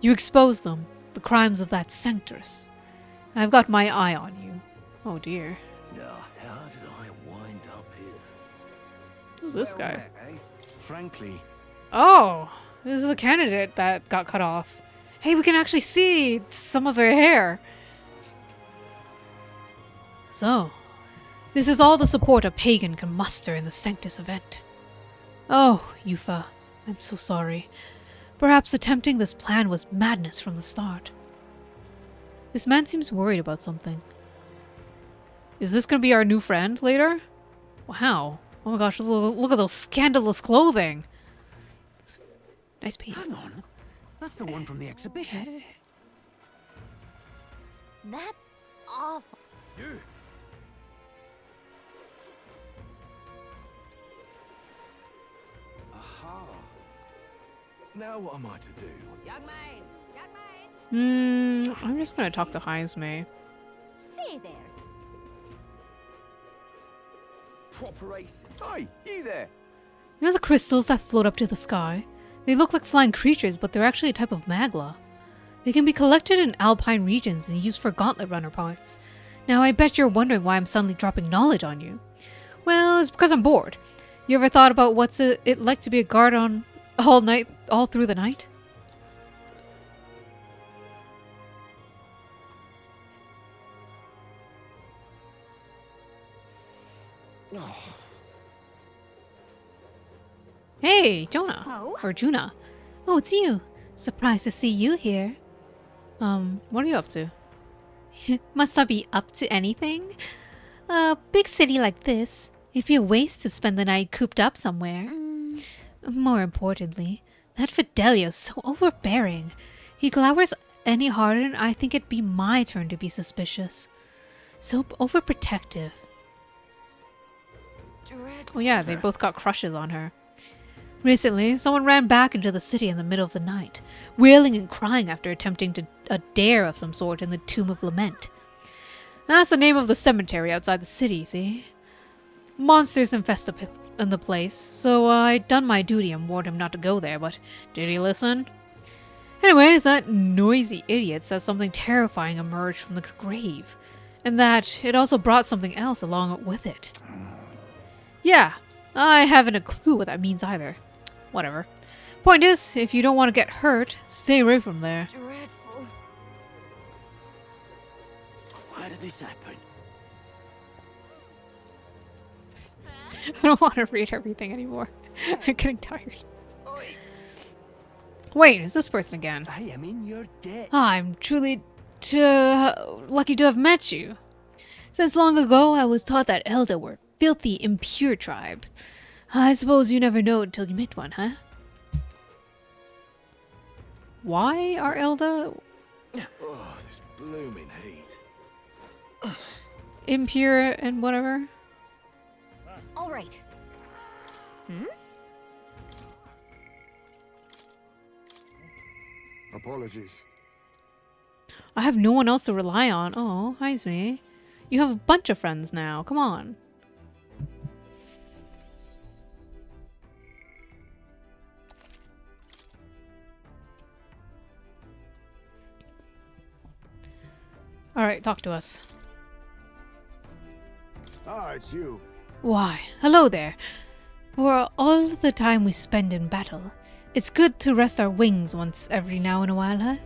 You expose them, the crimes of that sanctress. I've got my eye on you. Oh dear. Now, how did I wind up here? Who's this Well guy? met, eh? Frankly, Oh, this is the candidate that got cut off. Hey, we can actually see some of their hair. So, this is all the support a pagan can muster in the Sanctus event. Oh, Yufa, I'm so sorry. Perhaps attempting this plan was madness from the start. This man seems worried about something. Is this gonna be our new friend later? Wow. Oh my gosh, look at those scandalous clothing. Nice piece. Hang on. That's the one from the exhibition. That's awful. you. Aha. Now what am I to do? Young man! Young man! I'm just gonna talk to Heisme. Say there. Proper aces. Oi, you there? You know the crystals that float up to the sky? They look like flying creatures, but they're actually a type of magla. They can be collected in alpine regions and used for gauntlet runner parts. Now I bet you're wondering why I'm suddenly dropping knowledge on you. Well, it's because I'm bored. You ever thought about what's it like to be a guard on all through the night? Oh. Hey, Jonah. Oh? Or Juna. Oh, it's you. Surprised to see you here. What are you up to? Must I be up to anything? A big city like this, it'd be a waste to spend the night cooped up somewhere. More importantly, that Fidelio's so overbearing. He glowers any harder and I think it'd be my turn to be suspicious. So overprotective. Oh yeah, they both got crushes on her. Recently, someone ran back into the city in the middle of the night, wailing and crying after attempting a dare of some sort in the Tomb of Lament. That's the name of the cemetery outside the city, see? Monsters infest the place, so I'd done my duty and warned him not to go there, but did he listen? Anyways, that noisy idiot says something terrifying emerged from the grave, and that it also brought something else along with it. Yeah, I haven't a clue what that means either. Whatever. Point is, if you don't want to get hurt, stay away from there. Dreadful. Why did this happen? I don't want to read everything anymore. I'm getting tired. Oi. Wait, is this person again? I am in your debt. I'm truly lucky to have met you. Since long ago, I was taught that Elder were filthy, impure tribes. I suppose you never know until you meet one, huh? Why are Elda Oh, this blooming heat. impure and whatever? All right. Apologies. I have no one else to rely on. Oh, Heisme. You have a bunch of friends now. Come on. Alright, talk to us. Ah, it's you. Why, hello there. For all the time we spend in battle, it's good to rest our wings once every now and a while, huh?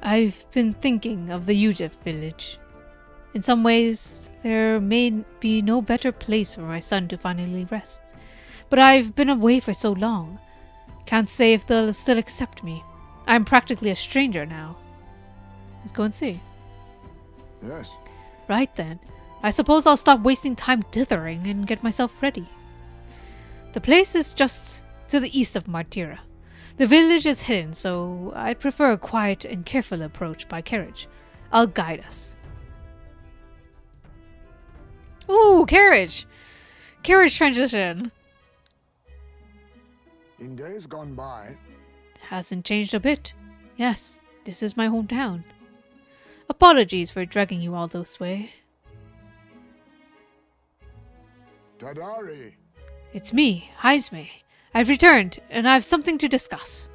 I've been thinking of the Yujef village. In some ways, there may be no better place for my son to finally rest. But I've been away for so long. Can't say if they'll still accept me. I'm practically a stranger now. Let's go and see. Yes. Right then. I suppose I'll stop wasting time dithering and get myself ready. The place is just to the east of Martira. The village is hidden, so I'd prefer a quiet and careful approach by carriage. I'll guide us. Ooh, carriage! Carriage transition! In days gone by... Hasn't changed a bit. Yes, this is my hometown. Apologies for dragging you all this way. Tadari! It's me, Heisme. I've returned, and I've something to discuss.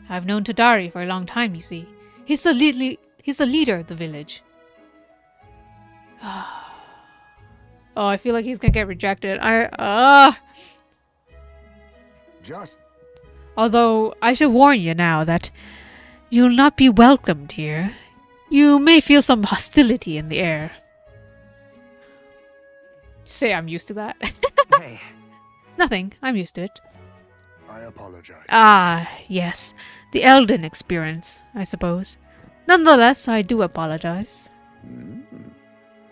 I've known Tadari for a long time, you see. He's the leader of the village. Oh, I feel like he's gonna get rejected. Just... Although, I should warn you now that you'll not be welcomed here. You may feel some hostility in the air. Say I'm used to that. Hey. Nothing. I'm used to it. I apologize. Ah, yes. The Elden experience, I suppose. Nonetheless, I do apologize.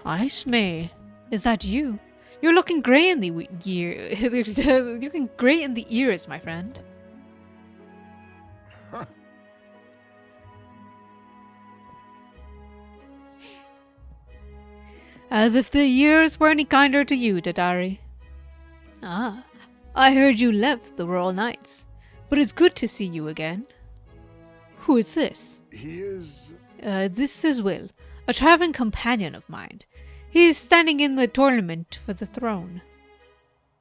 Aishme, is that you? You're looking grey in the You're looking grey in the ears, my friend. As if the years were any kinder to you, Tadari. Ah, I heard you left the Royal Knights, but it's good to see you again. Who is this? He is... This is Will, a traveling companion of mine. He's standing in the tournament for the throne.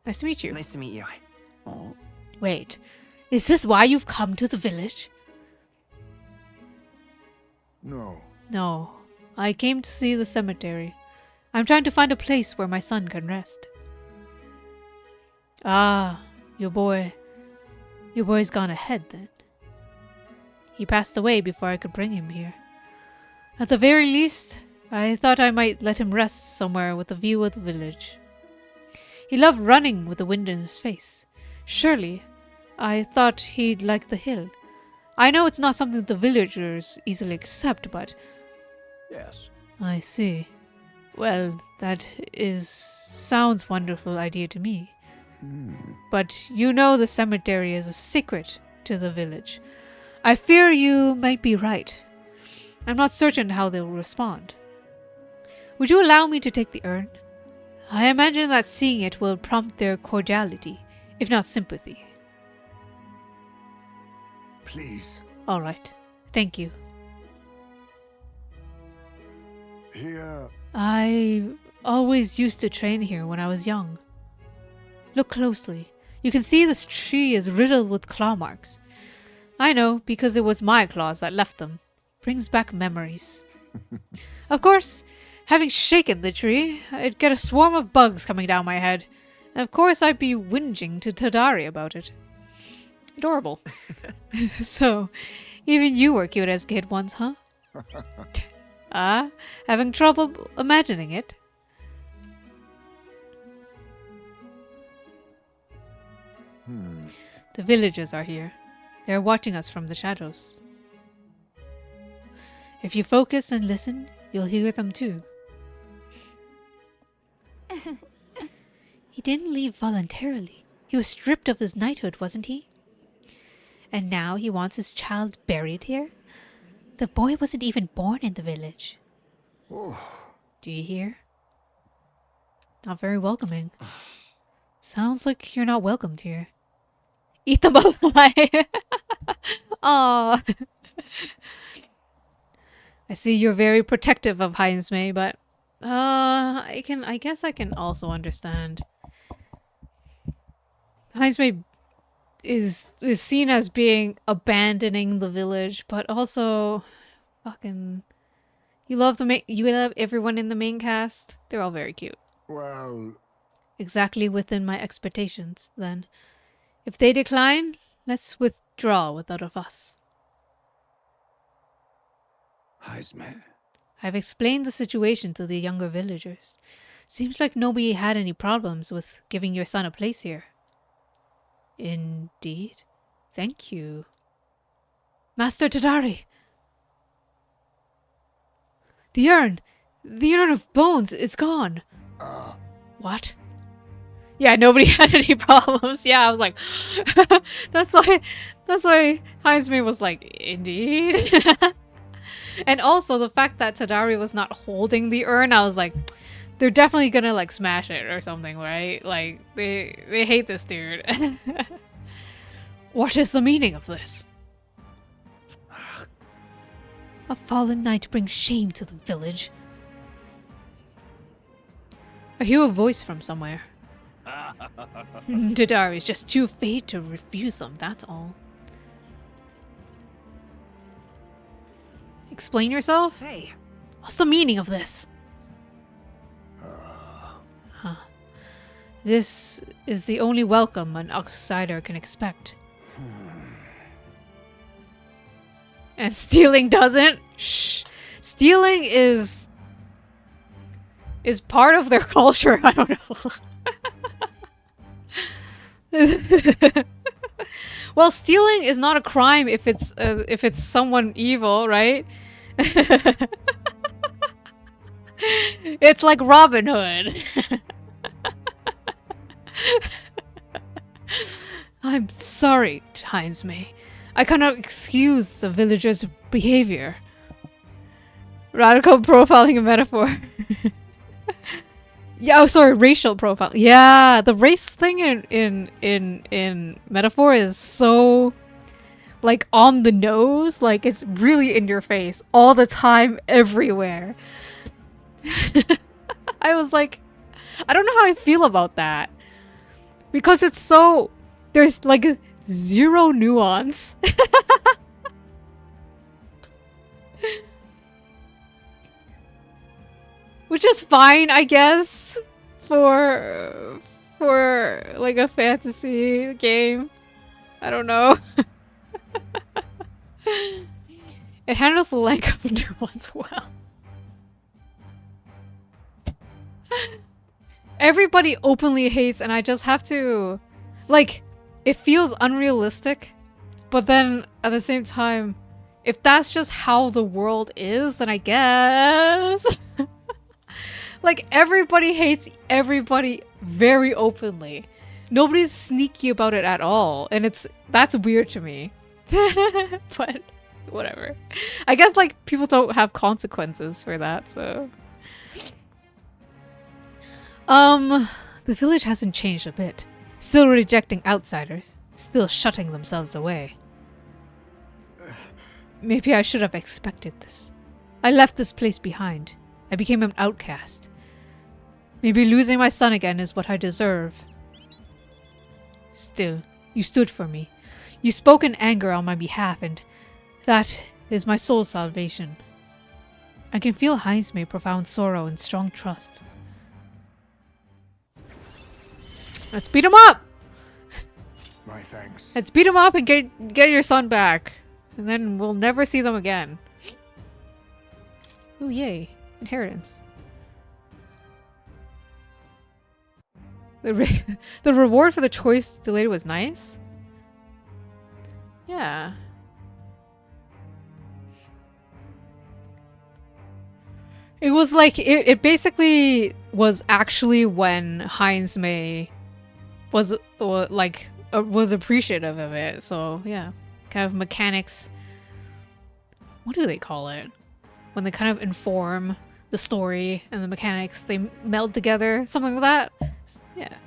Nice to meet you. Nice to meet you. Oh. Wait, is this why you've come to the village? No. No, I came to see the cemetery. I'm trying to find a place where my son can rest. Ah, your boy's gone ahead then. He passed away before I could bring him here. At the very least, I thought I might let him rest somewhere with a view of the village. He loved running with the wind in his face. Surely, I thought he'd like the hill. I know it's not something the villagers easily accept, but... Yes. I see. Well, sounds wonderful idea to me. But you know the cemetery is a secret to the village. I fear you might be right. I'm not certain how they'll respond. Would you allow me to take the urn? I imagine that seeing it will prompt their cordiality, if not sympathy. Please. All right. Thank you. Here... I always used to train here when I was young. Look closely. You can see this tree is riddled with claw marks. I know, because it was my claws that left them. Brings back memories. Of course, having shaken the tree, I'd get a swarm of bugs coming down my head. And of course, I'd be whinging to Tadari about it. Adorable. So, even you were cute as a kid once, huh? Having trouble imagining it? The villagers are here. They're watching us from the shadows. If you focus and listen, you'll hear them too. He didn't leave voluntarily. He was stripped of his knighthood, wasn't he? And now he wants his child buried here? The boy wasn't even born in the village. Oh. Do you hear? Not very welcoming. Sounds like you're not welcomed here. Eat them alive! Aww. I see you're very protective of Heisme, but I guess I can also understand. Heisme is seen as being abandoning the village, but also Fucking... You love you love everyone in the main cast? They're all very cute. Well... Exactly within my expectations, then. If they decline, let's withdraw without a fuss. Heisme. I've explained the situation to the younger villagers. Seems like nobody had any problems with giving your son a place here. Indeed. Thank you. Master Tadari! The urn! The urn of bones is gone! What? Yeah, nobody had any problems. Yeah, I was like... that's why Heisme was like, indeed? And also, the fact that Tadari was not holding the urn, I was like... They're definitely gonna, like, smash it or something, right? Like, they hate this dude. What is the meaning of this? A fallen knight brings shame to the village. I hear a voice from somewhere. Tadari is just too fade to refuse them, that's all. Explain yourself? Hey. What's the meaning of this? Huh. This is the only welcome an outsider can expect. And stealing doesn't? Shh. Stealing is part of their culture. I don't know. Well, stealing is not a crime if it's someone evil, right? It's like Robin Hood. I'm sorry, Heisme. I cannot excuse the villagers' behavior. Radical profiling a metaphor. Yeah, oh sorry, racial profile. Yeah, the race thing in metaphor is so like on the nose, like it's really in your face all the time, everywhere. I was like, I don't know how I feel about that. Because it's so... There's like zero nuance. Which is fine, I guess, for like a fantasy game. I don't know. It handles the lack of nuance well. Everybody openly hates, and I just have to... Like, it feels unrealistic, but then at the same time, if that's just how the world is, then I guess... Like, everybody hates everybody very openly. Nobody's sneaky about it at all, and that's weird to me. But, whatever. I guess, like, people don't have consequences for that, so... The village hasn't changed a bit. Still rejecting outsiders. Still shutting themselves away. Maybe I should have expected this. I left this place behind. I became an outcast. Maybe losing my son again is what I deserve. Still, you stood for me. You spoke in anger on my behalf, and that is my soul's salvation. I can feel Heisme's profound sorrow and strong trust. Let's beat him up! My thanks. Let's beat him up and get your son back. And then we'll never see them again. Oh yay. Inheritance. The reward for the choice delayed was nice? Yeah. It was like, it basically was actually when Heisme was appreciative of it. So yeah, kind of mechanics. What do they call it? When they kind of inform the story and the mechanics, they meld together, something like that. Yeah.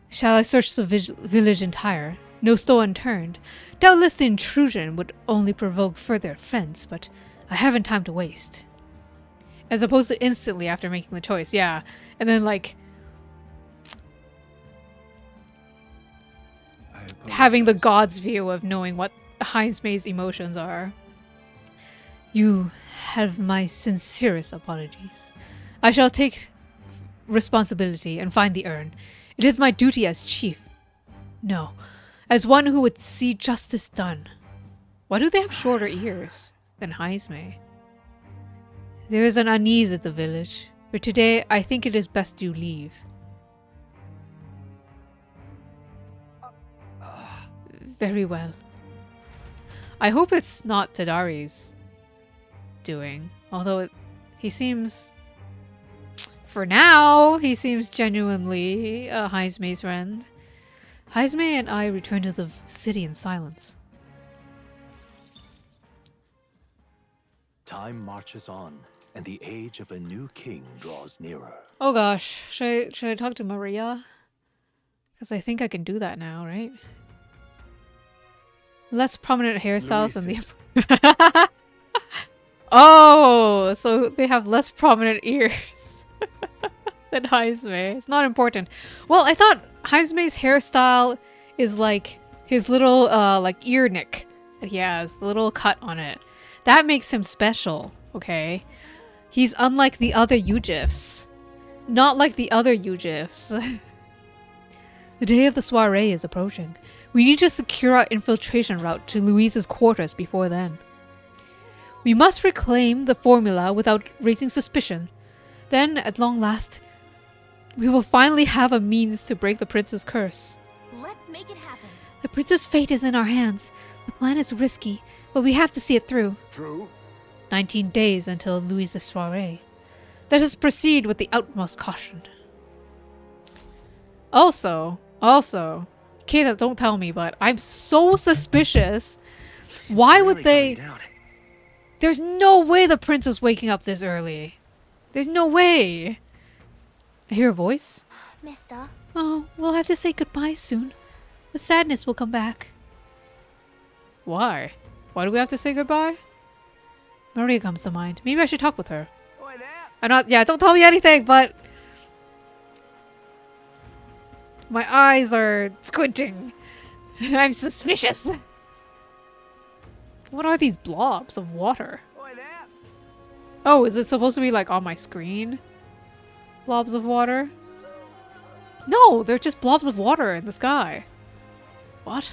Shall I search the village entire? No stone unturned. Doubtless the intrusion would only provoke further offense, but I haven't time to waste. As opposed to instantly after making the choice, yeah. And then like having the god's view of knowing what Heisme's emotions are. You have my sincerest apologies. I shall take responsibility and find the urn. It is my duty as chief. No, as one who would see justice done. Why do they have shorter ears than Heisme? There is an unease at the village, but today I think it is best you leave. Very well. I hope it's not Tadari's doing, although he seems, for now, he seems genuinely Heisme's friend. Heisme and I return to the city in silence. Time marches on, and the age of a new king draws nearer. Oh gosh, should I talk to Maria? Because I think I can do that now, right? Less prominent hairstyles than the... Oh, so they have less prominent ears than Heisme. It's not important. Well, I thought Heisme's hairstyle is like his little like ear nick that he has, the little cut on it. That makes him special, okay? He's unlike the other Ujifs. Not like the other Ujifs. The day of the soiree is approaching. We need to secure our infiltration route to Louise's quarters before then. We must reclaim the formula without raising suspicion. Then, at long last, we will finally have a means to break the prince's curse. Let's make it happen. The prince's fate is in our hands. The plan is risky, but we have to see it through. True. 19 days until Louise's soiree. Let us proceed with the utmost caution. Also, Keita, don't tell me, but I'm so suspicious. Why would they... There's no way the prince is waking up this early. There's no way. I hear a voice. Mister. Oh, we'll have to say goodbye soon. The sadness will come back. Why? Why do we have to say goodbye? Maria comes to mind. Maybe I should talk with her. I'm not... Yeah, don't tell me anything, but... My eyes are squinting. I'm suspicious. What are these blobs of water? Oh, is it supposed to be like on my screen? Blobs of water? No, they're just blobs of water in the sky. What?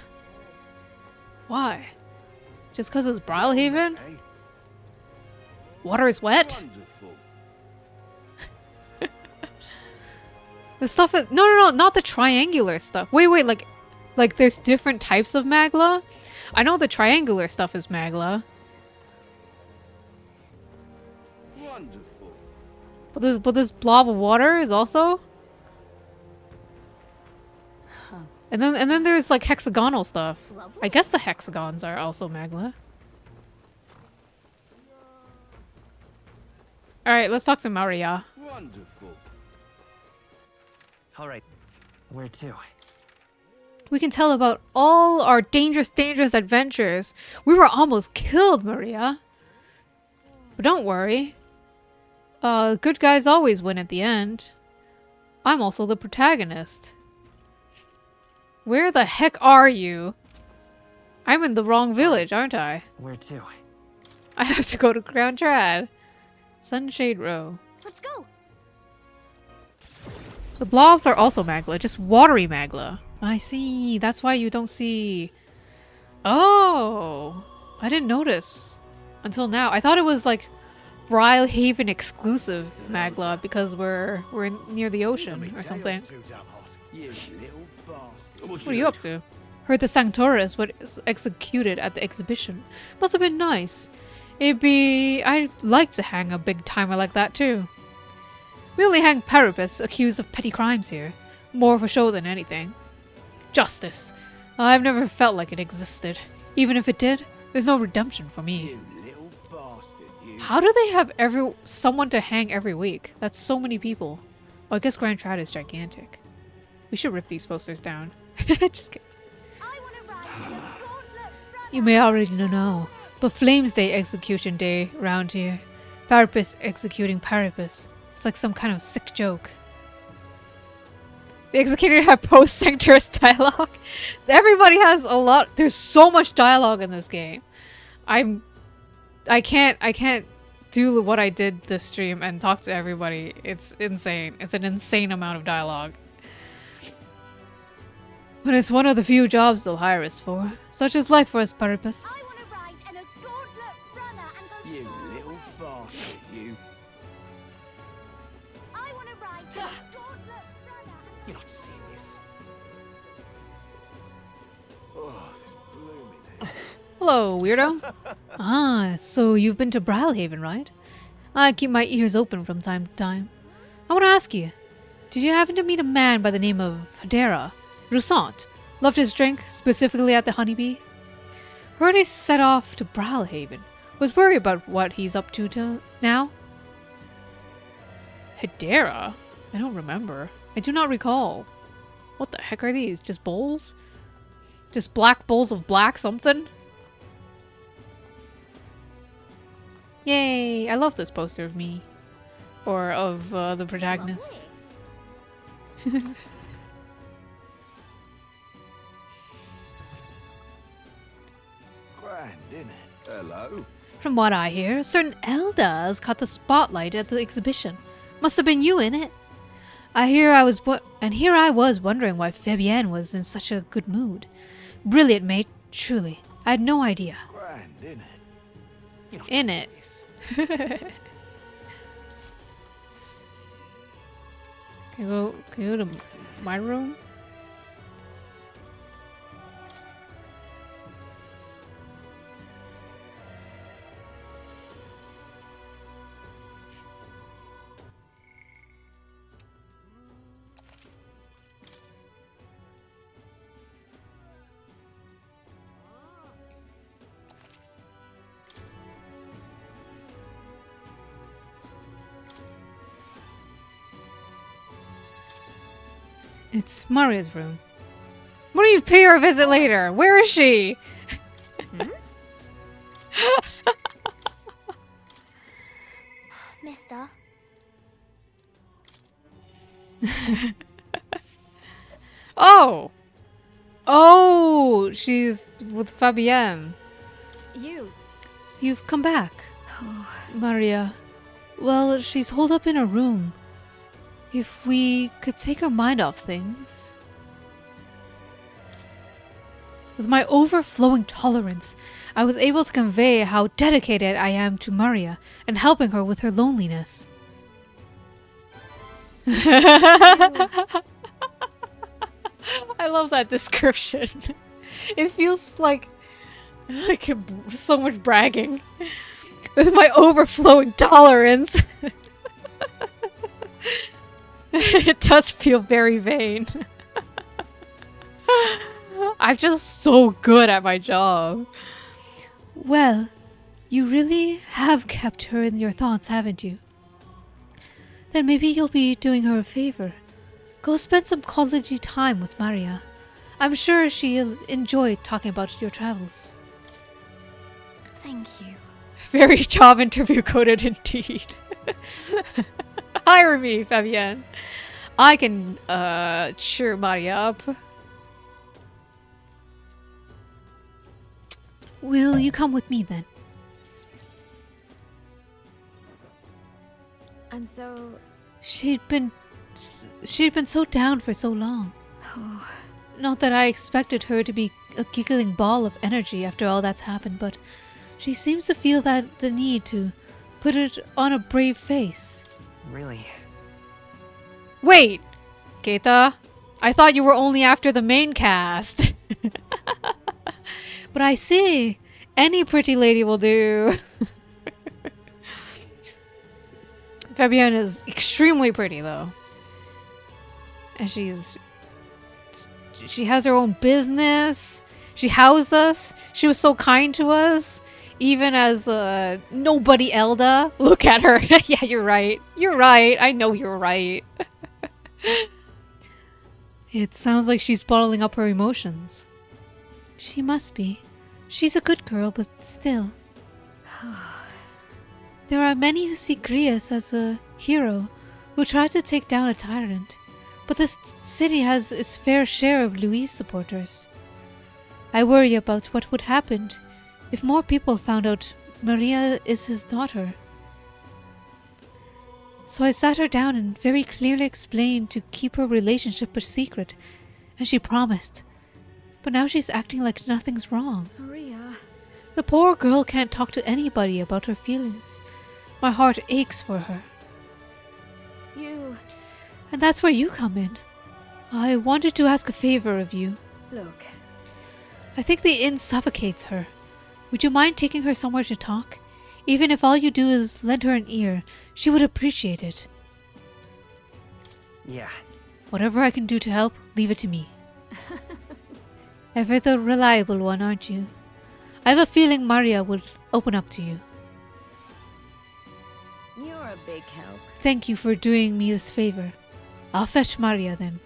Why? Just because it's Brilhaven? Water is wet? The stuff is... No, not the triangular stuff. Wait, like there's different types of Magla? I know the triangular stuff is Magla. Wonderful. But this blob of water is also... And then there's like hexagonal stuff. I guess the hexagons are also Magla. Alright, let's talk to Maria. Wonderful. All right. Where to? We can tell about all our dangerous adventures. We were almost killed, Maria. But don't worry. Good guys always win at the end. I'm also the protagonist. Where the heck are you? I'm in the wrong village, aren't I? Where to? I have to go to Crown Trad. Sunshade Row. Let's go. The blobs are also Magla, just watery Magla. I see. That's why you don't see... Oh! I didn't notice until now. I thought it was like Brilhaven exclusive Magla because we're near the ocean or something. What are you up to? Heard the Sanctoris was executed at the exhibition. Must have been nice. I'd like to hang a big timer like that too. We only hang Parapus accused of petty crimes here. More for show than anything. Justice. I've never felt like it existed. Even if it did, there's no redemption for me. You little bastard, you. How do they have someone to hang every week? That's so many people. Oh, I guess Grand Trad is gigantic. We should rip these posters down. Just kidding. You may already know, but Flames Day execution day round here. Parapus executing Parapus. It's like some kind of sick joke. The executor had post-Sanctoris dialogue. Everybody has a lot. There's so much dialogue in this game. I'm I can't do what I did this stream and talk to everybody. It's insane. It's an insane amount of dialogue. But it's one of the few jobs they'll hire us for. Such is life for us, Purpose. You little bastard, you. I want to ride a gauntlet runner. You're not serious. Oh, this blooming. Hello, weirdo. Ah, so you've been to Brawlhaven, right? I keep my ears open from time to time. I want to ask you, did you happen to meet a man by the name of Hadera? Roussant? Loved his drink, specifically at the Honeybee? Heard he set off to Brawlhaven. Was worried about what he's up to now. Hadera? I don't remember. I do not recall. What the heck are these? Just bowls? Just black bowls of black something? Yay! I love this poster of me. Or of the protagonist. Grand, innit? Hello. From what I hear, certain elders caught the spotlight at the exhibition. Must have been you in it. Here I was wondering why Fabienne was in such a good mood. Brilliant, mate. Truly. I had no idea. Grand, innit? You're not In it. serious. Can you go to my room? It's Maria's room. Why don't you pay her a visit later? Where is she? Mister. Oh! Oh! She's with Fabienne. You've come back. Maria. Well, she's holed up in her room. If we could take her mind off things. With my overflowing tolerance, I was able to convey how dedicated I am to Maria and helping her with her loneliness. I love that description. It feels like so much bragging. With my overflowing tolerance. It does feel very vain. I'm just so good at my job. Well, you really have kept her in your thoughts, haven't you? Then maybe you'll be doing her a favor. Go spend some quality time with Maria. I'm sure she'll enjoy talking about your travels. Thank you. Very job interview coded indeed. Hire me, Fabienne. I can cheer Maria up. Will you come with me then? And so... She'd been so down for so long. Not that I expected her to be a giggling ball of energy after all that's happened, but she seems to feel that the need to put it on a brave face. Really? Wait! Keita, I thought you were only after the main cast. But I see. Any pretty lady will do. Fabienne is extremely pretty, though. And she has her own business. She housed us. She was so kind to us. Even as nobody Elda. Look at her. Yeah, you're right. You're right. I know you're right. It sounds like she's bottling up her emotions. She must be. She's a good girl, but still. There are many who see Grius as a hero, who try to take down a tyrant. But this city has its fair share of Louise supporters. I worry about what would happen if more people found out Maria is his daughter. So I sat her down and very clearly explained to keep her relationship a secret, and she promised. But now she's acting like nothing's wrong. Maria. The poor girl can't talk to anybody about her feelings. My heart aches for her. And that's where you come in. I wanted to ask a favor of you. Look. I think the inn suffocates her. Would you mind taking her somewhere to talk? Even if all you do is lend her an ear, she would appreciate it. Yeah. Whatever I can do to help, leave it to me. Ever the reliable one, aren't you? I have a feeling Maria would open up to you. You're a big help. Thank you for doing me this favor. I'll fetch Maria then.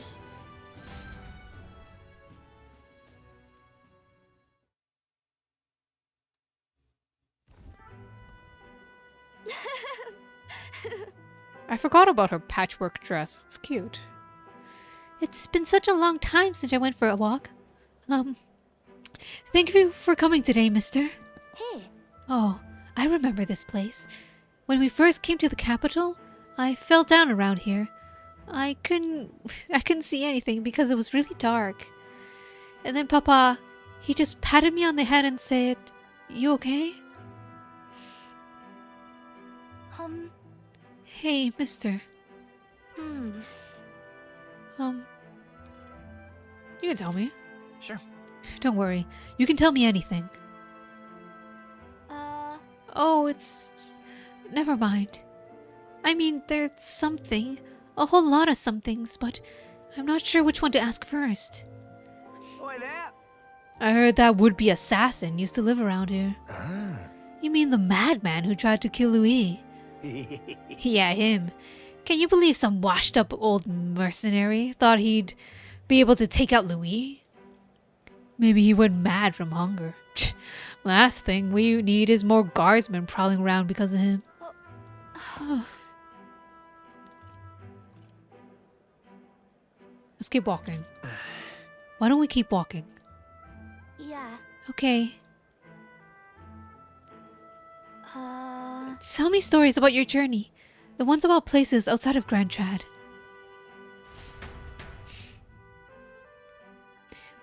I forgot about her patchwork dress. It's cute. It's been such a long time since I went for a walk. Thank you for coming today, mister. Hey. Oh, I remember this place. When we first came to the capital, I fell down around here. I couldn't see anything because it was really dark. And then Papa, he just patted me on the head and said, "You okay?" Hey, mister. You can tell me. Sure. Don't worry. You can tell me anything. Oh, it's... Never mind. I mean, there's something. A whole lot of somethings, but I'm not sure which one to ask first. Oi there! I heard that would-be assassin used to live around here. You mean the madman who tried to kill Louis? Yeah, him. Can you believe some washed-up old mercenary thought he'd be able to take out Louis? Maybe he went mad from hunger. Last thing we need is more guardsmen prowling around because of him. Let's keep walking. Why don't we keep walking? Yeah. Okay. Tell me stories about your journey. The ones about places outside of Grand Trad.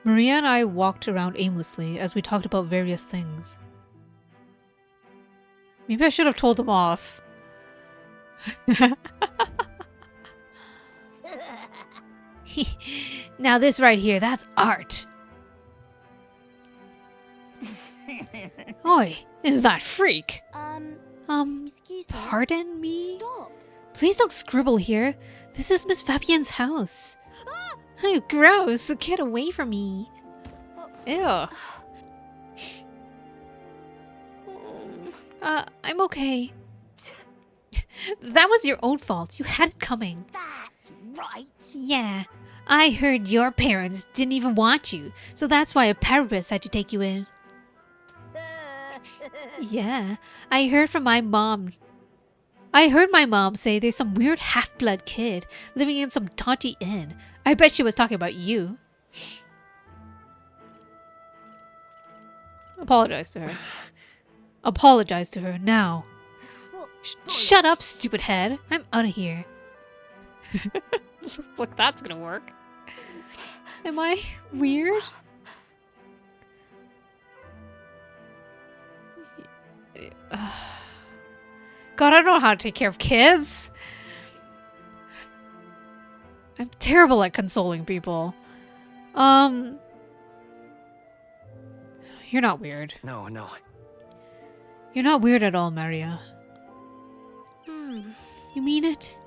Maria and I walked around aimlessly as we talked about various things. Maybe I should have told them off. Now this right here, that's art. Oi, is that freak? Excuse me. Pardon me? Stop. Please don't scribble here. This is Miss Fabienne's house. Oh, gross. Get away from me. Ew. I'm okay. That was your own fault. You had it coming. That's right. Yeah. I heard your parents didn't even want you, so that's why a therapist had to take you in. Yeah, I heard from my mom. I heard my mom say there's some weird half-blood kid living in some dodgy inn. I bet she was talking about you. Apologize to her. Apologize to her now. Shut up, stupid head. I'm out of here. Look, that's gonna work. Am I weird? God, I don't know how to take care of kids. I'm terrible at consoling people. You're not weird. No. You're not weird at all, Maria. You mean it?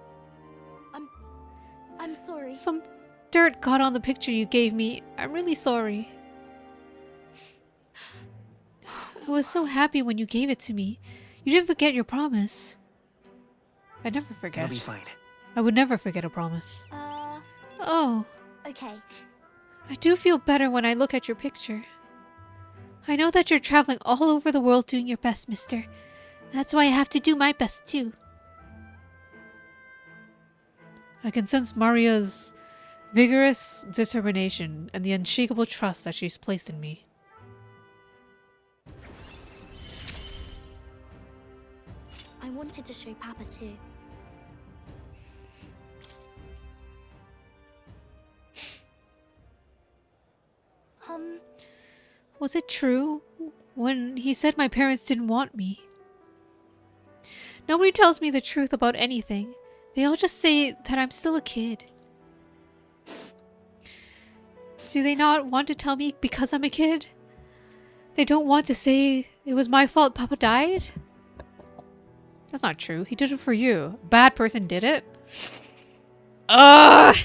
I'm sorry. Some dirt got on the picture you gave me. I'm really sorry. I was so happy when you gave it to me. You didn't forget your promise. I never forget. It'll be fine. I would never forget a promise. Oh. Okay. I do feel better when I look at your picture. I know that you're traveling all over the world doing your best, mister. That's why I have to do my best too. I can sense Maria's vigorous determination and the unshakable trust that she's placed in me. wanted to show Papa too. Was it true when he said my parents didn't want me? Nobody tells me the truth about anything. They all just say that I'm still a kid. Do they not want to tell me because I'm a kid? They don't want to say it was my fault Papa died? That's not true. He did it for you. A bad person did it? Ugh!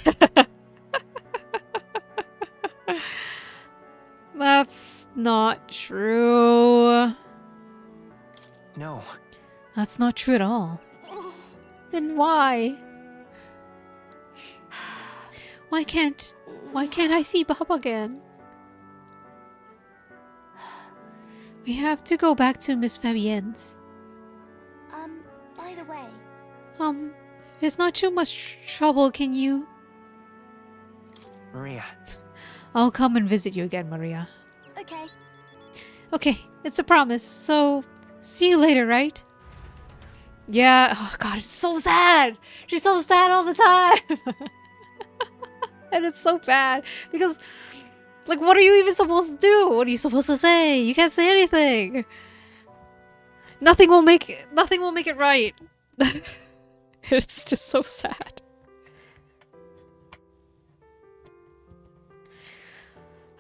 That's not true. No. That's not true at all. Then why? Why can't I see Bob again? We have to go back to Miss Fabienne's. By the way... if it's not too much trouble, can you... Maria. I'll come and visit you again, Maria. Okay. Okay, it's a promise. So, see you later, right? Yeah. Oh god, it's so sad. She's so sad all the time. And it's so bad because, like, what are you even supposed to do? What are you supposed to say? You can't say anything. Nothing will make it right. It's just so sad.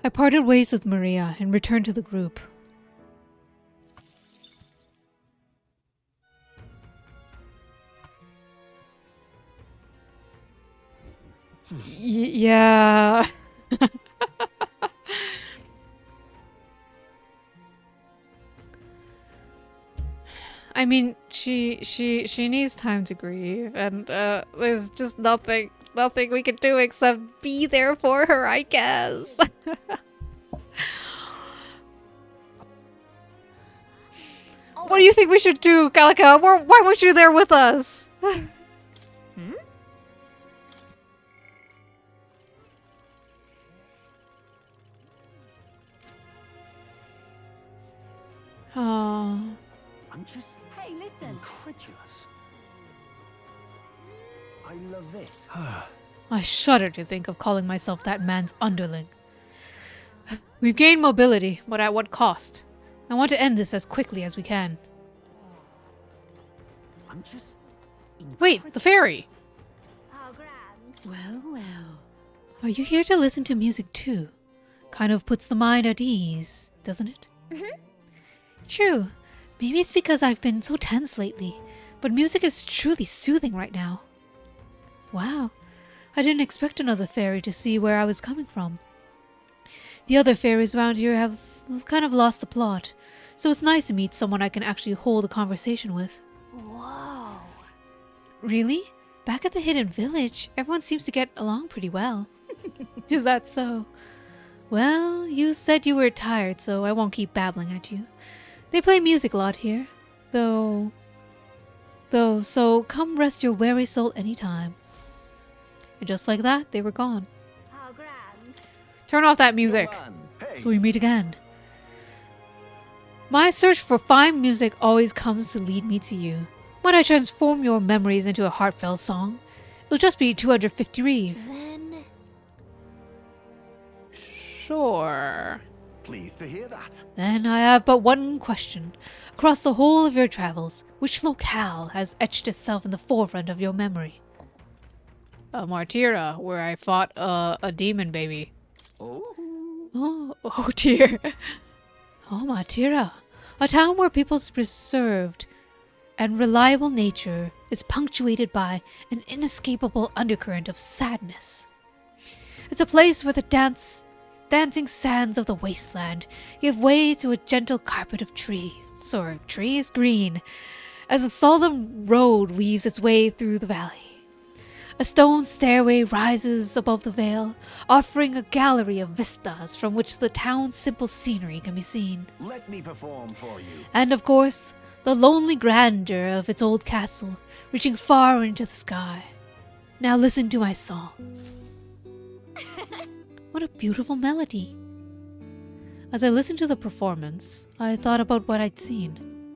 I parted ways with Maria and returned to the group. Yeah. I mean, she needs time to grieve, and there's just nothing we can do except be there for her, I guess. What do you think we should do, Gallica? Why weren't you there with us? Oh. I'm just Hey, listen. incredulous. I love it. I shudder to think of calling myself that man's underling. We've gained mobility, but at what cost? I want to end this as quickly as we can. I'm just Wait, the fairy! How grand. Well, well. Are you here to listen to music too? Kind of puts the mind at ease, doesn't it? True. Maybe it's because I've been so tense lately, but music is truly soothing right now. Wow. I didn't expect another fairy to see where I was coming from. The other fairies around here have kind of lost the plot, so it's nice to meet someone I can actually hold a conversation with. Whoa. Really? Back at the Hidden Village, everyone seems to get along pretty well. Is that so? Well, you said you were tired, so I won't keep babbling at you. They play music a lot here, though, so come rest your weary soul anytime. And just like that, they were gone. How grand. Turn off that music, so we meet again. My search for fine music always comes to lead me to you. When I transform your memories into a heartfelt song, it'll just be 250 reeve. Then... Sure. Pleased to hear that. Then I have but one question. Across the whole of your travels, which locale has etched itself in the forefront of your memory? Martira, where I fought a demon baby. Oh dear. Oh, Martira. A town where people's reserved and reliable nature is punctuated by an inescapable undercurrent of sadness. It's a place where the dancing sands of the wasteland give way to a gentle carpet of trees, or trees green, as a solemn road weaves its way through the valley. A stone stairway rises above the vale, offering a gallery of vistas from which the town's simple scenery can be seen. Let me perform for you. And of course, the lonely grandeur of its old castle, reaching far into the sky. Now listen to my song. What a beautiful melody. As I listened to the performance, I thought about what I'd seen.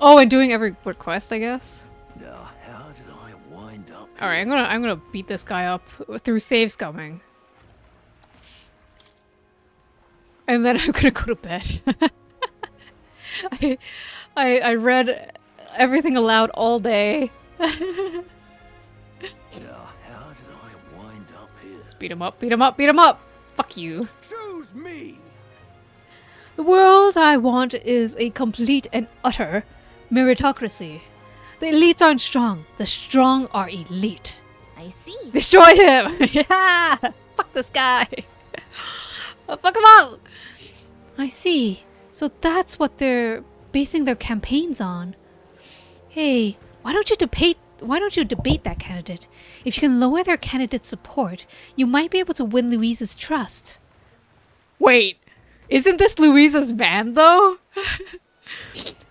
Oh, and doing every request, I guess. Now, how did I wind up? All right, I'm gonna beat this guy up through save scumming, and then I'm gonna go to bed. I read everything aloud all day. Now, how did I wind up here? Let's beat him up, beat him up, beat him up! Fuck you. Choose me! The world I want is a complete and utter meritocracy. The elites aren't strong. The strong are elite. I see. Destroy him! Yeah! Fuck this guy! Fuck him up! I see. So that's what they're basing their campaigns on. Hey, why don't you debate that candidate? If you can lower their candidate's support, you might be able to win Louise's trust. Wait, isn't this Louisa's man though?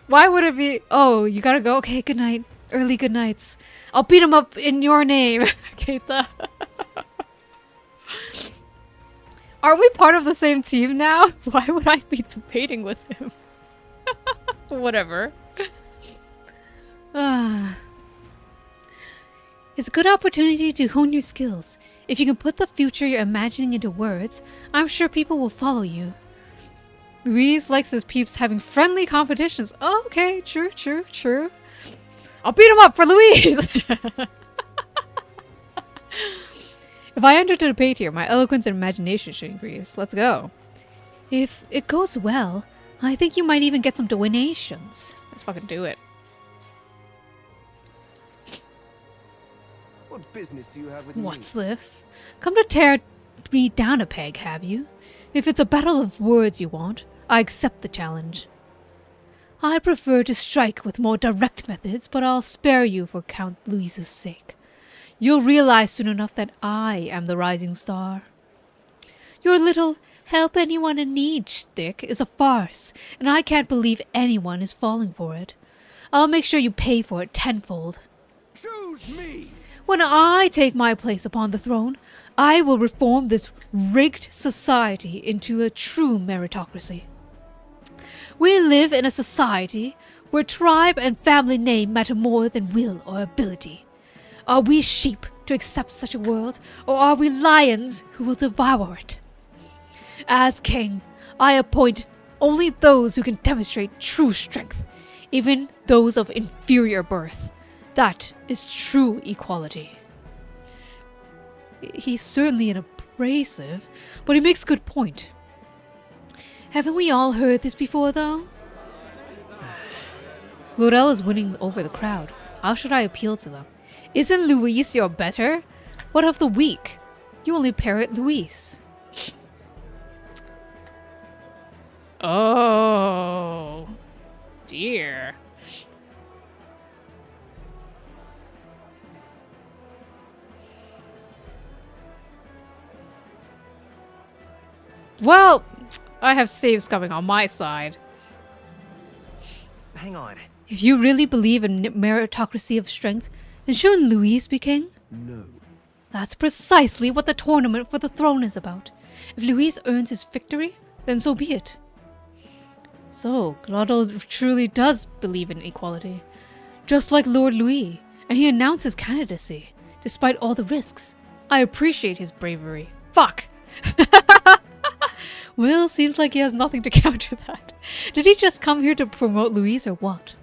Why would it be? Oh, you gotta go? Okay, good night. Early good nights. I'll beat him up in your name, Keita. Are we part of the same team now? Why would I be debating with him? Whatever. It's a good opportunity to hone your skills. If you can put the future you're imagining into words, I'm sure people will follow you. Louise likes his peeps having friendly competitions. Oh, okay, true, true, true. I'll beat him up for Louise! If I enter the debate here, my eloquence and imagination should increase. Let's go. If it goes well, I think you might even get some donations. Let's fucking do it. What business do you have with me? What's this? Come to tear me down a peg, have you? If it's a battle of words you want, I accept the challenge. I prefer to strike with more direct methods, but I'll spare you for Count Louise's sake. You'll realize soon enough that I am the rising star. Your little help anyone in need shtick is a farce, and I can't believe anyone is falling for it. I'll make sure you pay for it tenfold. Choose me! When I take my place upon the throne, I will reform this rigged society into a true meritocracy. We live in a society where tribe and family name matter more than will or ability. Are we sheep to accept such a world, or are we lions who will devour it? As king, I appoint only those who can demonstrate true strength, even those of inferior birth. That is true equality. He's certainly an abrasive, but he makes a good point. Haven't we all heard this before, though? Laurel is winning over the crowd. How should I appeal to them? Isn't Louise your better? What of the weak? You only parrot Louise. Oh, dear. Well, I have saves coming on my side. Hang on. If you really believe in meritocracy of strength, then shouldn't Louise be king? No. That's precisely what the tournament for the throne is about. If Louise earns his victory, then so be it. So, Glotto truly does believe in equality. Just like Lord Louis, and he announced his candidacy, despite all the risks. I appreciate his bravery. Fuck! Will seems like he has nothing to counter that. Did he just come here to promote Louise or what?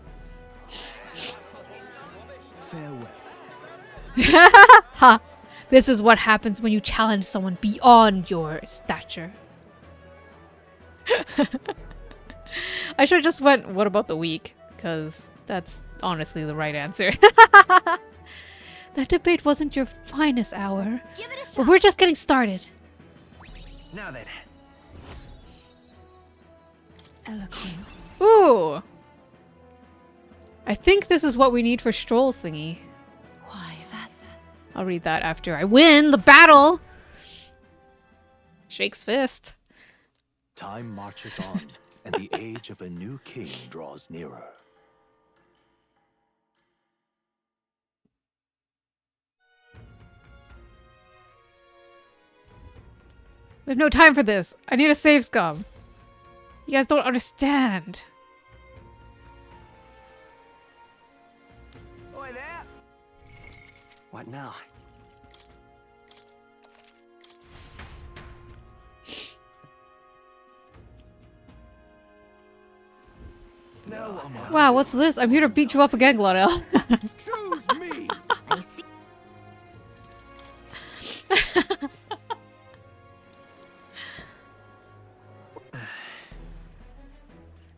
Farewell. Ha! This is what happens when you challenge someone beyond your stature. I should have just went, what about the weak? Because that's honestly the right answer. That debate wasn't your finest hour, but we're just getting started. Now then. Eloquence. Ooh! I think this is what we need for Stroll's thingy. Why that? I'll read that after I win the battle! Shakes fist. Time marches on, and the age of a new king draws nearer. We have no time for this. I need a save scum. You guys don't understand. What now? Wow, what's this? I'm here to beat you up again, Glodell. Choose me. I see.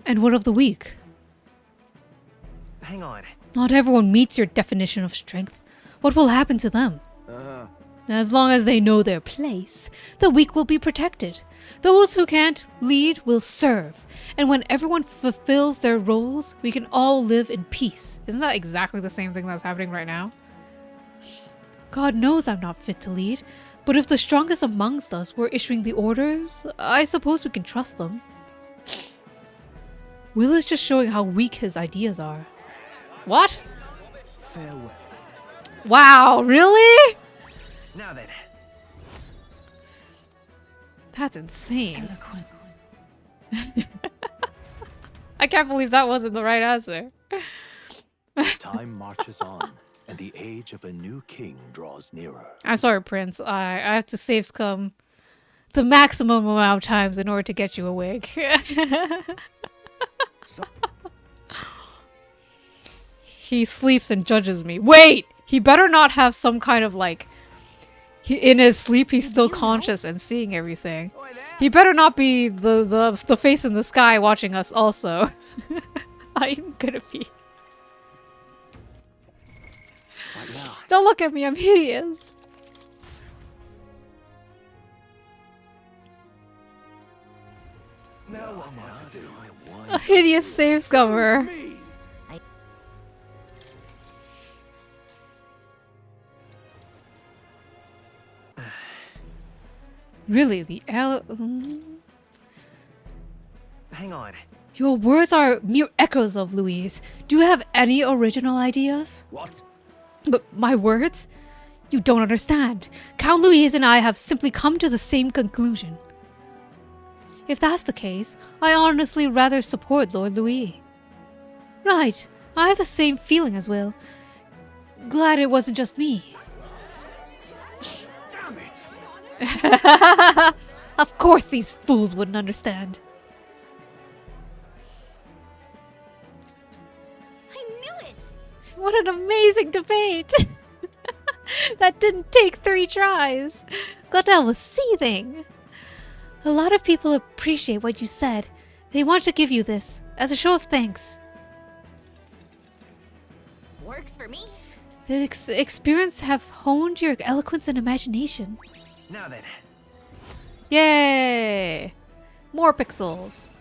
And what of the weak? Hang on. Not everyone meets your definition of strength. What will happen to them? As long as they know their place, the weak will be protected. Those who can't lead will serve. And when everyone fulfills their roles, we can all live in peace. Isn't that exactly the same thing that's happening right now? God knows I'm not fit to lead, but if the strongest amongst us were issuing the orders, I suppose we can trust them. Will is just showing how weak his ideas are. What? Farewell. Wow, really? Now then. That's insane. I can't believe that wasn't the right answer. Time marches on, and the age of a new king draws nearer. I'm sorry, Prince. I have to save scum the maximum amount of times in order to get you a wig. He sleeps and judges me. Wait! He better not have some kind of like... in his sleep, he's still conscious and seeing everything. He better not be the face in the sky watching us also. I'm gonna be... Don't look at me, I'm hideous. Now what am I to do? A hideous save scummer. Really, the Hang on. Your words are mere echoes of Louise. Do you have any original ideas? What? But my words? You don't understand. Count Louise and I have simply come to the same conclusion. If that's the case, I honestly rather support Lord Louis. Right, I have the same feeling as Will. Glad it wasn't just me. Damn it! Of course these fools wouldn't understand. I knew it! What an amazing debate! That didn't take 3 tries. Glodell was seething. A lot of people appreciate what you said. They want to give you this as a show of thanks. Works for me. The experience have honed your eloquence and imagination. Now then. Yay! More pixels.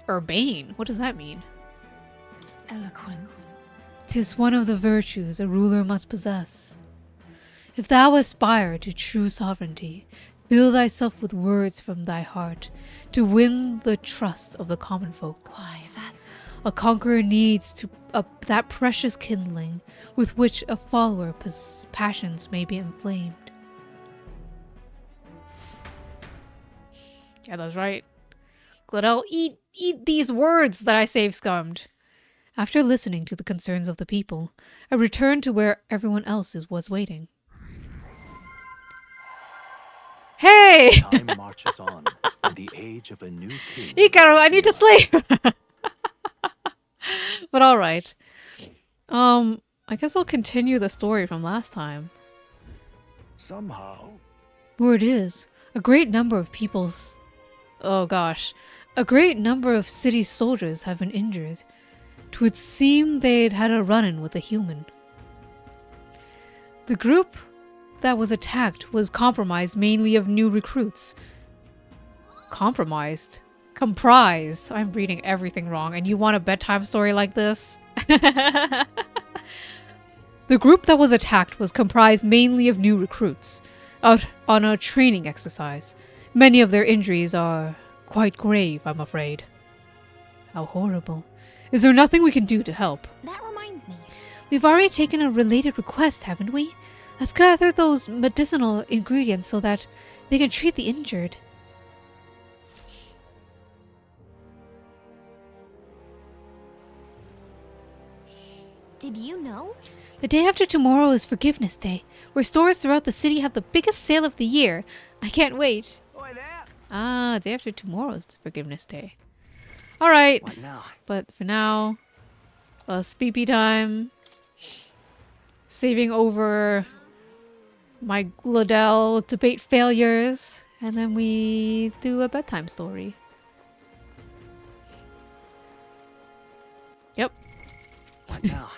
Urbane? What does that mean? Eloquence. 'Tis one of the virtues a ruler must possess. If thou aspire to true sovereignty, fill thyself with words from thy heart to win the trust of the common folk. Why, that's... A conqueror needs that precious kindling with which a follower's passions may be inflamed. Yeah, that's right. Glodell, eat these words that I save scummed. After listening to the concerns of the people, I returned to where everyone else was waiting. Hey! Time marches on, and the age of a new king. Ikaru, I need to sleep! But alright. I guess I'll continue the story from last time. Somehow. Word is, a great number of people's... Oh gosh. A great number of city soldiers have been injured. 'Twould seem they'd had a run-in with a human. The group that was attacked was compromised mainly of new recruits. Compromised? Comprised. I'm reading everything wrong, and you want a bedtime story like this? The group that was attacked was comprised mainly of new recruits, out on a training exercise. Many of their injuries are quite grave, I'm afraid. How horrible. Is there nothing we can do to help? That reminds me. We've already taken a related request, haven't we? Let's gather those medicinal ingredients so that they can treat the injured. Did you know? The day after tomorrow is Forgiveness Day, where stores throughout the city have the biggest sale of the year. I can't wait. Ah, day after tomorrow is Forgiveness Day. Alright. What now? But for now, speepy time. Saving over my Glodell debate failures. And then we do a bedtime story. Yep. What now?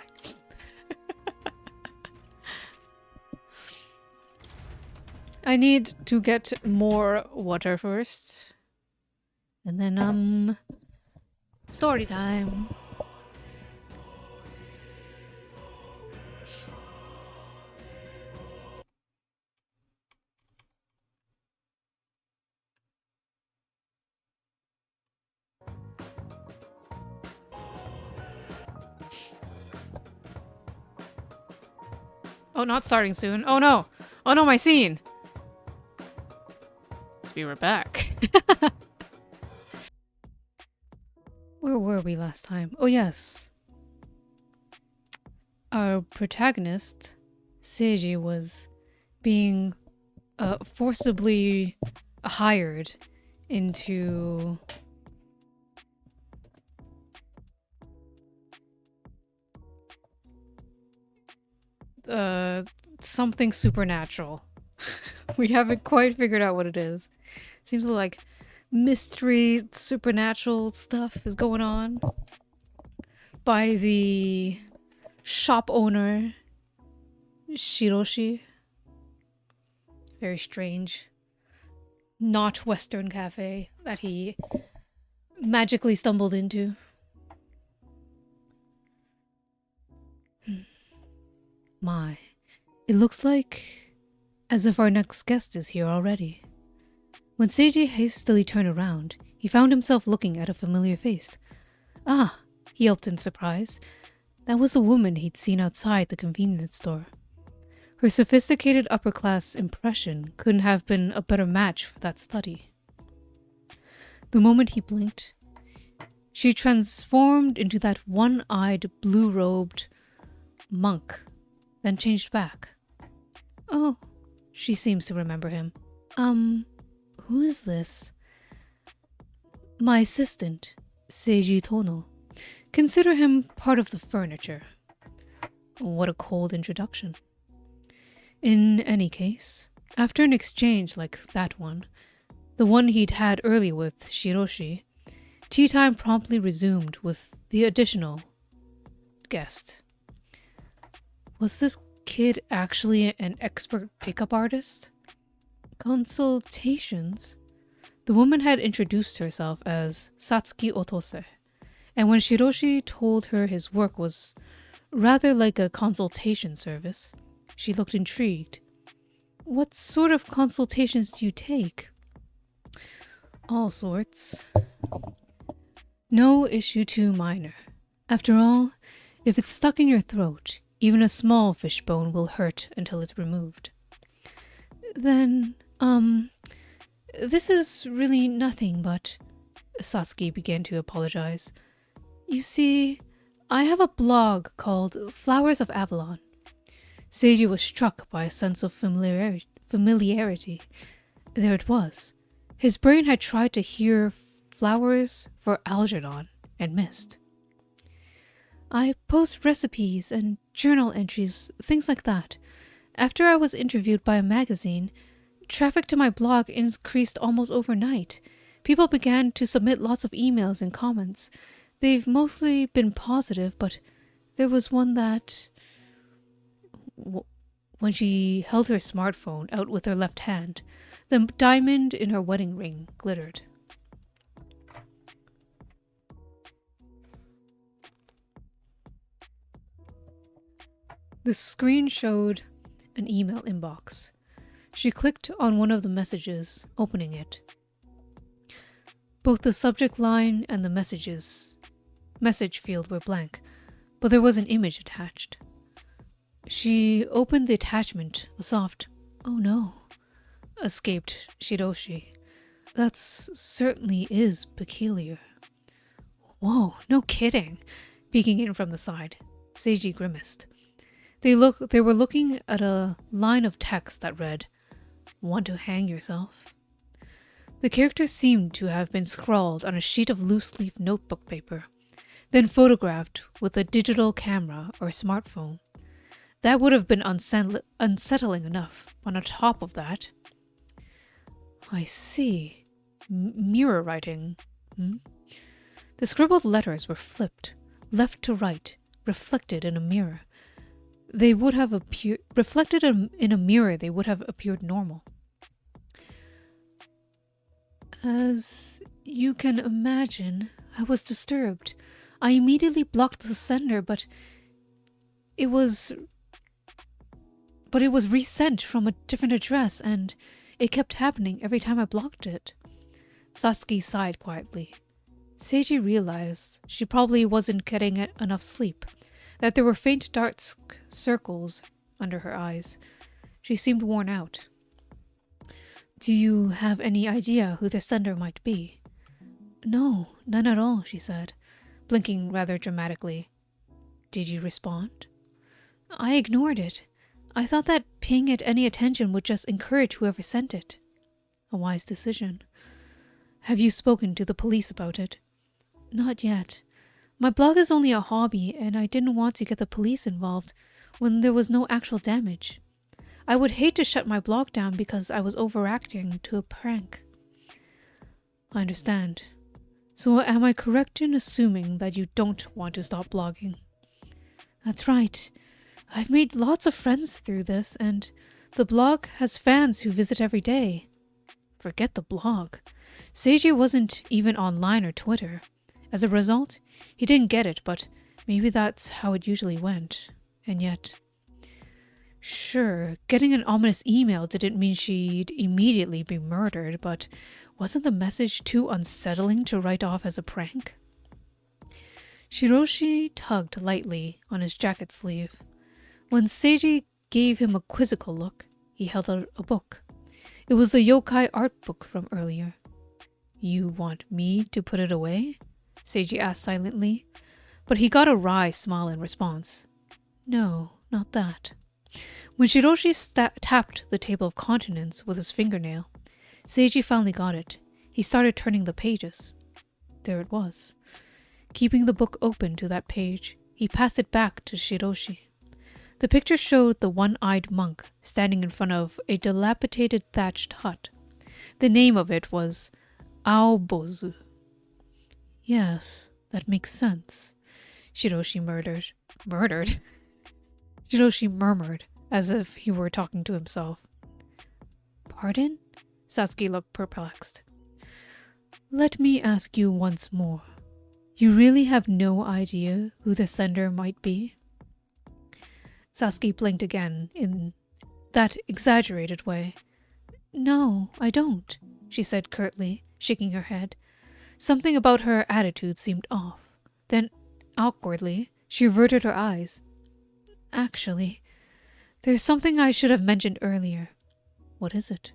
I need to get more water first. And then, story time. Oh, not starting soon. Oh no! Oh no, my scene! So we were back. Where were we last time? Oh yes. Our protagonist, Seiji, was being forcibly hired into something supernatural. We haven't quite figured out what it is. Seems like mystery supernatural stuff is going on by the shop owner Shiroshi. Very strange. Not Western cafe that he magically stumbled into. My, it looks like as if our next guest is here already. When Seiji hastily turned around, he found himself looking at a familiar face. Ah, he yelped in surprise. That was the woman he'd seen outside the convenience store. Her sophisticated upper-class impression couldn't have been a better match for that study. The moment he blinked, she transformed into that one-eyed, blue-robed monk, then changed back. Oh, she seems to remember him. Who's this? My assistant, Seiji Tono. Consider him part of the furniture. What a cold introduction. In any case, after an exchange like that one, the one he'd had earlier with Shiroshi, tea time promptly resumed with the additional guest. Was this kid actually an expert pickup artist? Consultations? The woman had introduced herself as Satsuki Otose, and when Shiroshi told her his work was rather like a consultation service, she looked intrigued. What sort of consultations do you take? All sorts. No issue too minor. After all, if it's stuck in your throat, even a small fishbone will hurt until it's removed. Then, this is really nothing but... Satsuki began to apologize. You see, I have a blog called Flowers of Avalon. Seiji was struck by a sense of familiarity. There it was. His brain had tried to hear flowers for Algernon and missed. I post recipes and journal entries, things like that. After I was interviewed by a magazine, traffic to my blog increased almost overnight. People began to submit lots of emails and comments. They've mostly been positive, but there was one that... When she held her smartphone out with her left hand, the diamond in her wedding ring glittered. The screen showed an email inbox. She clicked on one of the messages, opening it. Both the subject line and the message field were blank, but there was an image attached. She opened the attachment. A soft, "Oh no," escaped Shiroshi. That certainly is peculiar. Whoa, no kidding. Peeking in from the side, Seiji grimaced. They were looking at a line of text that read, "Want to hang yourself?" The character seemed to have been scrawled on a sheet of loose-leaf notebook paper, then photographed with a digital camera or smartphone. That would have been unsettling enough. On top of that, I see. Mirror writing. The scribbled letters were flipped, left to right, reflected in a mirror. They would have reflected in a mirror. They would have appeared normal. As you can imagine, I was disturbed. I immediately blocked the sender, but it was resent from a different address, and it kept happening every time I blocked it. Satsuki sighed quietly. Seiji realized she probably wasn't getting enough sleep, that there were faint dark circles under her eyes. She seemed worn out. Do you have any idea who the sender might be? No, none at all, she said, blinking rather dramatically. Did you respond? I ignored it. I thought that paying it any attention would just encourage whoever sent it. A wise decision. Have you spoken to the police about it? Not yet. My blog is only a hobby, and I didn't want to get the police involved when there was no actual damage. I would hate to shut my blog down because I was overreacting to a prank. I understand. So am I correct in assuming that you don't want to stop blogging? That's right. I've made lots of friends through this, and the blog has fans who visit every day. Forget the blog. Seiji wasn't even online or Twitter. As a result, he didn't get it, but maybe that's how it usually went. And yet... Sure, getting an ominous email didn't mean she'd immediately be murdered, but wasn't the message too unsettling to write off as a prank? Shiroshi tugged lightly on his jacket sleeve. When Seiji gave him a quizzical look, he held out a book. It was the yokai art book from earlier. You want me to put it away? Seiji asked silently, but he got a wry smile in response. No, not that. When Shiroshi tapped the table of contents with his fingernail, Seiji finally got it. He started turning the pages. There it was. Keeping the book open to that page, he passed it back to Shiroshi. The picture showed the one-eyed monk standing in front of a dilapidated thatched hut. The name of it was Aobozu. Yes, that makes sense. Shiroshi murmured, as if he were talking to himself. Pardon? Satsuki looked perplexed. Let me ask you once more. You really have no idea who the sender might be? Satsuki blinked again in that exaggerated way. No, I don't, she said curtly, shaking her head. Something about her attitude seemed off. Then, awkwardly, she averted her eyes. Actually, there's something I should have mentioned earlier. What is it?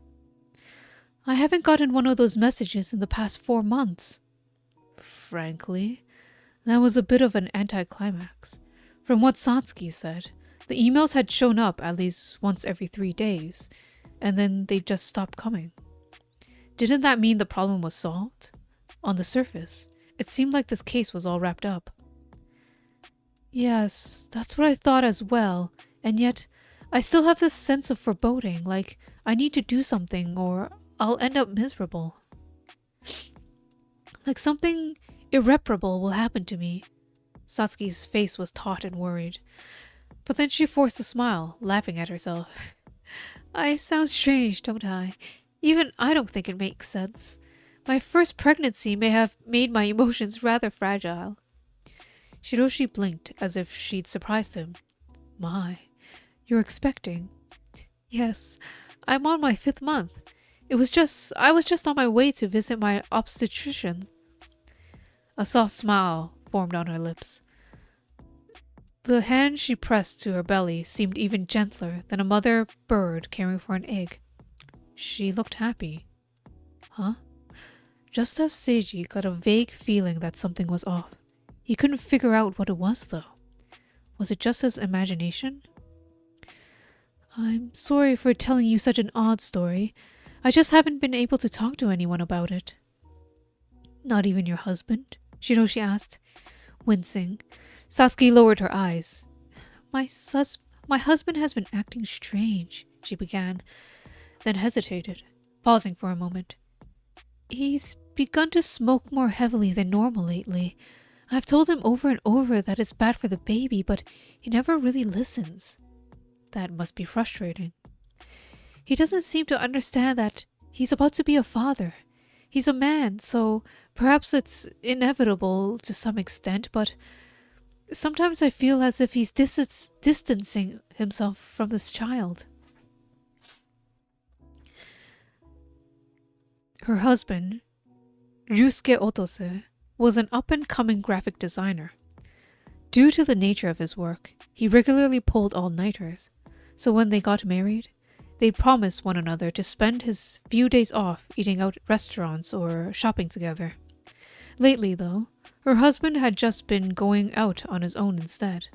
I haven't gotten one of those messages in the past 4 months. Frankly, that was a bit of an anticlimax. From what Satsuki said, the emails had shown up at least once every 3 days, and then they just stopped coming. Didn't that mean the problem was solved? On the surface, it seemed like this case was all wrapped up. Yes, that's what I thought as well, and yet I still have this sense of foreboding, like I need to do something or I'll end up miserable. Like something irreparable will happen to me. Satsuki's face was taut and worried, but then she forced a smile, laughing at herself. I sound strange, don't I? Even I don't think it makes sense. My first pregnancy may have made my emotions rather fragile. Shiroshi blinked as if she'd surprised him. My, you're expecting? Yes, I'm on my 5th month. I was just on my way to visit my obstetrician. A soft smile formed on her lips. The hand she pressed to her belly seemed even gentler than a mother bird caring for an egg. She looked happy. Huh? Just as Seiji got a vague feeling that something was off. He couldn't figure out what it was, though. Was it just his imagination? I'm sorry for telling you such an odd story. I just haven't been able to talk to anyone about it. Not even your husband? Shiroshi asked, wincing. Satsuki lowered her eyes. My husband has been acting strange, she began, then hesitated, pausing for a moment. He's begun to smoke more heavily than normal lately. I've told him over and over that it's bad for the baby, but he never really listens. That must be frustrating. He doesn't seem to understand that he's about to be a father. He's a man, so perhaps it's inevitable to some extent, but sometimes I feel as if he's distancing himself from this child. Her husband, Ryusuke Otose, was an up-and-coming graphic designer. Due to the nature of his work, he regularly pulled all-nighters, so when they got married, they'd promise one another to spend his few days off eating out at restaurants or shopping together. Lately, though, her husband had just been going out on his own instead.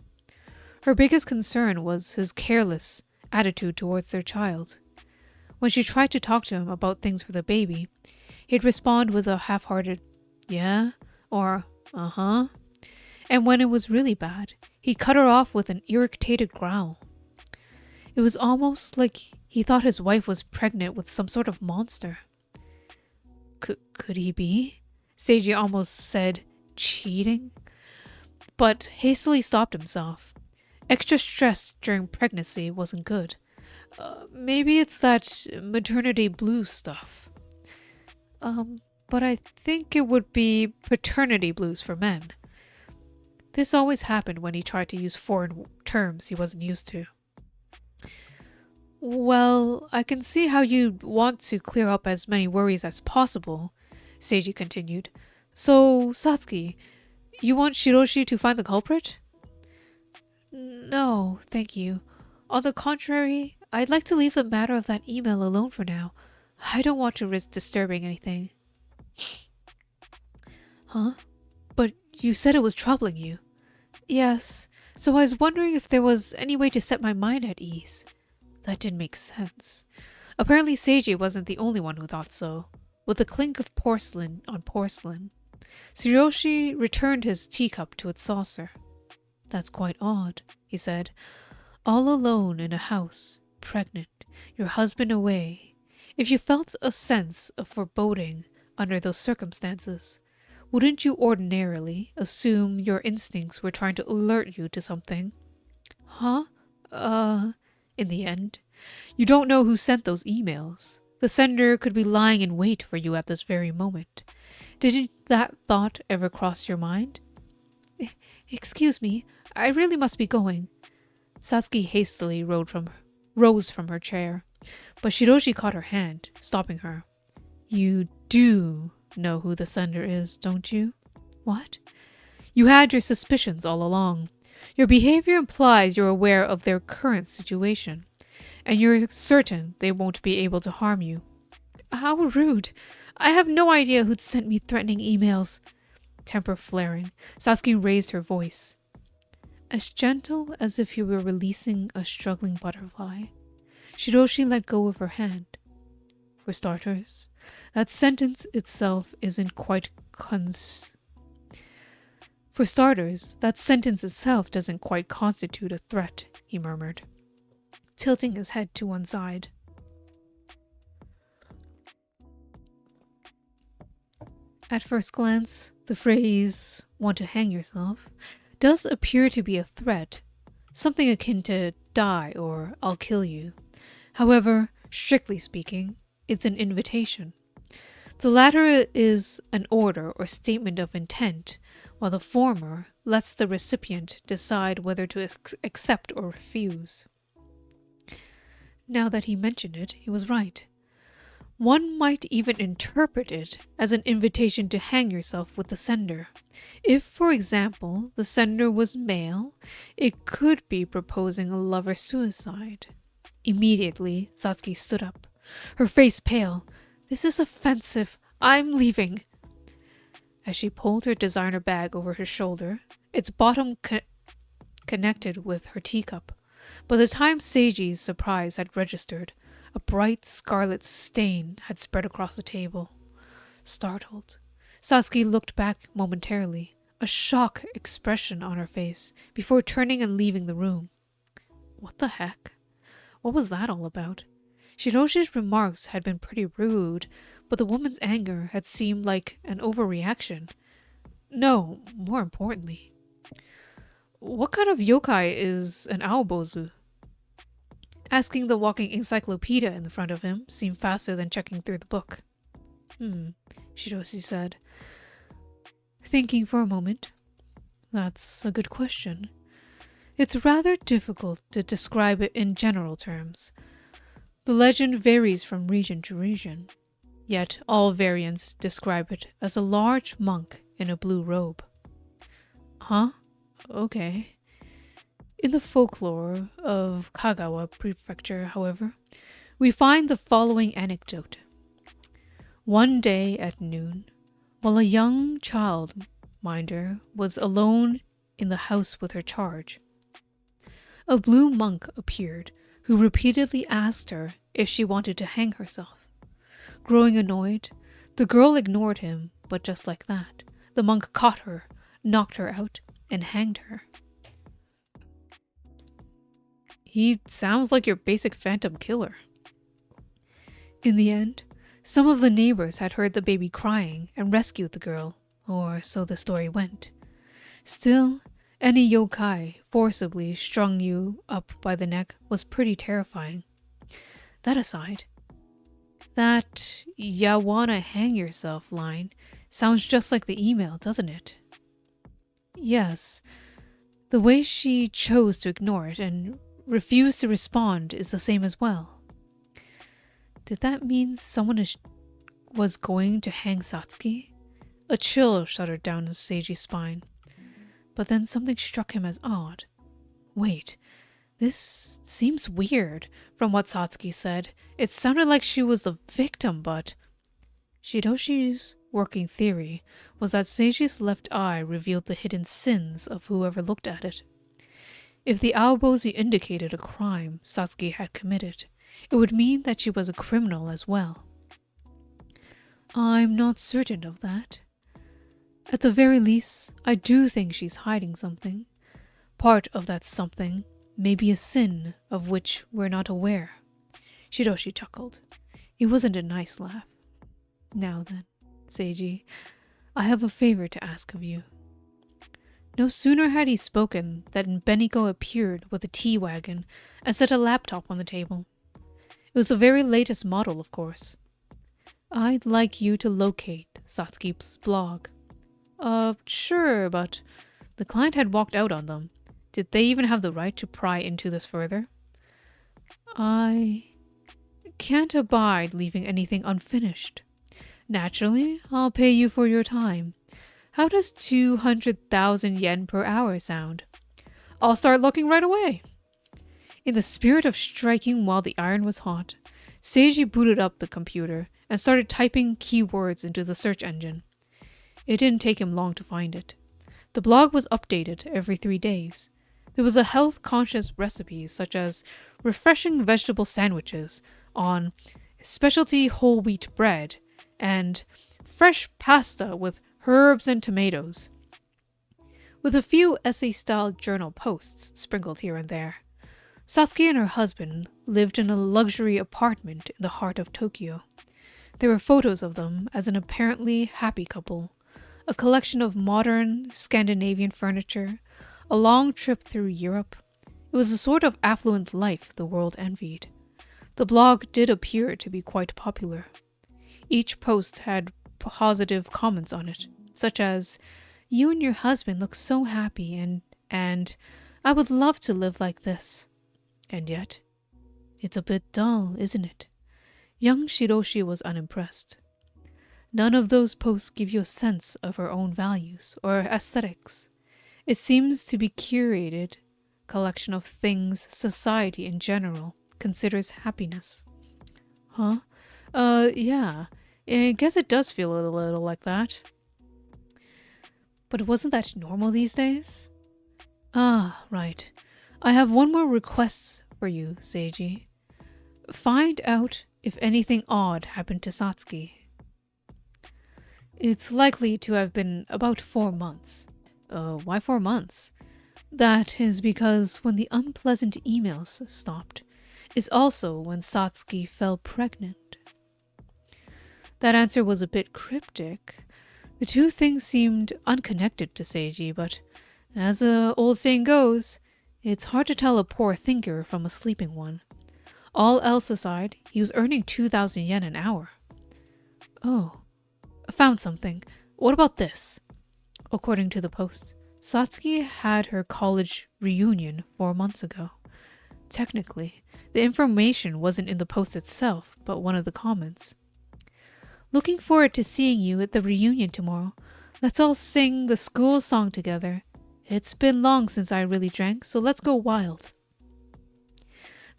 Her biggest concern was his careless attitude towards their child. When she tried to talk to him about things for the baby, he'd respond with a half-hearted, yeah, or uh-huh. And when it was really bad, he'd cut her off with an irritated growl. It was almost like he thought his wife was pregnant with some sort of monster. Could he be? Seiji almost said, cheating? But hastily stopped himself. Extra stress during pregnancy wasn't good. Maybe it's that maternity blues stuff. But I think it would be paternity blues for men. This always happened when he tried to use foreign terms he wasn't used to. Well, I can see how you'd want to clear up as many worries as possible, Seiji continued. So, Satsuki, you want Shiroshi to find the culprit? No, thank you. On the contrary, I'd like to leave the matter of that email alone for now. I don't want to risk disturbing anything. Huh? But you said it was troubling you. Yes, so I was wondering if there was any way to set my mind at ease. That didn't make sense. Apparently Seiji wasn't the only one who thought so. With the clink of porcelain on porcelain, Shiroshi returned his teacup to its saucer. That's quite odd, he said. All alone in a house, pregnant, your husband away. If you felt a sense of foreboding under those circumstances, wouldn't you ordinarily assume your instincts were trying to alert you to something? Huh? In the end, you don't know who sent those emails. The sender could be lying in wait for you at this very moment. Didn't that thought ever cross your mind? Excuse me, I really must be going. Satsuki hastily rose from her chair, but Shiroshi caught her hand, stopping her. You do know who the sender is, don't you? What? You had your suspicions all along. Your behavior implies you're aware of their current situation, and you're certain they won't be able to harm you. How rude. I have no idea who'd sent me threatening emails. Temper flaring, Satsuki raised her voice. As gentle as if you were releasing a struggling butterfly. Shiroshi let go of her hand. For starters, that sentence itself isn't quite For starters, that sentence itself doesn't quite constitute a threat, he murmured, tilting his head to one side. At first glance, the phrase, want to hang yourself, does appear to be a threat, something akin to die or I'll kill you. However, strictly speaking, it's an invitation. The latter is an order or statement of intent, while the former lets the recipient decide whether to accept or refuse. Now that he mentioned it, he was right. One might even interpret it as an invitation to hang yourself with the sender. If, for example, the sender was male, it could be proposing a lover's suicide. Immediately, Satsuki stood up, her face pale. This is offensive. I'm leaving. As she pulled her designer bag over her shoulder, its bottom connected with her teacup, By the time Seiji's surprise had registered, a bright scarlet stain had spread across the table. Startled, Satsuki looked back momentarily, a shock expression on her face, before turning and leaving the room. What the heck? What was that all about? Shiroshi's remarks had been pretty rude, but the woman's anger had seemed like an overreaction. No, more importantly, what kind of yokai is an aobozu? Asking the walking encyclopedia in front of him seemed faster than checking through the book. Shiroshi said, thinking for a moment. That's a good question. It's rather difficult to describe it in general terms. The legend varies from region to region, yet all variants describe it as a large monk in a blue robe. Huh? Okay. In the folklore of Kagawa Prefecture, however, we find the following anecdote. One day at noon, while a young childminder was alone in the house with her charge, a blue monk appeared who repeatedly asked her if she wanted to hang herself. Growing annoyed, the girl ignored him, but just like that, the monk caught her, knocked her out, and hanged her. He sounds like your basic phantom killer. In the end, some of the neighbors had heard the baby crying and rescued the girl, or so the story went. Still, any yokai forcibly strung you up by the neck was pretty terrifying. That aside, that "ya wanna hang yourself" line sounds just like the email, doesn't it? Yes, the way she chose to ignore it and refuse to respond is the same as well. Did that mean someone was going to hang Satsuki? A chill shuddered down Seiji's spine. But then something struck him as odd. Wait, this seems weird. From what Satsuki said, it sounded like she was the victim, but... Shiroshi's working theory was that Seiji's left eye revealed the hidden sins of whoever looked at it. If the aobozu indicated a crime Satsuki had committed, it would mean that she was a criminal as well. I'm not certain of that. At the very least, I do think she's hiding something. Part of that something may be a sin of which we're not aware. Shiroshi chuckled. It wasn't a nice laugh. Now then, Seiji, I have a favor to ask of you. No sooner had he spoken than Beniko appeared with a tea wagon and set a laptop on the table. It was the very latest model, of course. I'd like you to locate Satsuki's blog. Sure, but the client had walked out on them. Did they even have the right to pry into this further? I can't abide leaving anything unfinished. Naturally, I'll pay you for your time. How does 200,000 yen per hour sound? I'll start looking right away. In the spirit of striking while the iron was hot, Seiji booted up the computer and started typing keywords into the search engine. It didn't take him long to find it. The blog was updated every 3 days. There was a health-conscious recipe such as refreshing vegetable sandwiches on specialty whole wheat bread and fresh pasta with herbs and tomatoes, with a few essay-style journal posts sprinkled here and there. Satsuki and her husband lived in a luxury apartment in the heart of Tokyo. There were photos of them as an apparently happy couple, a collection of modern Scandinavian furniture, a long trip through Europe. It was a sort of affluent life the world envied. The blog did appear to be quite popular. Each post had positive comments on it, such as, "You and your husband look so happy," and "I would love to live like this." And yet, it's a bit dull, isn't it? Young Shiroshi was unimpressed. None of those posts give you a sense of her own values or aesthetics. It seems to be curated collection of things society in general considers happiness. Huh? Yeah. I guess it does feel a little like that. But wasn't that normal these days? Ah, right. I have one more request for you, Seiji. Find out if anything odd happened to Satsuki. It's likely to have been about 4 months. Why 4 months? That is because when the unpleasant emails stopped, is also when Satsuki fell pregnant. That answer was a bit cryptic. The two things seemed unconnected to Seiji, but as the old saying goes, it's hard to tell a poor thinker from a sleeping one. All else aside, he was earning 2,000 yen an hour. Oh, I found something. What about this? According to the Post, Satsuki had her college reunion 4 months ago. Technically, the information wasn't in the post itself, but one of the comments. Looking forward to seeing you at the reunion tomorrow. Let's all sing the school song together. It's been long since I really drank, so let's go wild.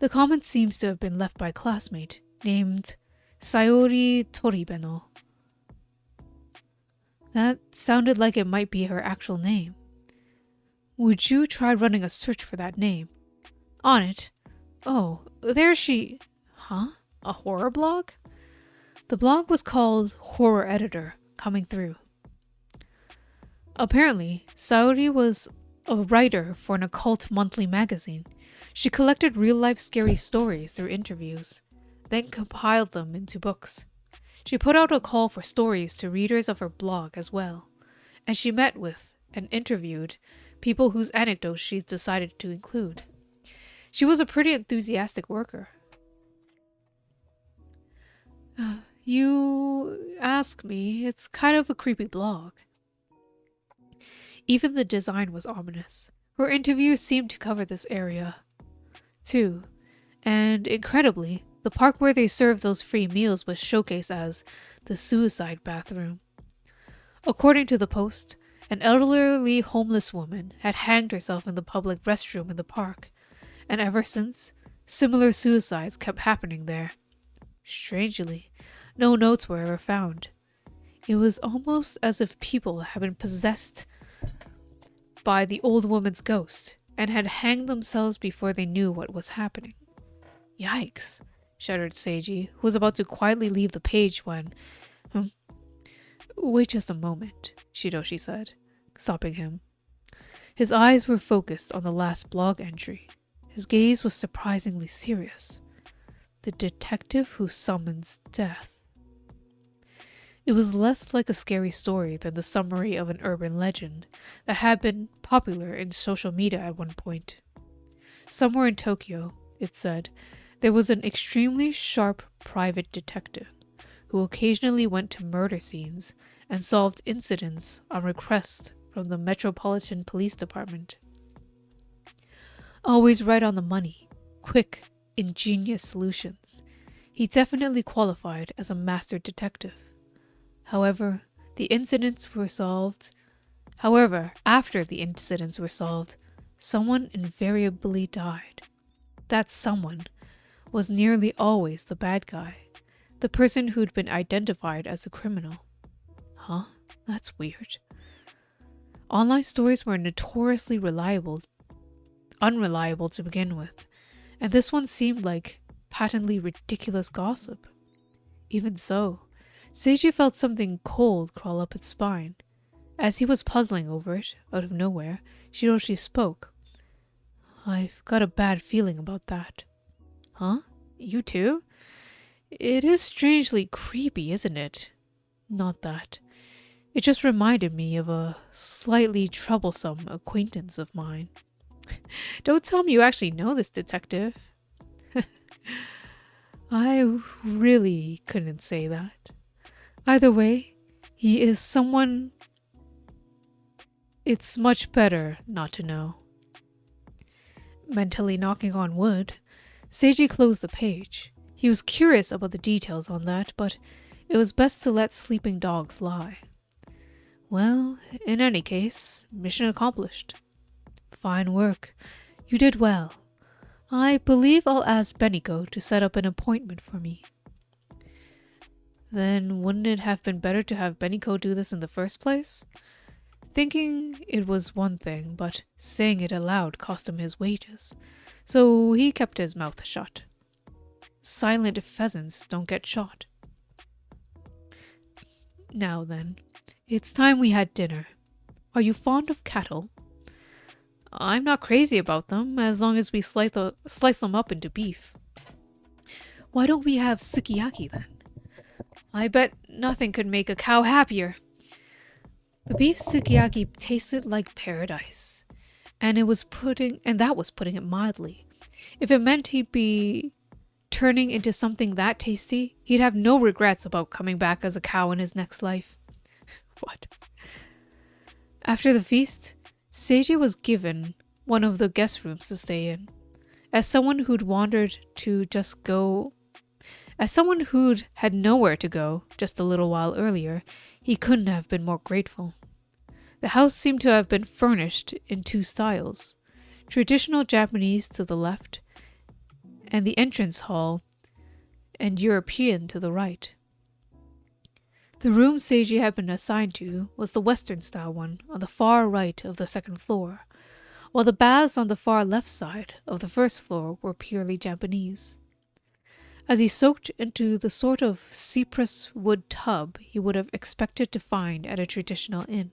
The comment seems to have been left by a classmate named Sayori Toribeno. That sounded like it might be her actual name. Would you try running a search for that name? On it. Oh, there she... Huh? A horror blog? The blog was called Horror Editor, coming through. Apparently, Saori was a writer for an occult monthly magazine. She collected real-life scary stories through interviews, then compiled them into books. She put out a call for stories to readers of her blog as well, and she met with and interviewed people whose anecdotes she decided to include. She was a pretty enthusiastic worker. You ask me, it's kind of a creepy blog. Even the design was ominous. Her interviews seemed to cover this area, too. And incredibly, the park where they served those free meals was showcased as the suicide bathroom. According to the Post, an elderly homeless woman had hanged herself in the public restroom in the park, and ever since, similar suicides kept happening there. Strangely, no notes were ever found. It was almost as if people had been possessed by the old woman's ghost and had hanged themselves before they knew what was happening. Yikes, shuddered Seiji, who was about to quietly leave the page when... Wait just a moment, Shidoshi said, stopping him. His eyes were focused on the last blog entry. His gaze was surprisingly serious. The detective who summons death. It was less like a scary story than the summary of an urban legend that had been popular in social media at one point. Somewhere in Tokyo, it said, there was an extremely sharp private detective who occasionally went to murder scenes and solved incidents on request from the Metropolitan Police Department. Always right on the money, quick, ingenious solutions. He definitely qualified as a master detective. However, after the incidents were solved, someone invariably died. That someone was nearly always the bad guy, the person who'd been identified as a criminal. Huh? That's weird. Online stories were notoriously unreliable to begin with, and this one seemed like patently ridiculous gossip. Even so, Seiji felt something cold crawl up its spine. As he was puzzling over it, out of nowhere, Shiroshi spoke. I've got a bad feeling about that. Huh? You too? It is strangely creepy, isn't it? Not that. It just reminded me of a slightly troublesome acquaintance of mine. Don't tell me you actually know this detective. I really couldn't say that. Either way, he is someone it's much better not to know. Mentally knocking on wood, Seiji closed the page. He was curious about the details on that, but it was best to let sleeping dogs lie. Well, in any case, mission accomplished. Fine work. You did well. I believe I'll ask Beniko to set up an appointment for me. Then wouldn't it have been better to have Beniko do this in the first place? Thinking it was one thing, but saying it aloud cost him his wages, so he kept his mouth shut. Silent pheasants don't get shot. Now then, it's time we had dinner. Are you fond of cattle? I'm not crazy about them, as long as we slice them up into beef. Why don't we have sukiyaki then? I bet nothing could make a cow happier. The beef sukiyaki tasted like paradise, and that was putting it mildly. If it meant he'd be turning into something that tasty, he'd have no regrets about coming back as a cow in his next life. What? After the feast, Seiji was given one of the guest rooms to stay in. As someone who'd had nowhere to go just a little while earlier, he couldn't have been more grateful. The house seemed to have been furnished in two styles: traditional Japanese to the left, and the entrance hall, and European to the right. The room Seiji had been assigned to was the Western-style one on the far right of the second floor, while the baths on the far left side of the first floor were purely Japanese. As he soaked into the sort of cypress wood tub he would have expected to find at a traditional inn,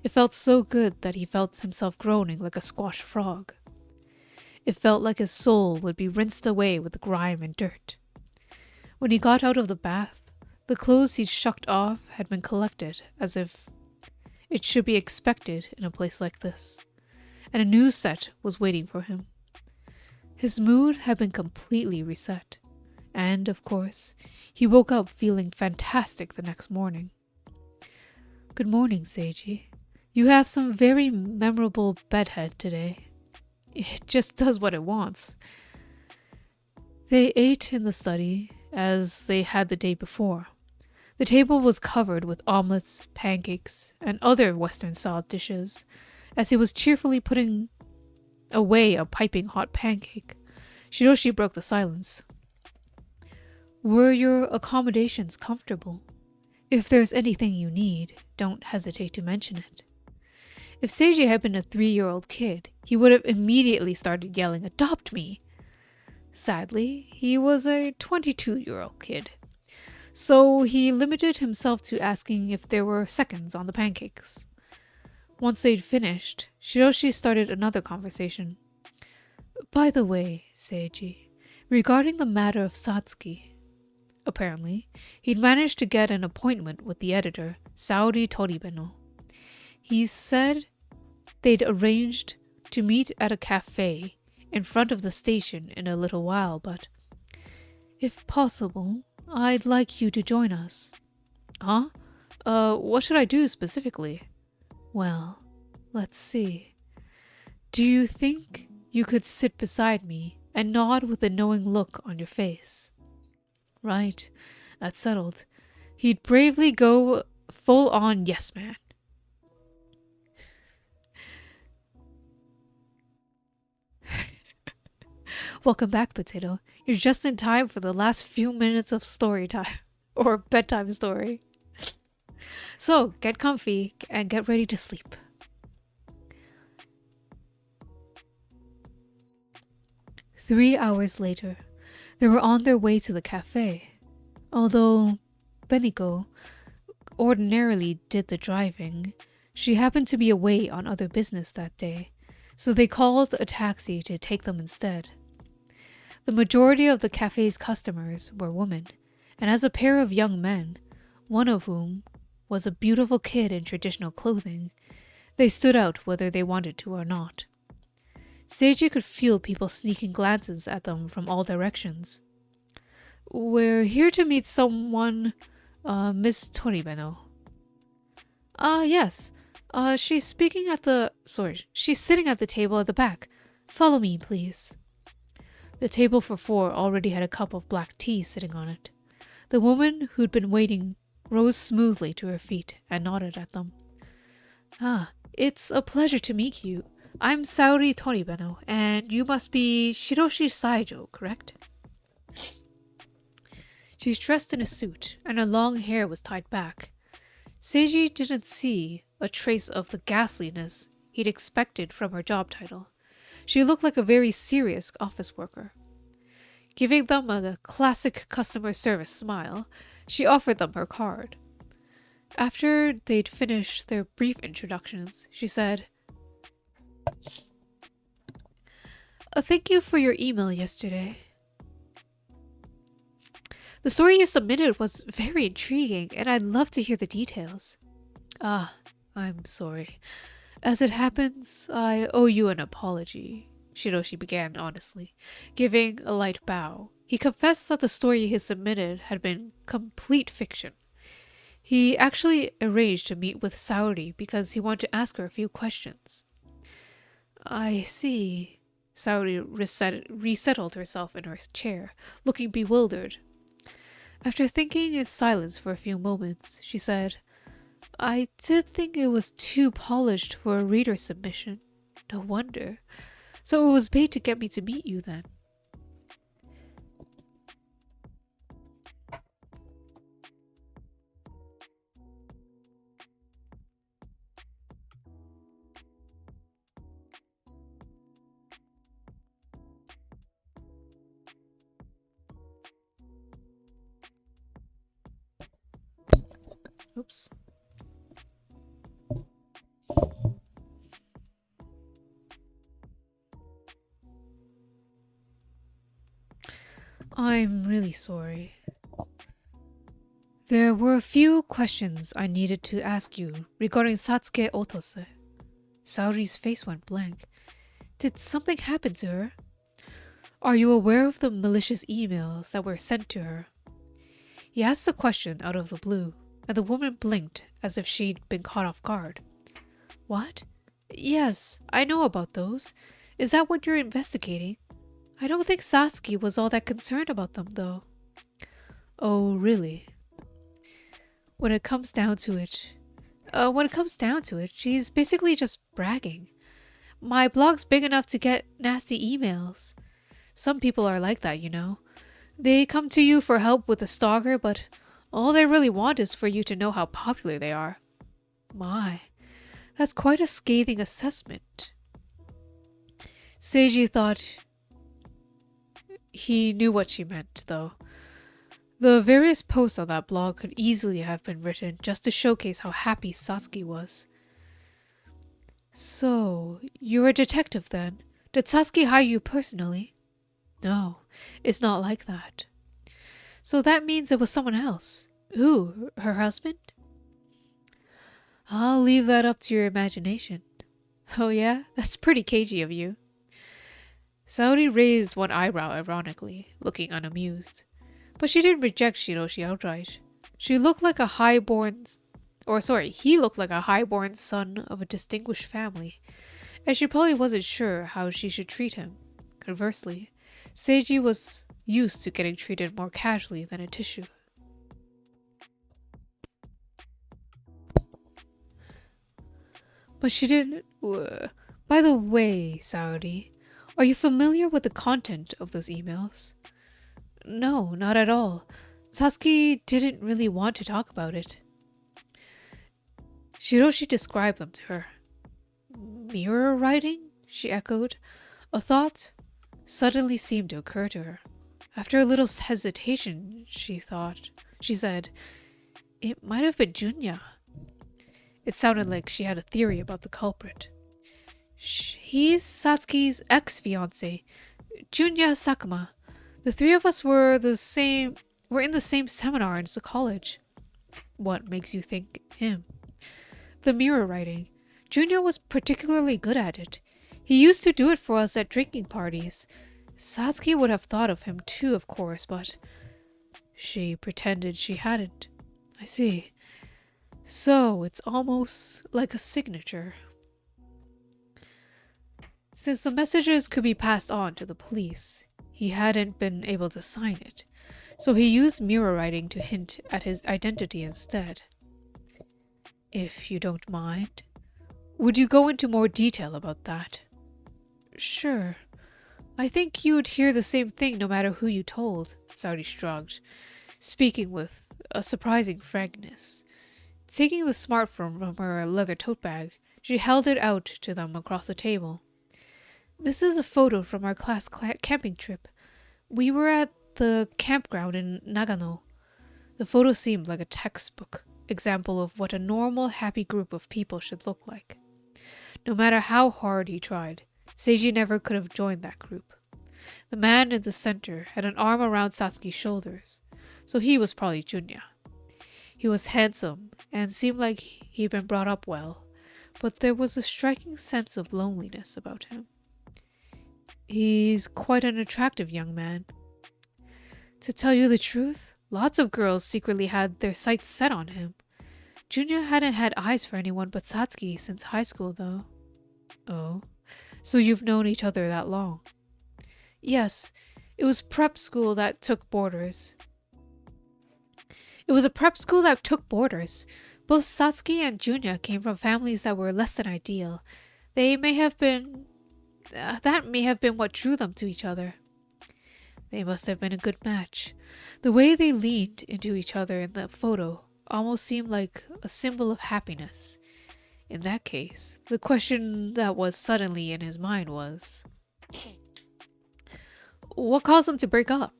it felt so good that he felt himself groaning like a squash frog. It felt like his soul would be rinsed away with grime and dirt. When he got out of the bath, the clothes he'd shucked off had been collected as if it should be expected in a place like this, and a new set was waiting for him. His mood had been completely reset, and, of course, he woke up feeling fantastic the next morning. Good morning, Seiji. You have some very memorable bedhead today. It just does what it wants. They ate in the study, as they had the day before. The table was covered with omelets, pancakes, and other Western-style dishes, as he was cheerfully putting away a piping hot pancake. Shiroshi broke the silence. Were your accommodations comfortable? If there's anything you need, don't hesitate to mention it. If Seiji had been a 3-year-old kid, he would have immediately started yelling, "Adopt me!" Sadly, he was a 22-year-old kid, so he limited himself to asking if there were seconds on the pancakes. Once they'd finished, Shiroshi started another conversation. By the way, Seiji, regarding the matter of Satsuki, apparently, he'd managed to get an appointment with the editor, Saori Toribeno. He said they'd arranged to meet at a cafe in front of the station in a little while, but if possible, I'd like you to join us. Huh? What should I do specifically? Well, let's see. Do you think you could sit beside me and nod with a knowing look on your face? Right, that's settled. He'd bravely go full-on yes man. Welcome back, Potato. You're just in time for the last few minutes of story time. Or bedtime story. So, get comfy and get ready to sleep. Three hours later, they were on their way to the cafe. Although Beniko ordinarily did the driving, she happened to be away on other business that day, so they called a taxi to take them instead. The majority of the cafe's customers were women, and as a pair of young men, one of whom was a beautiful kid in traditional clothing, they stood out whether they wanted to or not. Seiji could feel people sneaking glances at them from all directions. We're here to meet someone, Miss Toribeno. Yes. She's sitting at the table at the back. Follow me, please. The table for four already had a cup of black tea sitting on it. The woman who'd been waiting rose smoothly to her feet and nodded at them. It's a pleasure to meet you. I'm Saori Toribeno, and you must be Shiroshi Saijo, correct? She's dressed in a suit, and her long hair was tied back. Seiji didn't see a trace of the ghastliness he'd expected from her job title. She looked like a very serious office worker. Giving them a classic customer service smile, she offered them her card. After they'd finished their brief introductions, she said, "Thank you for your email yesterday. The story you submitted was very intriguing, and I'd love to hear the details." "Ah, I'm sorry. As it happens, I owe you an apology," Shiroshi began honestly, giving a light bow. He confessed that the story he submitted had been complete fiction. He actually arranged to meet with Saori because he wanted to ask her a few questions. "I see." Saori resettled herself in her chair, looking bewildered. After thinking in silence for a few moments, she said, "I did think it was too polished for a reader submission. No wonder. So it was bait to get me to meet you then." Oops. I'm really sorry. There were a few questions I needed to ask you regarding Satsuki Otose. Saori's face went blank. Did something happen to her? Are you aware of the malicious emails that were sent to her? He asked the question out of the blue, and the woman blinked as if she'd been caught off guard. "What? Yes, I know about those. Is that what you're investigating? I don't think Satsuki was all that concerned about them, though." "Oh, really?" When it comes down to it, she's basically just bragging. My blog's big enough to get nasty emails. Some people are like that, you know. They come to you for help with a stalker, but all they really want is for you to know how popular they are. My, that's quite a scathing assessment. Seiji thought he knew what she meant, though. The various posts on that blog could easily have been written just to showcase how happy Satsuki was. "So, you're a detective then? Did Satsuki hire you personally?" "No, it's not like that." "So that means it was someone else. Who? Her husband?" "I'll leave that up to your imagination." "Oh yeah? That's pretty cagey of you." Saori raised one eyebrow ironically, looking unamused. But she didn't reject Shiroshi outright. He looked like a highborn son of a distinguished family, and she probably wasn't sure how she should treat him. Conversely, Seiji was used to getting treated more casually than a tissue. But she didn't... By the way, Saori, are you familiar with the content of those emails? "No, not at all. Satsuki didn't really want to talk about it." Shiroshi described them to her. "Mirror writing?" she echoed. A thought suddenly seemed to occur to her. After a little hesitation, she said, "It might have been Junya." It sounded like she had a theory about the culprit. "He's Satsuki's ex-fiancé, Junya Sakuma. The three of us were in the same seminar in the college." "What makes you think him?" "The mirror writing. Junya was particularly good at it. He used to do it for us at drinking parties. Satsuki would have thought of him too, of course, but she pretended she hadn't." "I see. So it's almost like a signature." Since the messages could be passed on to the police, he hadn't been able to sign it, so he used mirror writing to hint at his identity instead. "If you don't mind, would you go into more detail about that?" "Sure. I think you'd hear the same thing no matter who you told," Saori shrugged, speaking with a surprising frankness. Taking the smartphone from her leather tote bag, she held it out to them across the table. This is a photo from our class camping trip. We were at the campground in Nagano. The photo seemed like a textbook example of what a normal, happy group of people should look like. No matter how hard he tried, Seiji never could have joined that group. The man in the center had an arm around Satsuki's shoulders, so he was probably Junya. He was handsome and seemed like he'd been brought up well, but there was a striking sense of loneliness about him. He's quite an attractive young man. To tell you the truth, lots of girls secretly had their sights set on him. Junya hadn't had eyes for anyone but Satsuki since high school, though. Oh, so you've known each other that long? Yes, it was prep school that took boarders. It was a prep school that took boarders. Both Satsuki and Junya came from families that were less than ideal. That may have been what drew them to each other. They must have been a good match. The way they leaned into each other in the photo almost seemed like a symbol of happiness. In that case, the question that was suddenly in his mind was, what caused them to break up?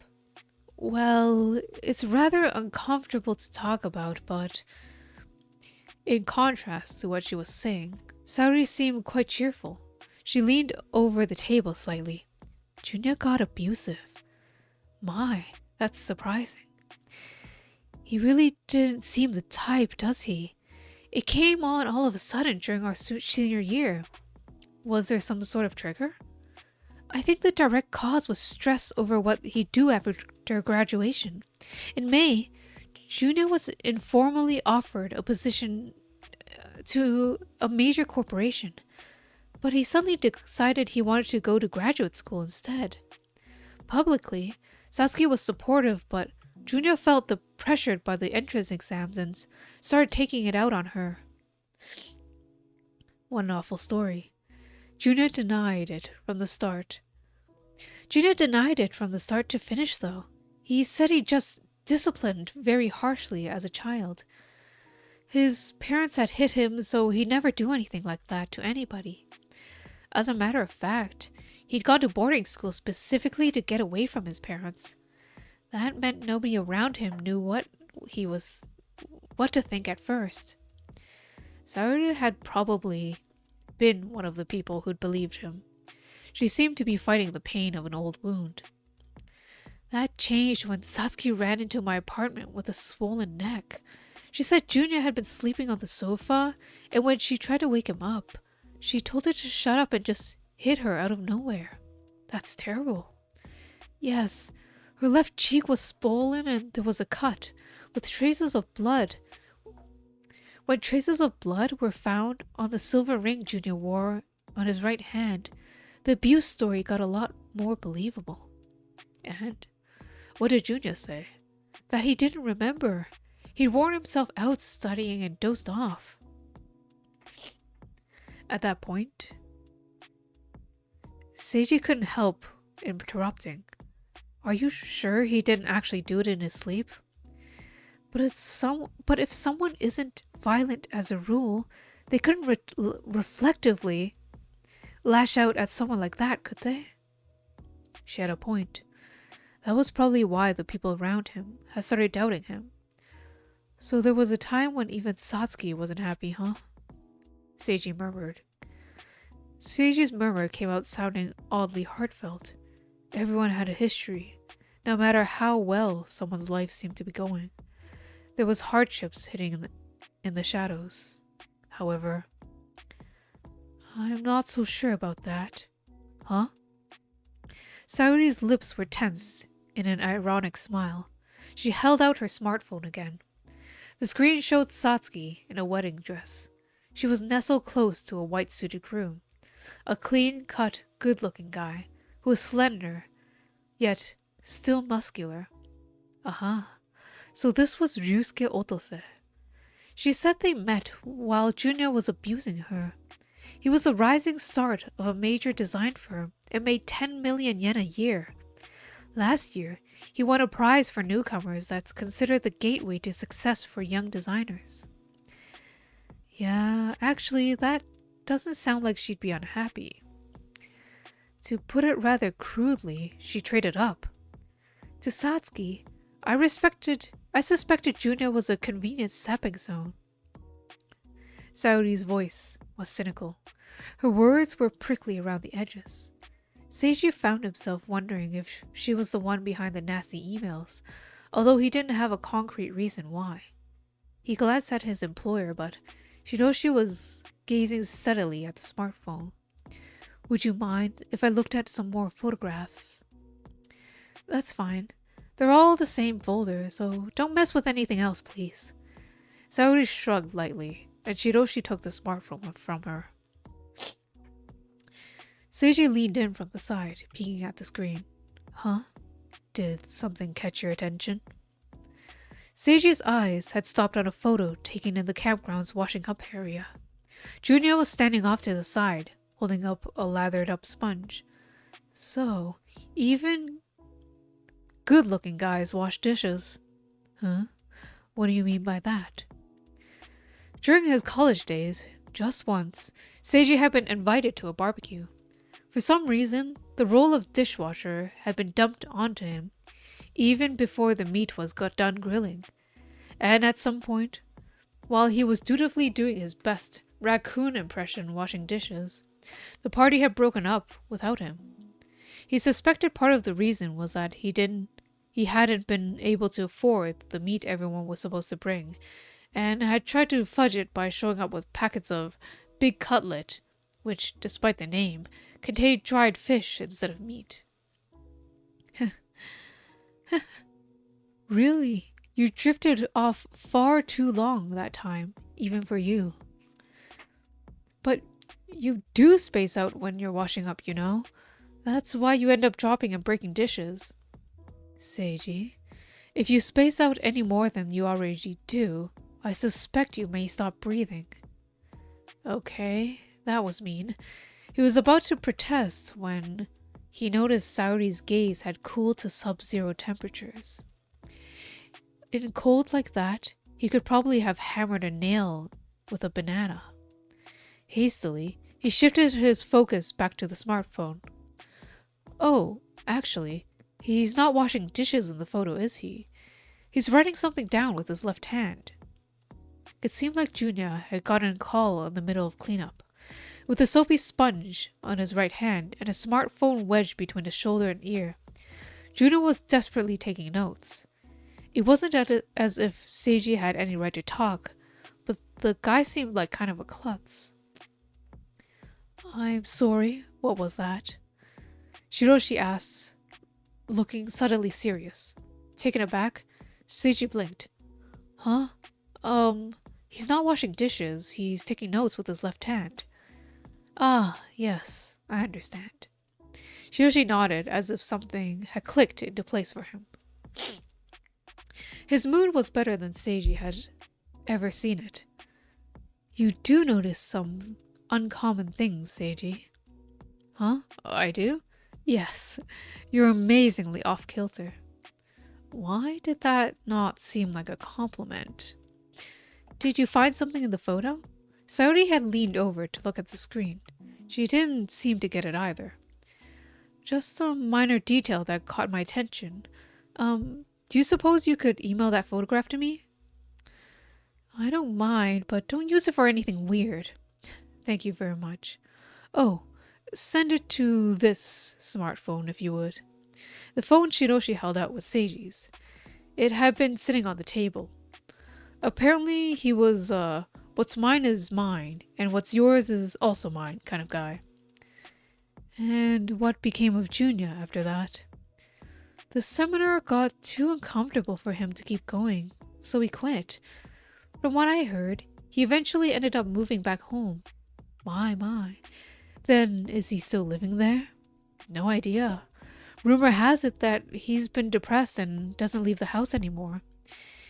Well, it's rather uncomfortable to talk about, but in contrast to what she was saying, Saori seemed quite cheerful. She leaned over the table slightly. Junya got abusive. My, that's surprising. He really didn't seem the type, does he? It came on all of a sudden during our senior year. Was there some sort of trigger? I think the direct cause was stress over what he'd do after graduation. In May, Junya was informally offered a position to a major corporation, but he suddenly decided he wanted to go to graduate school instead. Publicly, Satsuki was supportive, but Junya felt pressured by the entrance exams and started taking it out on her. What an awful story. Junya denied it from the start. To finish, though. He said he just disciplined very harshly as a child. His parents had hit him, so he'd never do anything like that to anybody. As a matter of fact, he'd gone to boarding school specifically to get away from his parents. That meant nobody around him knew what to think at first. Saori had probably been one of the people who'd believed him. She seemed to be fighting the pain of an old wound. That changed when Satsuki ran into my apartment with a swollen neck. She said Junya had been sleeping on the sofa, and when she tried to wake him up, she told her to shut up and just hit her out of nowhere. That's terrible. Yes, her left cheek was swollen and there was a cut, with traces of blood. When traces of blood were found on the silver ring Junya wore on his right hand, the abuse story got a lot more believable. And what did Junya say? That he didn't remember. He'd worn himself out studying and dozed off. At that point, Seiji couldn't help interrupting. Are you sure he didn't actually do it in his sleep? But if someone isn't violent as a rule, they couldn't reflectively lash out at someone like that, could they? She had a point. That was probably why the people around him had started doubting him. So there was a time when even Satsuki wasn't happy, huh? Seiji murmured. Seiji's murmur came out sounding oddly heartfelt. Everyone had a history, no matter how well someone's life seemed to be going. There was hardships hidden in the shadows. However, I'm not so sure about that. Huh? Saori's lips were tense in an ironic smile. She held out her smartphone again. The screen showed Satsuki in a wedding dress. She was nestled close to a white-suited groom, a clean-cut, good-looking guy who was slender, yet still muscular. So this was Ryusuke Otose. She said they met while Junya was abusing her. He was a rising start of a major design firm and made 10 million yen a year. Last year, he won a prize for newcomers that's considered the gateway to success for young designers. Yeah, actually, that doesn't sound like she'd be unhappy. To put it rather crudely, she traded up. To Satsuki, I suspected Junya was a convenient stepping stone. Saori's voice was cynical. Her words were prickly around the edges. Seiji found himself wondering if she was the one behind the nasty emails, although he didn't have a concrete reason why. He glanced at his employer, but Shiroshi was gazing steadily at the smartphone. Would you mind if I looked at some more photographs? That's fine. They're all the same folder, so don't mess with anything else, please. Saori shrugged lightly, and Shiroshi took the smartphone from her. Seiji leaned in from the side, peeking at the screen. Huh? Did something catch your attention? Seiji's eyes had stopped on a photo taken in the campground's washing up area. Junya was standing off to the side, holding up a lathered up sponge. So, even good-looking guys wash dishes. Huh? What do you mean by that? During his college days, just once, Seiji had been invited to a barbecue. For some reason, the role of dishwasher had been dumped onto him, even before the meat was done grilling. And at some point, while he was dutifully doing his best raccoon impression washing dishes, the party had broken up without him. He suspected part of the reason was that he hadn't been able to afford the meat everyone was supposed to bring, and had tried to fudge it by showing up with packets of big cutlet, which, despite the name, contained dried fish instead of meat. Really? You drifted off far too long that time, even for you. But you do space out when you're washing up, you know? That's why you end up dropping and breaking dishes. Seiji, if you space out any more than you already do, I suspect you may stop breathing. Okay, that was mean. He was about to protest when he noticed Saori's gaze had cooled to sub-zero temperatures. In cold like that, he could probably have hammered a nail with a banana. Hastily, he shifted his focus back to the smartphone. Oh, actually, he's not washing dishes in the photo, is he? He's writing something down with his left hand. It seemed like Junya had gotten a call in the middle of cleanup. With a soapy sponge on his right hand and a smartphone wedged between his shoulder and ear, Junya was desperately taking notes. It wasn't as if Seiji had any right to talk, but the guy seemed like kind of a klutz. I'm sorry, what was that? Shiroshi asked, looking suddenly serious. Taken aback, Seiji blinked. Huh? He's not washing dishes, he's taking notes with his left hand. Ah, yes, I understand. Shiroshi nodded as if something had clicked into place for him. His mood was better than Seiji had ever seen it. You do notice some uncommon things, Seiji. Huh? I do? Yes, you're amazingly off-kilter. Why did that not seem like a compliment? Did you find something in the photo? Saori had leaned over to look at the screen. She didn't seem to get it either. Just a minor detail that caught my attention. Do you suppose you could email that photograph to me? I don't mind, but don't use it for anything weird. Thank you very much. Oh, send it to this smartphone if you would. The phone Shiroshi held out was Seiji's. It had been sitting on the table. Apparently he was what's mine is mine, and what's yours is also mine kind of guy. And what became of Junya after that? The seminar got too uncomfortable for him to keep going, so he quit. From what I heard, he eventually ended up moving back home. My. Then is he still living there? No idea. Rumor has it that he's been depressed and doesn't leave the house anymore.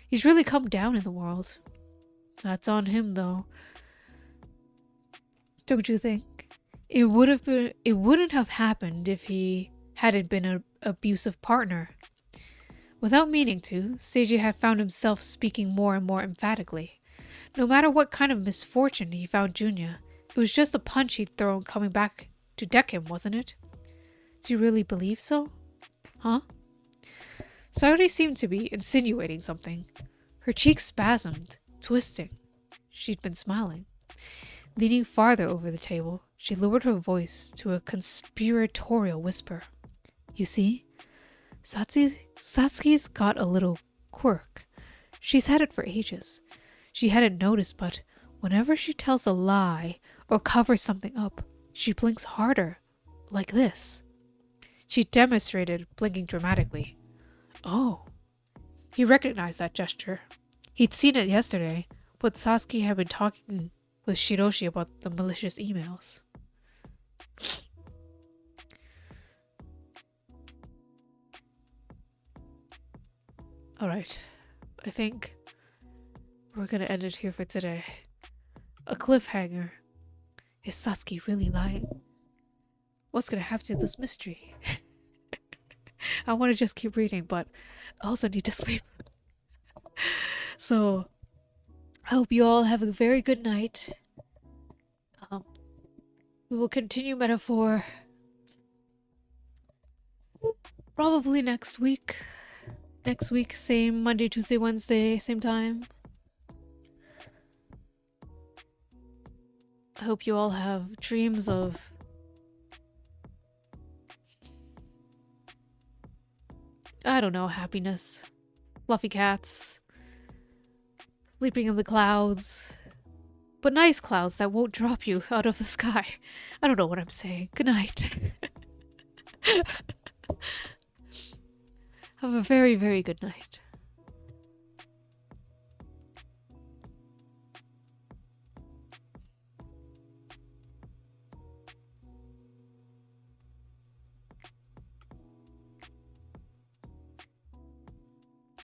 He's really come down in the world. That's on him, though. Don't you think? It wouldn't have happened if he hadn't been an abusive partner. Without meaning to, Seiji had found himself speaking more and more emphatically. No matter what kind of misfortune he found Junya, it was just a punch he'd thrown coming back to deck him, wasn't it? Do you really believe so? Huh? Sayori seemed to be insinuating something. Her cheeks spasmed, twisting. She'd been smiling. Leaning farther over the table, she lowered her voice to a conspiratorial whisper. You see, Satsuki's got a little quirk. She's had it for ages. She hadn't noticed, but whenever she tells a lie or covers something up, she blinks harder, like this. She demonstrated, blinking dramatically. Oh. He recognized that gesture. He'd seen it yesterday, but Satsuki had been talking with Shiroshi about the malicious emails. Alright, I think we're gonna end it here for today. A cliffhanger. Is Satsuki really lying? What's gonna happen to this mystery? I want to just keep reading, but I also need to sleep. So, I hope you all have a very good night. We will continue Metaphor probably next week. Next week, same Monday, Tuesday, Wednesday, same time. I hope you all have dreams of I don't know, happiness, fluffy cats, sleeping in the clouds, but nice clouds that won't drop you out of the sky. I don't know what I'm saying. Good night. Have a very, very good night.